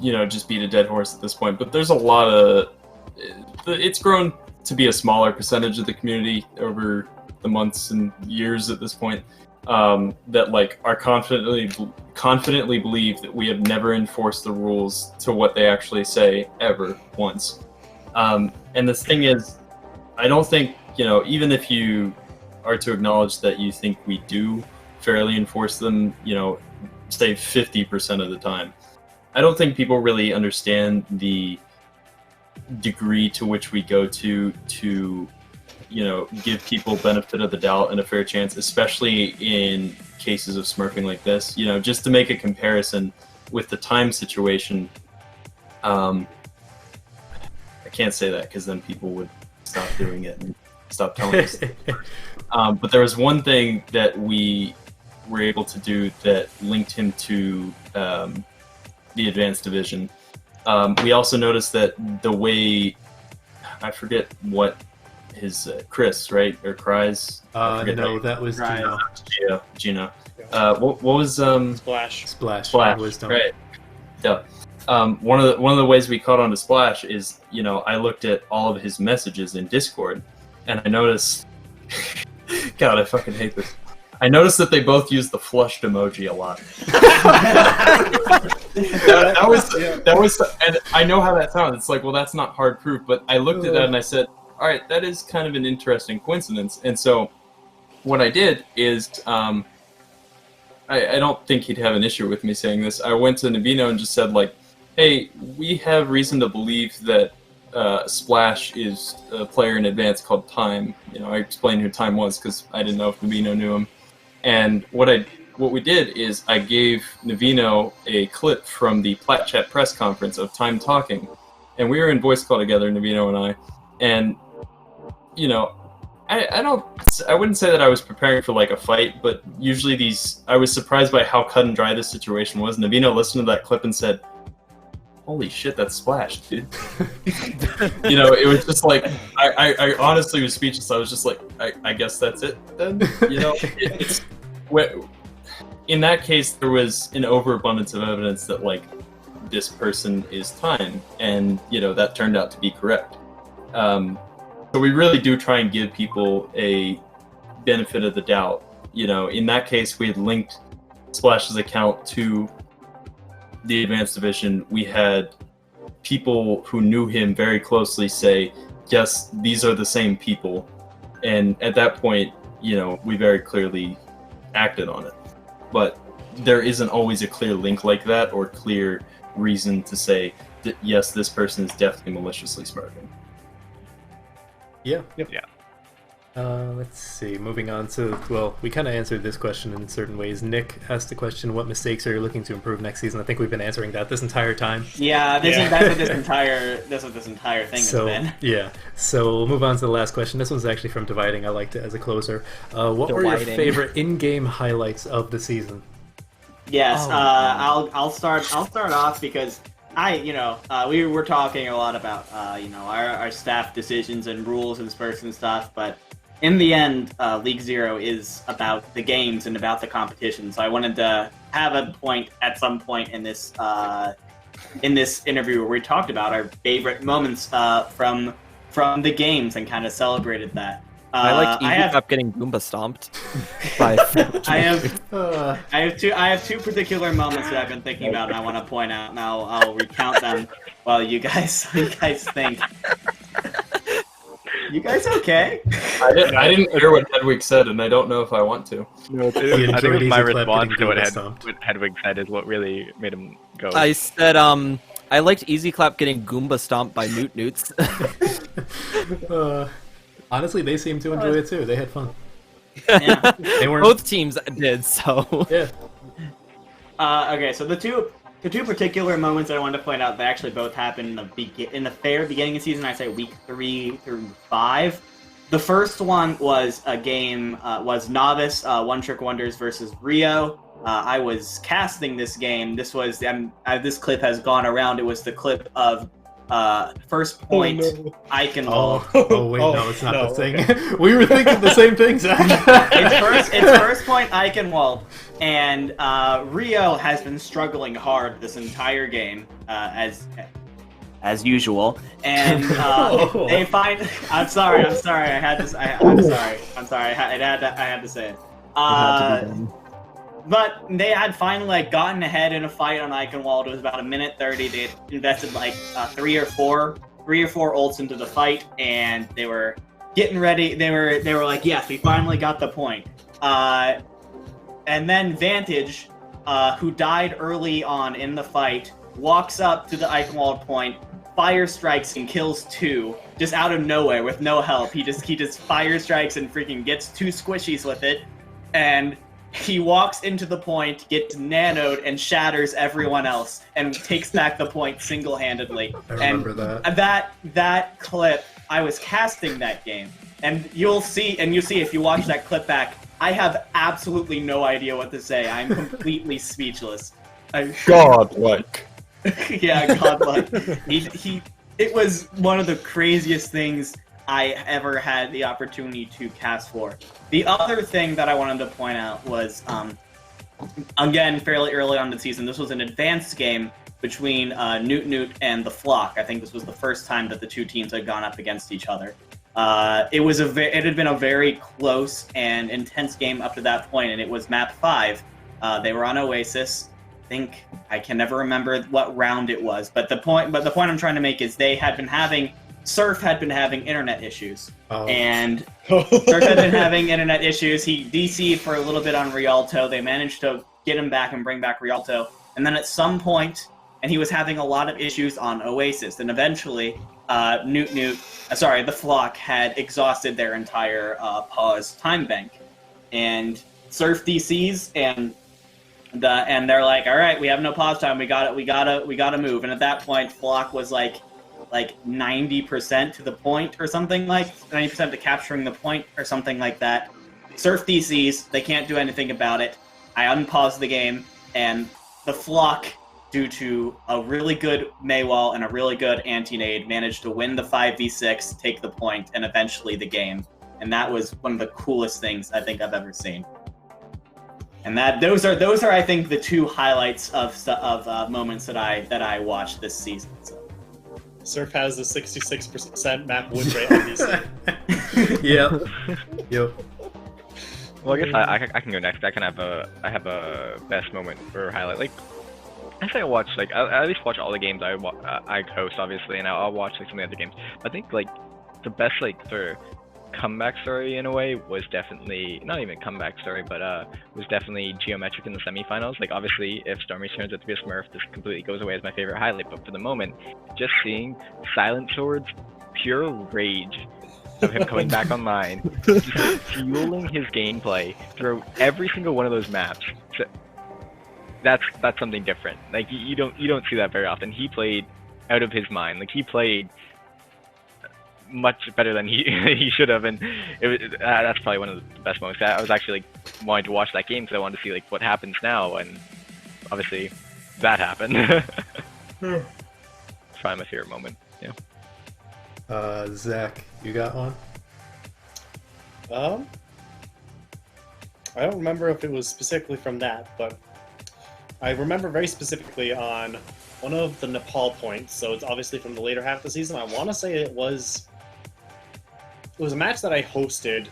just beat a dead horse at this point, but there's a lot of, it's grown to be a smaller percentage of the community over the months and years at this point, that like are confidently believe that we have never enforced the rules to what they actually say ever once. And the thing is, I don't think, even if you are to acknowledge that you think we do fairly enforce them, say 50% of the time, I don't think people really understand the degree to which we go to give people benefit of the doubt and a fair chance, especially in cases of smurfing like this. Just to make a comparison with the time situation, I can't say that because then people would stop doing it and stop telling us. But there was one thing that we were able to do that linked him to the advanced division. We also noticed that the way, I forget what his Chris, right, or Cries? No, that was Gino. What was Splash Wisdom. right? Yeah. One of the ways we caught on to Splash is, I looked at all of his messages in Discord, and I noticed, God, I fucking hate this. I noticed that they both use the flushed emoji a lot. that was, and I know how that sounds. It's like, well, that's not hard proof, but I looked at that and I said, all right, that is kind of an interesting coincidence. And so, what I did is, I don't think he'd have an issue with me saying this. I went to Navino and just said, like, hey, we have reason to believe that Splash is a player in advance called Time. You know, I explained who Time was because I didn't know if Navino knew him. And what we did is I gave Navino a clip from the Plat Chat press conference of Time talking. And we were in voice call together, Navino and I. And, you know, I wouldn't say that I was preparing for like a fight, but usually I was surprised by how cut and dry this situation was. Navino listened to that clip and said, holy shit, that's Splash, dude. You know, it was just like, I honestly was speechless. I was just like, I guess that's it then. You know, in that case, there was an overabundance of evidence that, like, this person is Time, and, you know, that turned out to be correct. So we really do try and give people a benefit of the doubt. You know, in that case, we had linked Splash's account to the Advanced Division. We had people who knew him very closely say, yes, these are the same people. And at that point, you know, we very clearly acted on it. But there isn't always a clear link like that or clear reason to say that, yes, this person is definitely maliciously smirking. Yeah. Yep. Yeah. Let's see. Moving on to, well, we kind of answered this question in certain ways. Nick asked the question, what mistakes are you looking to improve next season? I think we've been answering that this entire time. Yeah, that's what this entire thing has been. Yeah. So we'll move on to the last question. This one's actually from Dividing. I liked it as a closer. What were your favorite in-game highlights of the season? Yes, I'll start off because we were talking a lot about our staff decisions and rules and spurts and stuff, but in the end, League Zero is about the games and about the competition. So I wanted to have a point at some point in this interview where we talked about our favorite moments from the games and kind of celebrated that. I like Easy Cup getting Goomba stomped. I have two particular moments that I've been thinking about, and I want to point out, and I'll recount them while you guys think. You guys okay? I didn't hear what Hedwig said, and I don't know if I want to. No, I think my response to what Hedwig said is what really made him go. I said, I liked Easy Clap getting Goomba stomped by Newt Newts. Honestly, they seemed to enjoy it too. They had fun. Yeah. They weren't... Both teams did, so... Yeah. Okay, so the two particular moments that I wanted to point out, they actually both happened in the fair beginning of the season. I say week 3 through 5. The first one was a game, was Novice One Trick Wonders versus Rio. I was casting this game. This was this clip has gone around. It was the clip of first point Eichenwald. Oh wait, no, it's not the thing. We were thinking the same thing, Zach. It's first point Eichenwald, and Rio has been struggling hard this entire game, as usual. And they find. I'm sorry. I had to. I'm sorry. I had to say it. But they had finally gotten ahead in a fight on Eichenwald. It was about 1:30. They invested 3 or 4 ults into the fight, and they were getting ready. They were like, yes, we finally got the point. And then Vantage, who died early on in the fight, walks up to the Eichenwald point, fire strikes and kills 2 just out of nowhere with no help. He just fire strikes and freaking gets 2 squishies with it, and he walks into the point, gets nanoed, and shatters everyone else, and takes back the point single-handedly. I remember that clip, I was casting that game, and you'll see if you watch that clip back, I have absolutely no idea what to say. I'm completely speechless. Godlike. Yeah, godlike. It was one of the craziest things I ever had the opportunity to cast for. The other thing that I wanted to point out was, again, fairly early on in the season, this was an advanced game between Newt and the Flock. I think this was the first time that the two teams had gone up against each other. It had been a very close and intense game up to that point, and it was map 5. They were on Oasis. think I can never remember what round it was, but the point I'm trying to make is Surf had been having internet issues. And Surf had been having internet issues. He DC'd for a little bit on Rialto. They managed to get him back and bring back Rialto. And then at some point, and he was having a lot of issues on Oasis. And eventually, the Flock had exhausted their entire pause time bank. And Surf DCs and they're like, all right, we have no pause time. We gotta move. And at that point, Flock was like 90% to the point or something, like 90% to capturing the point or something like that. Surf DCs, they can't do anything about it. I unpaused the game, and the Flock, due to a really good Maywall and a really good anti-nade, managed to win the 5v6, take the point, and eventually the game. And that was one of the coolest things I think I've ever seen. And those are I think the two highlights of moments that I watched this season. So. Surf has a 66% map win rate on DC. Yep. Well, I guess I can go next. I have a best moment or highlight. Like, I think I watch I at least watch all the games I host, obviously, and I'll watch like some of the other games. I think like the best like sort of comeback story in a way was definitely not even comeback story, but was definitely Geometric in the semifinals. Like, obviously, if Stormy turns out to be a Smurf, this completely goes away as my favorite highlight. But for the moment, just seeing Silent Sword's pure rage of him coming back online, just fueling his gameplay through every single one of those maps. So that's something different. Like you don't see that very often. He played out of his mind. Like he played much better than he should have, and that's probably one of the best moments. I was actually like wanting to watch that game because I wanted to see like what happens now, and obviously that happened. It's probably my favorite moment. Yeah. Zach, you got one? I don't remember if it was specifically from that, but I remember very specifically on one of the Nepal points. So it's obviously from the later half of the season. I want to say it was a match that I hosted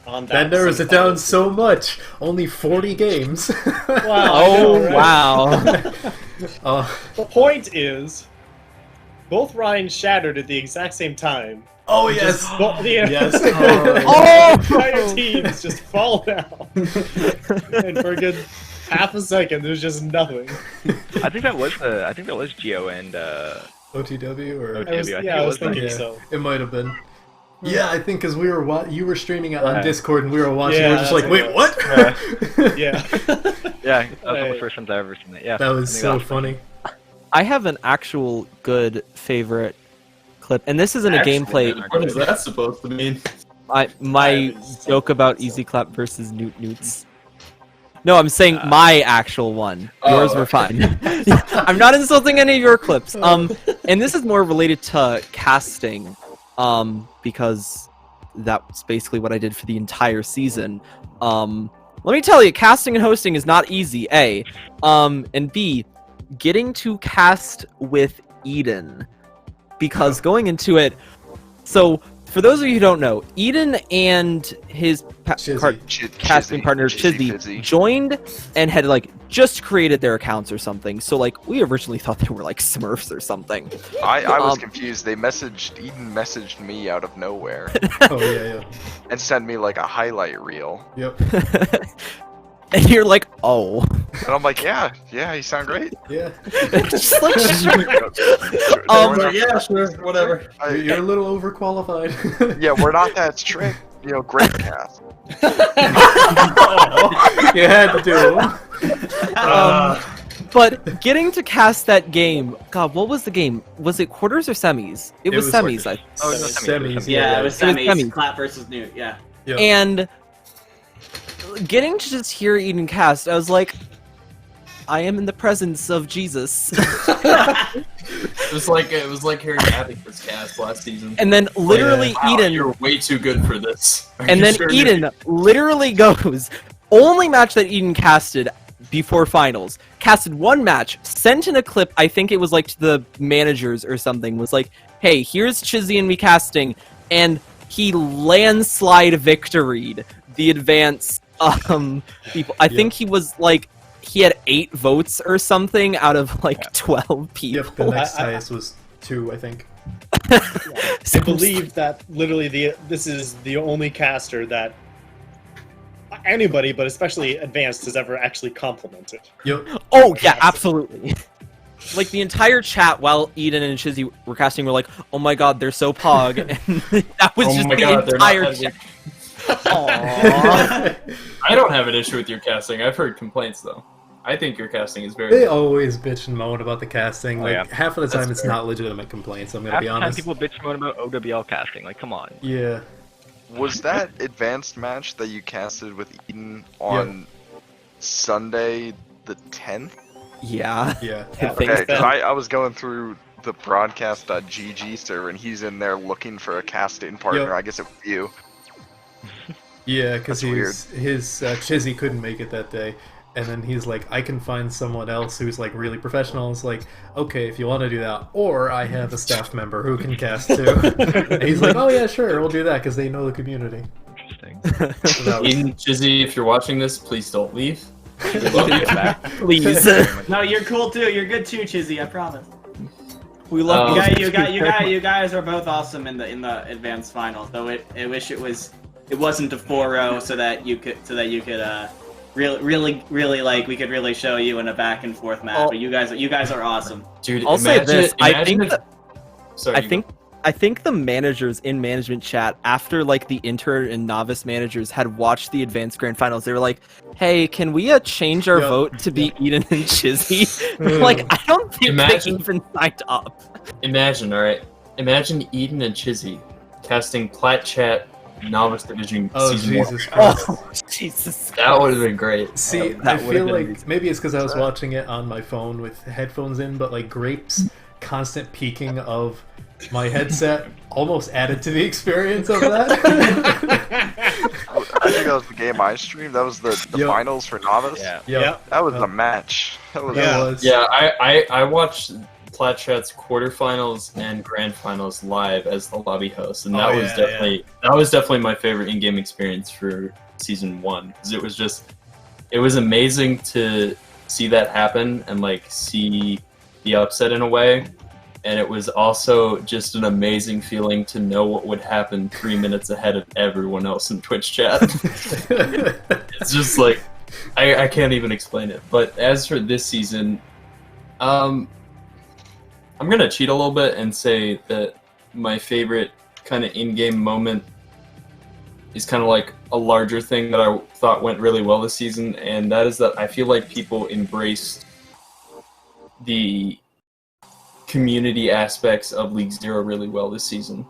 on that. That narrows it down so much. Only 40 games. Wow! Wow! The point is, both Ryan shattered at the exact same time. Oh yes! Yes! Entire teams just fall down, and for a good half a second, there's just nothing. I think that was Geo and OTW or OTW. I was thinking so. It might have been. Yeah, I think because you were streaming it on Discord and we were watching. We were just like, wait, what? Yeah. Yeah, that was one of the first times I've ever seen it. Yeah, that was so funny. I have an actual good favorite clip, and this isn't a gameplay. What is that supposed to mean? My joke about Easy Clap versus Newt Newts. No, I'm saying my actual one. Yours were fine. I'm not insulting any of your clips. And this is more related to casting, because that's basically what I did for the entire season. Let me tell you, casting and hosting is not easy, A. And B, getting to cast with Eden. Because going into it... So, for those of you who don't know, Eden and his casting partner Chizzy joined and had like just created their accounts or something. So like we originally thought they were like Smurfs or something. I was confused. Eden messaged me out of nowhere. Oh yeah. And sent me like a highlight reel. Yep. And you're like, oh. And I'm like, yeah, you sound great. Yeah. Just like, yeah, sure, whatever. You're a little overqualified. Yeah, we're not that strict. Great cast. You had to do it. But getting to cast that game, God, what was the game? Was it quarters or semis? It was semis. Semis. Yeah, it was semis. semis. Clap versus Newt. Yeah. Yep. And getting to just hear Eden cast, I was like, I am in the presence of Jesus. It was like hearing Abacus cast last season. And then literally wow, Eden, you're way too good for this. and then Eden literally goes, only match that Eden casted before finals, casted one match, sent in a clip, I think it was like to the managers or something, was like, hey, here's Chizzy and me casting, and he landslide victoried the advanced people. I think he was like he had 8 votes or something out of like 12 people. Yep, the next highest was 2, I think. I believe that literally this is the only caster that anybody, but especially Advanced, has ever actually complimented. Yep. Oh yeah, absolutely. Like the entire chat while Eden and Chizzy were casting were like, "Oh my god, they're so pog," and that was Oh just my the God, they're not entire that chat. Aww. I don't have an issue with your casting. I've heard complaints though. I think your casting is very They good. always bitch and moan about the casting. Oh, Like yeah. half of the time, That's it's fair. not legitimate complaints. I'm gonna Half be the time honest. people bitch and moan about OWL casting. Like, come on. Yeah. Was that advanced match that you casted with Eden on Sunday the 10th? Yeah. Yeah. I think Okay, 'cause so. I was going through the broadcast.gg server and he's in there looking for a casting partner. Yep. I guess it was you. Yeah, because That's his Chizzy couldn't make it that day, and then he's like, I can find someone else who's like really professional. It's like, okay, if you want to do that, or I have a staff member who can cast too. And he's like, oh yeah, sure, we'll do that because they know the community. Interesting. So that was- Eden, Chizzy, if you're watching this, please don't leave. We love you. Please. No, you're cool too. You're good too, Chizzy. I promise. We love Um, You guys are both awesome in the advanced finals. Though I wish it wasn't a 4-0 so that you could really like we could really show you in a back and forth match. Oh. But you guys are awesome. Dude, I'll say this. I imagine think if- Sorry, I you think I think the managers in management chat, after like the intern and novice managers had watched the advanced grand finals, they were like, "Hey, can we change our Yep. vote to be Eden and Chizzy?" Like, I don't think Imagine- they even signed up. Imagine, alright. Imagine Eden and Chizzy casting Plat Chat Novice Division Oh Season 1. Jesus Christ! Oh, Jesus. That would have been great. See, that I would've feel been like amazing. maybe it's because I was watching it on my phone with headphones in, but like Grape's constant peaking of my headset almost added to the experience of that. I think that was the game I streamed. That was the Yep. finals for Novice. Yeah. Yep. That was Yep. the match. That was That was. Yeah, I watched Plat Chat's quarterfinals and grand finals live as the lobby host, and that Oh, was yeah, definitely my favorite in-game experience for Season 1, because it was amazing to see that happen and like see the upset in a way. And it was also just an amazing feeling to know what would happen 3 minutes ahead of everyone else in Twitch chat. It's just like, I can't even explain it. But as for this season, I'm going to cheat a little bit and say that my favorite kind of in-game moment is kind of like a larger thing that I thought went really well this season, and that is that I feel like people embraced the community aspects of League Zero really well this season.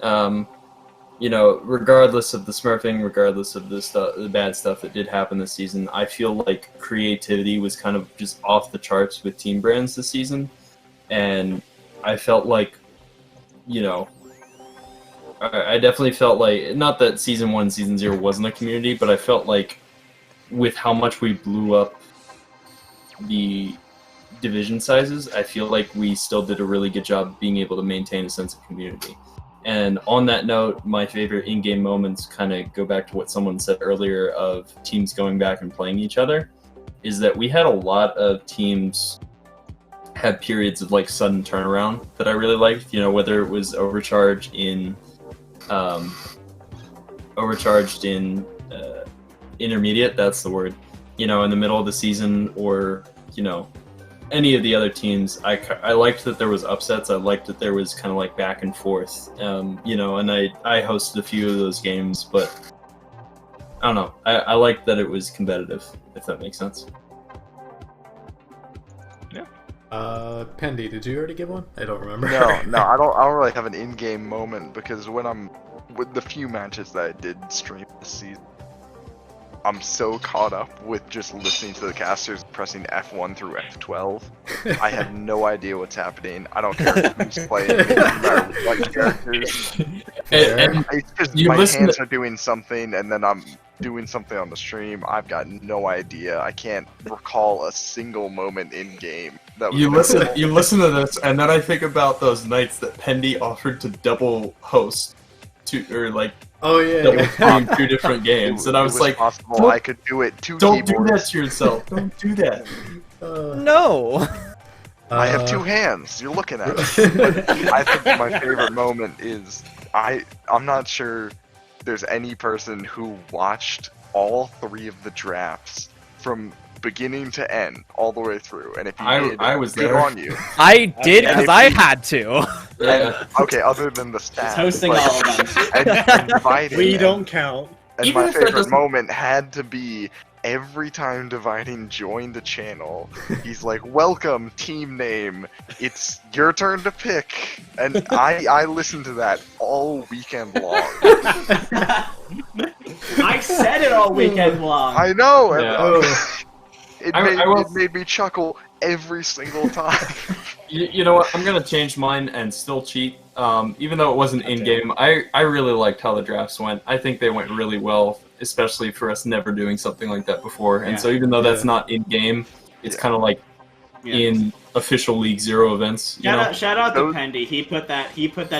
You know, regardless of the smurfing, regardless of the bad stuff that did happen this season, I feel like creativity was kind of just off the charts with Team Brands this season, and I felt like, you know, I definitely felt like, not that Season 1, Season 0 wasn't a community, but I felt like with how much we blew up the division sizes, I feel like we still did a really good job being able to maintain a sense of community. And on that note, my favorite in-game moments kind of go back to what someone said earlier of teams going back and playing each other, is that we had a lot of teams have periods of like sudden turnaround that I really liked, you know, whether it was overcharged in intermediate, that's the word, you know, in the middle of the season, or, you know, any of the other teams. I liked that there was upsets. I liked that there was kind of like back and forth, you know, and I hosted a few of those games, but I don't know. I liked that it was competitive, if that makes sense. Pendy, did you already give one? I don't remember. No, I don't really have an in-game moment, because when I'm with the few matches that I did stream this season, I'm so caught up with just listening to the casters pressing F1 through F12. I have no idea what's happening. I don't care who's playing, no matter what characters. And It's just you my listen hands to- are doing something, and then I'm doing something on the stream. I've got no idea. I can't recall a single moment in game. That was You listen to this, and then I think about those nights that Pendy offered to double host, or like Oh yeah. double yeah. stream 2 different games, and I was like, possible don't- I could do it 2 "Don't do keyboards. that to yourself! Don't do that!" No. I have 2 hands. You're looking at it. But I think my favorite moment is I'm not sure there's any person who watched all 3 of the drafts from beginning to end, all the way through. And if you did, I was good there. on you. I did because And I if you- had to. Yeah. And, okay, other than the stats, hosting but- all of them. and dividing. We and- don't count. And Even my if that favorite doesn't- moment had to be every time Dividing joined the channel, he's like, "Welcome, team name. It's your turn to pick." And I listened to that all weekend long. I said it all weekend long. I know. and, Yeah. it, I will- it made me chuckle every single time. You know what? I'm gonna change mine and still cheat. Even though it wasn't in game, I really liked how the drafts went. I think they went really well, especially for us never doing something like that before. And Yeah. so even though that's not in game, it's kind of like in official League Zero events. You know? Shout out to Those- Pendy. He put that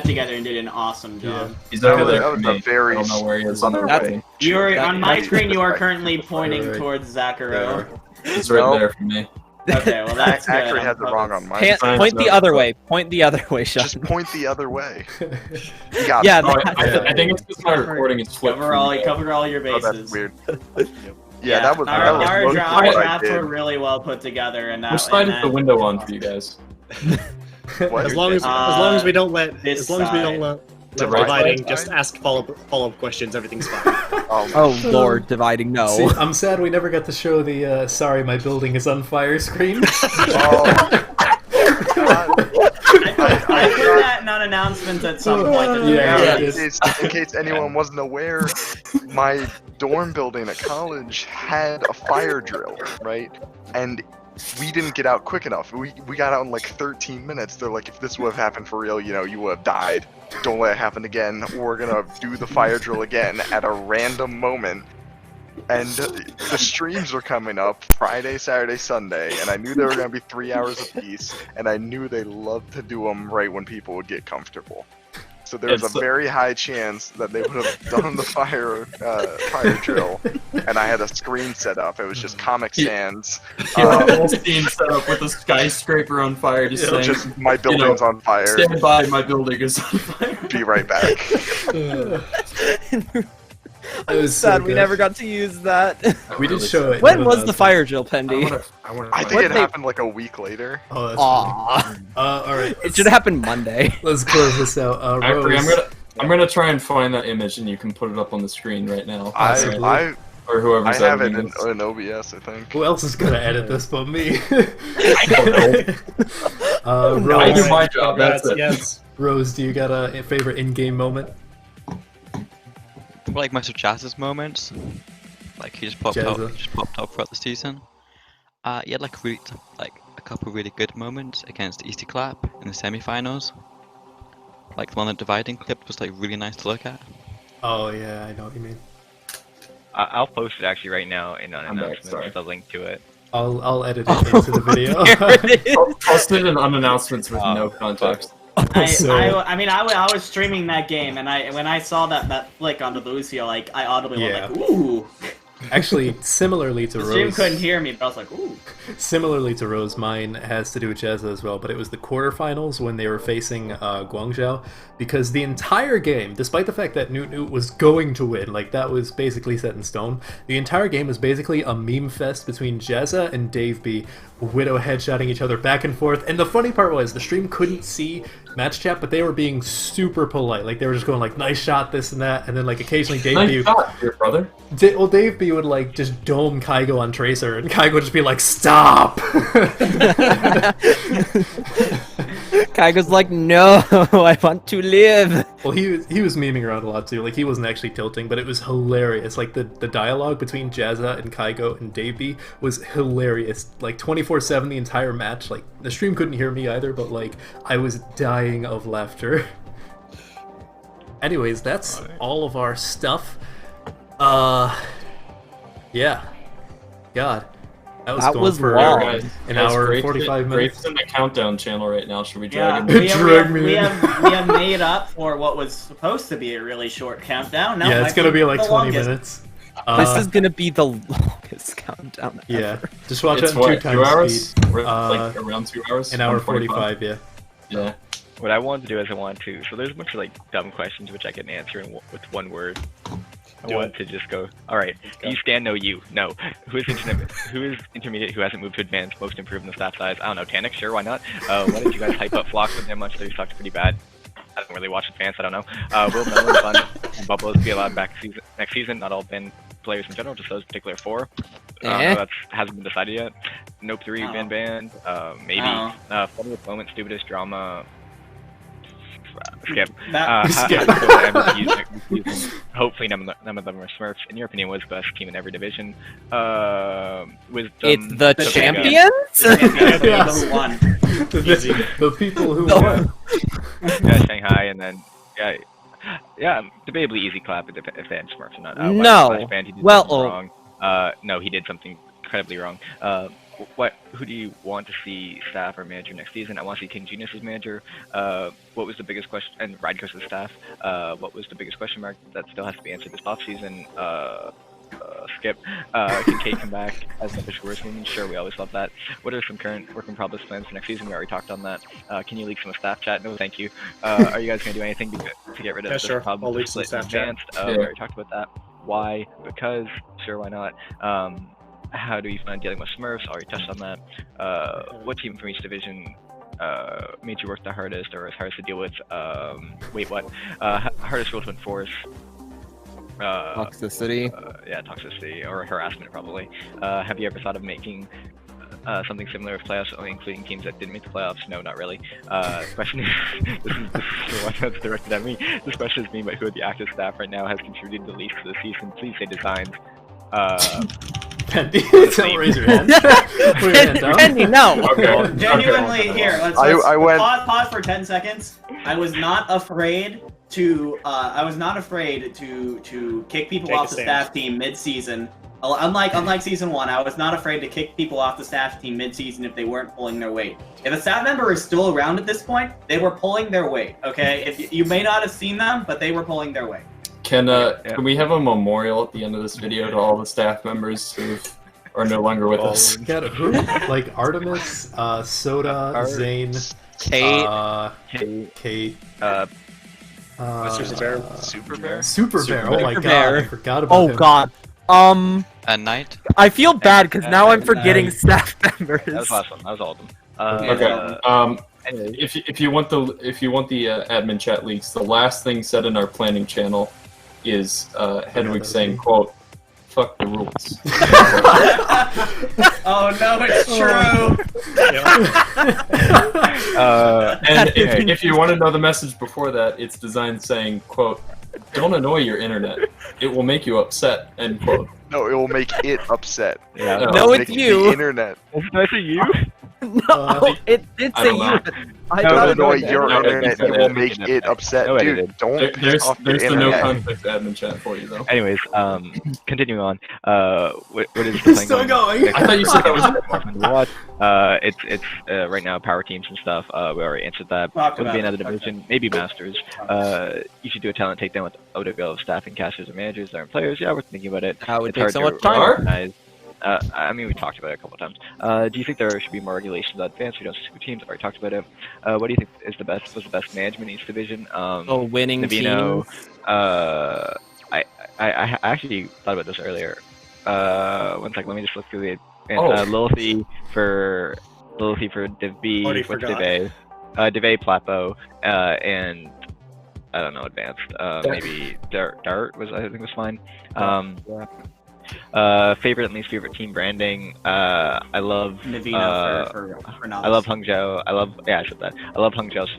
together and did an awesome job. He's That over was- there that for was a me. very I don't know where he is on the That's- recording. You're That- on my that's- screen. You are currently pointing Right. towards Zakaro. He's right Nope. there for me. Okay, well that's good. Actually, I'm had it glad wrong that's- on my. Can't Fine, point the no, other no. way. Point the other way, Sean. Just point the other way. You got Yeah, it. Oh, that- I think it's because my recording is flipped. Cover all, for me. cover all your Oh, bases. that's weird. Yeah, that was. our, that was our, most dra- of our what I drafts did. were really well put together, and that. Which side and is the that- window on for you guys? What? As long as we don't let this as long as we don't side. let The let right Dividing side? just ask follow-up questions, everything's fine. Oh Lord, Dividing no. See, I'm sad we never got to show the "Sorry, my building is on fire" screen. Oh, I put that in on announcements at some point. in the Yeah, video. yeah. in case anyone wasn't aware, my dorm building at college had a fire drill, right? And we didn't get out quick enough. We got out in like 13 minutes. They're like, if this would have happened for real, you know, you would have died. Don't let it happen again. We're gonna do the fire drill again at a random moment. And the streams were coming up Friday, Saturday, Sunday, and I knew they were gonna be 3 hours apiece, and I knew they loved to do them right when people would get comfortable. So there was a very high chance that they would have done the fire drill, and I had a screen set up. It was just Comic Sans. He had a whole scene set up with a skyscraper on fire, just saying, Just my building's on fire. "Stand by, my building is on fire." Be right back. I was so sad we good. never got to use that. We did show it. When was the fire drill, Pendy? I think it happened like a week later. Oh, that's funny. Aw. All right. It should have happened Monday. Let's close this out. Actually, Rose. I'm gonna try and find that image, and you can put it up on the screen right now. Possibly. I Or whoever's have it editing in this. OBS, I think. Who else is gonna edit this but me? I don't know. I do Rose, my job. That's it. Yes. Rose, do you got a favorite in-game moment? Like most of Jazz's moments, like he just popped up throughout the season. He had like a couple really good moments against Easty Clap in the semi-finals. Like the one that Dividing clipped was like really nice to look at. Oh yeah, I know what you mean. I'll post it actually right now in back, announcements. sorry. The link to it. I'll edit it into the video. Here it is. I'll send an unannouncements with no context. So- I mean, I was streaming that game, and when I saw that flick onto Lucio, like I audibly Yeah. went like, "Ooh." Actually, similarly to The stream Rose, couldn't hear me, but I was like, "Ooh." similarly to Rose, mine has to do with Jezza as well, but it was the quarterfinals when they were facing Guangzhou, because the entire game, despite the fact that Newt was going to win, like that was basically set in stone, the entire game was basically a meme fest between Jezza and Dave B, Widow headshotting each other back and forth, and the funny part was, the stream couldn't see match chat, but they were being super polite, like they were just going like, nice shot, this and that, and then like occasionally Dave B... Nice shot, dear brother. Well, Dave B would like just dome Kygo on Tracer, and Kygo would just be like, "Stop!" Kygo's like, no, I want to live. Well, he was memeing around a lot too. Like he wasn't actually tilting, but it was hilarious. Like the dialogue between Jazza and Kygo and Dave B was hilarious. Like 24/7 the entire match. Like the stream couldn't hear me either, but like I was dying of laughter. Anyways, that's all of our stuff. Yeah. God. That going was for long. an hour and 45 minutes. Grape's in the countdown channel right now. Should we Yeah, drag him? we have made up for what was supposed to be a really short countdown. Now Yeah, it's gonna be like the 20 longest. minutes. This is gonna be the longest countdown Yeah, ever. just watch It's it in what, 2 times 2 hours? speed. We're like around 2 hours. An hour 1:45? 45, yeah. Yeah. What I wanted to do is I wanted to. So there's a bunch of like dumb questions which I can answer with one word. I wanted to just go. All right. Do you stand? No. You. No. Who is intermediate? Who hasn't moved to advanced? Most improved in the staff size? I don't know. Tannic. Sure. Why not? Why did you guys hype up Flock with him much? They sucked pretty bad. I don't really watch Advance. I don't know. Will Melon Bun and Bubbles be allowed back next season? Not all band players in general, just those particular 4. That hasn't been decided yet. Nope 3 band. Maybe. Funniest moment, stupidest drama. Skip. Hopefully none of them are Smurfs. In your opinion, was the best team in every division? Wisdom. It's the champions. Who won? The people who won. Yeah, Shanghai, and then yeah, debatably easy clap if they had Smurfs or not. No. Band, he did Well, something wrong. No, he did something incredibly wrong. Who do you want to see staff or manager next season? I want to see King Genius as manager. What was the biggest question? And Rydco's as staff. What was the biggest question mark that still has to be answered this offseason? Skip. Can Kate come back as an official worstman? Sure, we always love that. What are some current work in progress plans for next season? We already talked on that. Can you leak some of staff chat? No, thank you. Are you guys going to do anything to get rid of this sure. problem? I'll leak some staff chat. We already talked about that. Why? Because? Sure, why not? How do you find dealing with Smurfs? Already touched on that. What team from each division made you work the hardest or is hardest to deal with? Wait, what? Hardest rule to enforce? Toxicity. Yeah, toxicity or harassment probably. Have you ever thought of making something similar with playoffs, only including teams that didn't make the playoffs? No, not really. Question is, this is one that's directed at me. This question is me, but who of the active staff right now has contributed the least to the season? Please say designs. Pendy, don't raise your hand. Pendy, no. Okay. Genuinely, here. Let's I went. pause for 10 seconds. I was not afraid to. I was not afraid to kick people Take off a the stand. staff team mid-season. Unlike season 1, I was not afraid to kick people off the staff team mid-season if they weren't pulling their weight. If a staff member is still around at this point, they were pulling their weight. Okay, if you may not have seen them, but they were pulling their weight. Can we have a memorial at the end of this video to all the staff members who are no longer with us? God, who? Like Artemis, Soda, Zane, Kate, Kate, Super Bear. Super Bear? Super Bear. Oh my Super god, Bear. I forgot about him. Oh god. At night. I feel bad because now I'm forgetting staff members. That was last one. That was all of them. Okay. Anyway. If you want the admin chat leaks, the last thing said in our planning channel is Hedwig saying, "quote Fuck the rules." Oh no, it's true. And if you want to know the message before that, it's designed saying, "quote Don't annoy your internet. It will make you upset." End quote. No, it will make it upset. Yeah. No, Make it's the you. internet. Did I say you? No, it did I say don't you. know. I It thought will it annoy was your No, internet. It will make it upset. No, it Dude, didn't. don't There's piss off your the no internet. conflict admin chat for you though. Anyways, continuing on. What is the Still going. I thought you said that was. It's right now power teams and stuff. We already answered that. Talked Would about be it. another division, maybe Masters. You should do a talent takedown with OWL staffing, casters, and managers that aren't players. Yeah, we're thinking about it. How it It's takes so hard much to time. organize. I mean, we talked about it a couple of times. Do you think there should be more regulations on advanced? We don't super teams. I've already talked about it. What do you think is was the best management in each division? Oh, winning Navino, teams. I actually thought about this earlier. One second, let me just look through the Lilithy for Div B. Already What's forgot. Div A? Div A, Plapo, and I don't know, advanced. Maybe Dart was, I think, was fine. Favorite and least favorite team branding. I love Navina for I love Hangzhou. I said that. I love Hangzhou's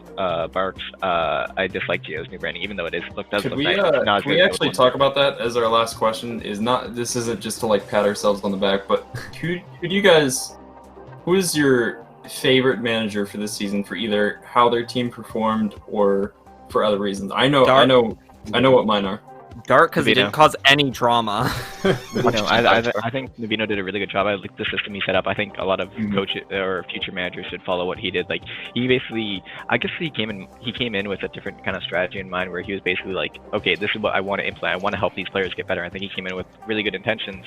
Barks. I dislike Geo's new branding, even though it does look Could we, nice. It's not as can we good as actually the talk about that as our last question? This isn't just to like pat ourselves on the back, but who is your favorite manager for this season for either how their team performed or for other reasons? I know what mine are. Dark because he Navino. didn't cause any drama. I think Navino did a really good job. I like the system he set up. I think a lot of coaches or future managers should follow what he did. Like he basically, I guess he came in with a different kind of strategy in mind, where he was basically like, okay, this is what I want to implement. I want to help these players get better. I think he came in with really good intentions,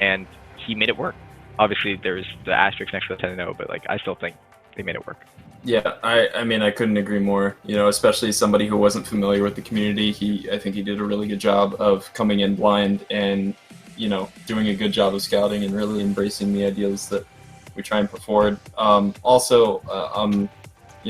and he made it work. Obviously, there's the asterisk next to the 10-0, but like I still think they made it work. Yeah, I mean, I couldn't agree more. You know, especially somebody who wasn't familiar with the community, I think he did a really good job of coming in blind and, you know, doing a good job of scouting and really embracing the ideas that we try and put forward. You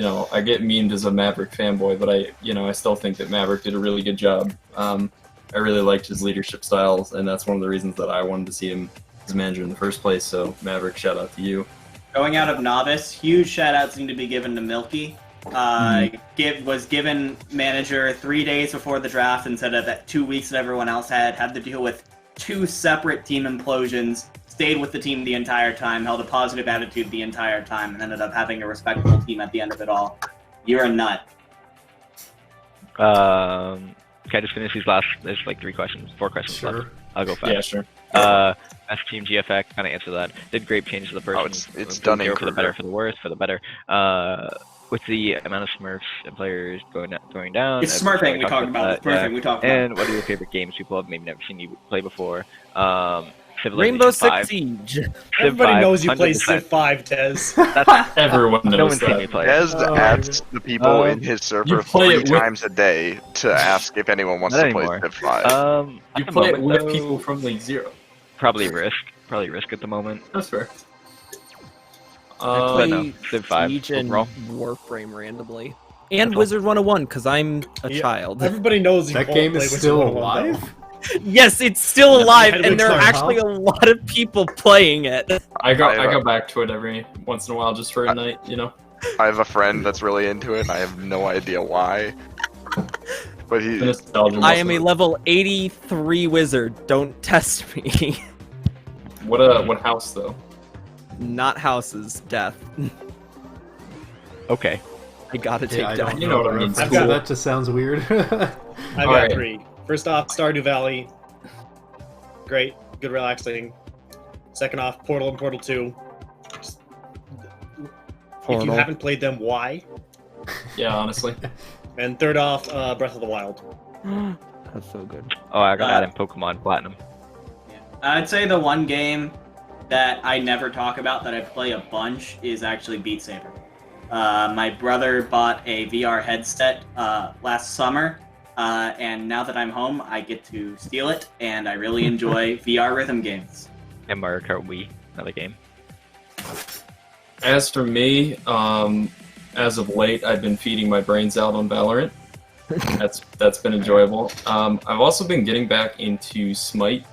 know, I get memed as a Maverick fanboy, but I still think that Maverick did a really good job. I really liked his leadership styles, and that's one of the reasons that I wanted to see him as manager in the first place. So Maverick, shout out to you. Going out of novice, huge shout outs need to be given to Milky. Was given manager 3 days before the draft instead of that 2 weeks that everyone else had to deal with 2 separate team implosions, stayed with the team the entire time, held a positive attitude the entire time, and ended up having a respectable team at the end of it all. You're a nut. Can I just finish these last? There's like 4 questions left. I'll go fast. Yeah, sure. Best team GFX, kind of answer that. Did great changes to the person. It's done in for the better, for the worse, for the better. With the amount of Smurfs and players going down. It's Smurfing we talked about. It's Smurfing we talked about. And what are your favorite games people have maybe never seen you play before? Rainbow Civilization Six 5. Siege. Everybody knows you play 100%. Civ 5, Tez. Everyone knows No one's seen that. me play. Dez asks the people in his server play 3 it with- times a day to ask if anyone wants Not to play anymore. Civ 5. You At the play it moment, with though, people from League Zero. Probably Risk at the moment. That's fair. But no, Civ 5 Siege and overall. Warframe randomly. And Wizard 101, because I'm a Yeah. child. Everybody knows you That won't game play is Wizard still 101, though. alive? Yes, it's still alive, Hedwig's and there are Farm, actually a lot of people playing it. I go back to it every once in a while just for a night, you know. I have a friend that's really into it, and I have no idea why. But he, The nostalgia I am a must- level 83 wizard. Don't test me. What house though? Not houses, death. Okay. I gotta take Yeah, I down. don't You know what I mean. I've Cool. got that just sounds weird. I've got Alright. 3. First off, Stardew Valley. Great, good, relaxing. Second off, Portal and Portal 2. Just- If you Portal. haven't played them, why? Yeah, honestly. And third off, Breath of the Wild. That's so good. Oh, I got that in Pokemon Platinum. I'd say the one game that I never talk about that I play a bunch is actually Beat Saber. My brother bought a VR headset last summer, and now that I'm home, I get to steal it, and I really enjoy VR rhythm games. And Mario Kart Wii, another game. As for me, as of late, I've been feeding my brains out on Valorant. That's been enjoyable. I've also been getting back into Smite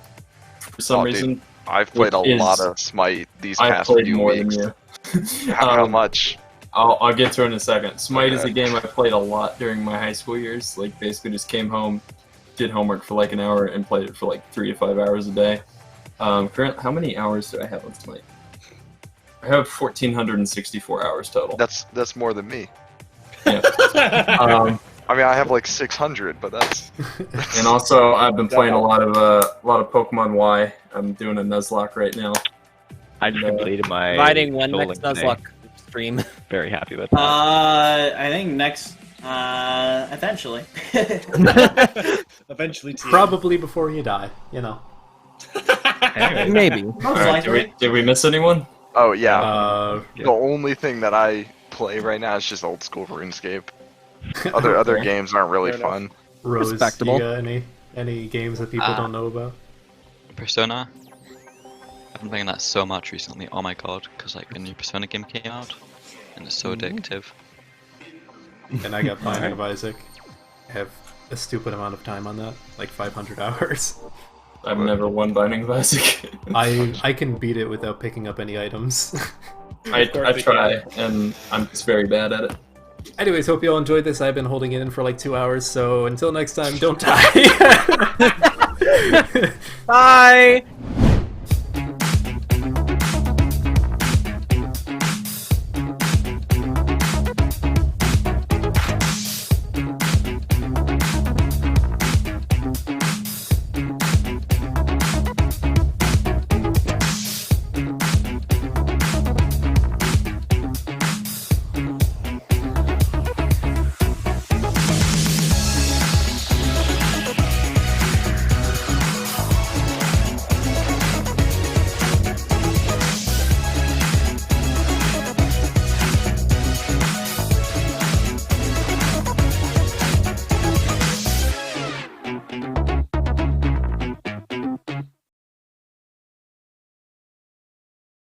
for some Oh, dude, reason. I've played a Which is- lot of Smite these I've past played few more weeks. than you. How much? I'll get to it in a second. Smite is Okay. a game I played a lot during my high school years. Like, basically just came home, did homework for like an hour, and played it for like 3 to 5 hours a day. How many hours do I have on Smite? I have 1,464 hours total. That's more than me. Um, I mean, I have like 600, but that's. and also, I've been playing a lot of Pokemon Y. I'm doing a Nuzlocke right now. I just completed my Providing when Soul next Link today. Nuzlocke stream. Very happy about that. I think next, eventually. Eventually, TM. Probably before you die, you know. Anyway, Maybe. Most Alright, likely. did we miss anyone? Oh yeah. Yeah. The only thing that I play right now is just old school RuneScape. Other games aren't really Fair enough. fun. Rose, Respectable. you got any games that people don't know about? Persona. I've been playing that so much recently. Oh my god, because like a new Persona game came out, and it's so addictive. And I got Binding of Isaac. I have a stupid amount of time on that, like 500 hours. I've never won Binding of Isaac. I can beat it without picking up any items. I try, and I'm just very bad at it. Anyways, hope you all enjoyed this. I've been holding it in for like 2 hours, so until next time, don't die. Bye.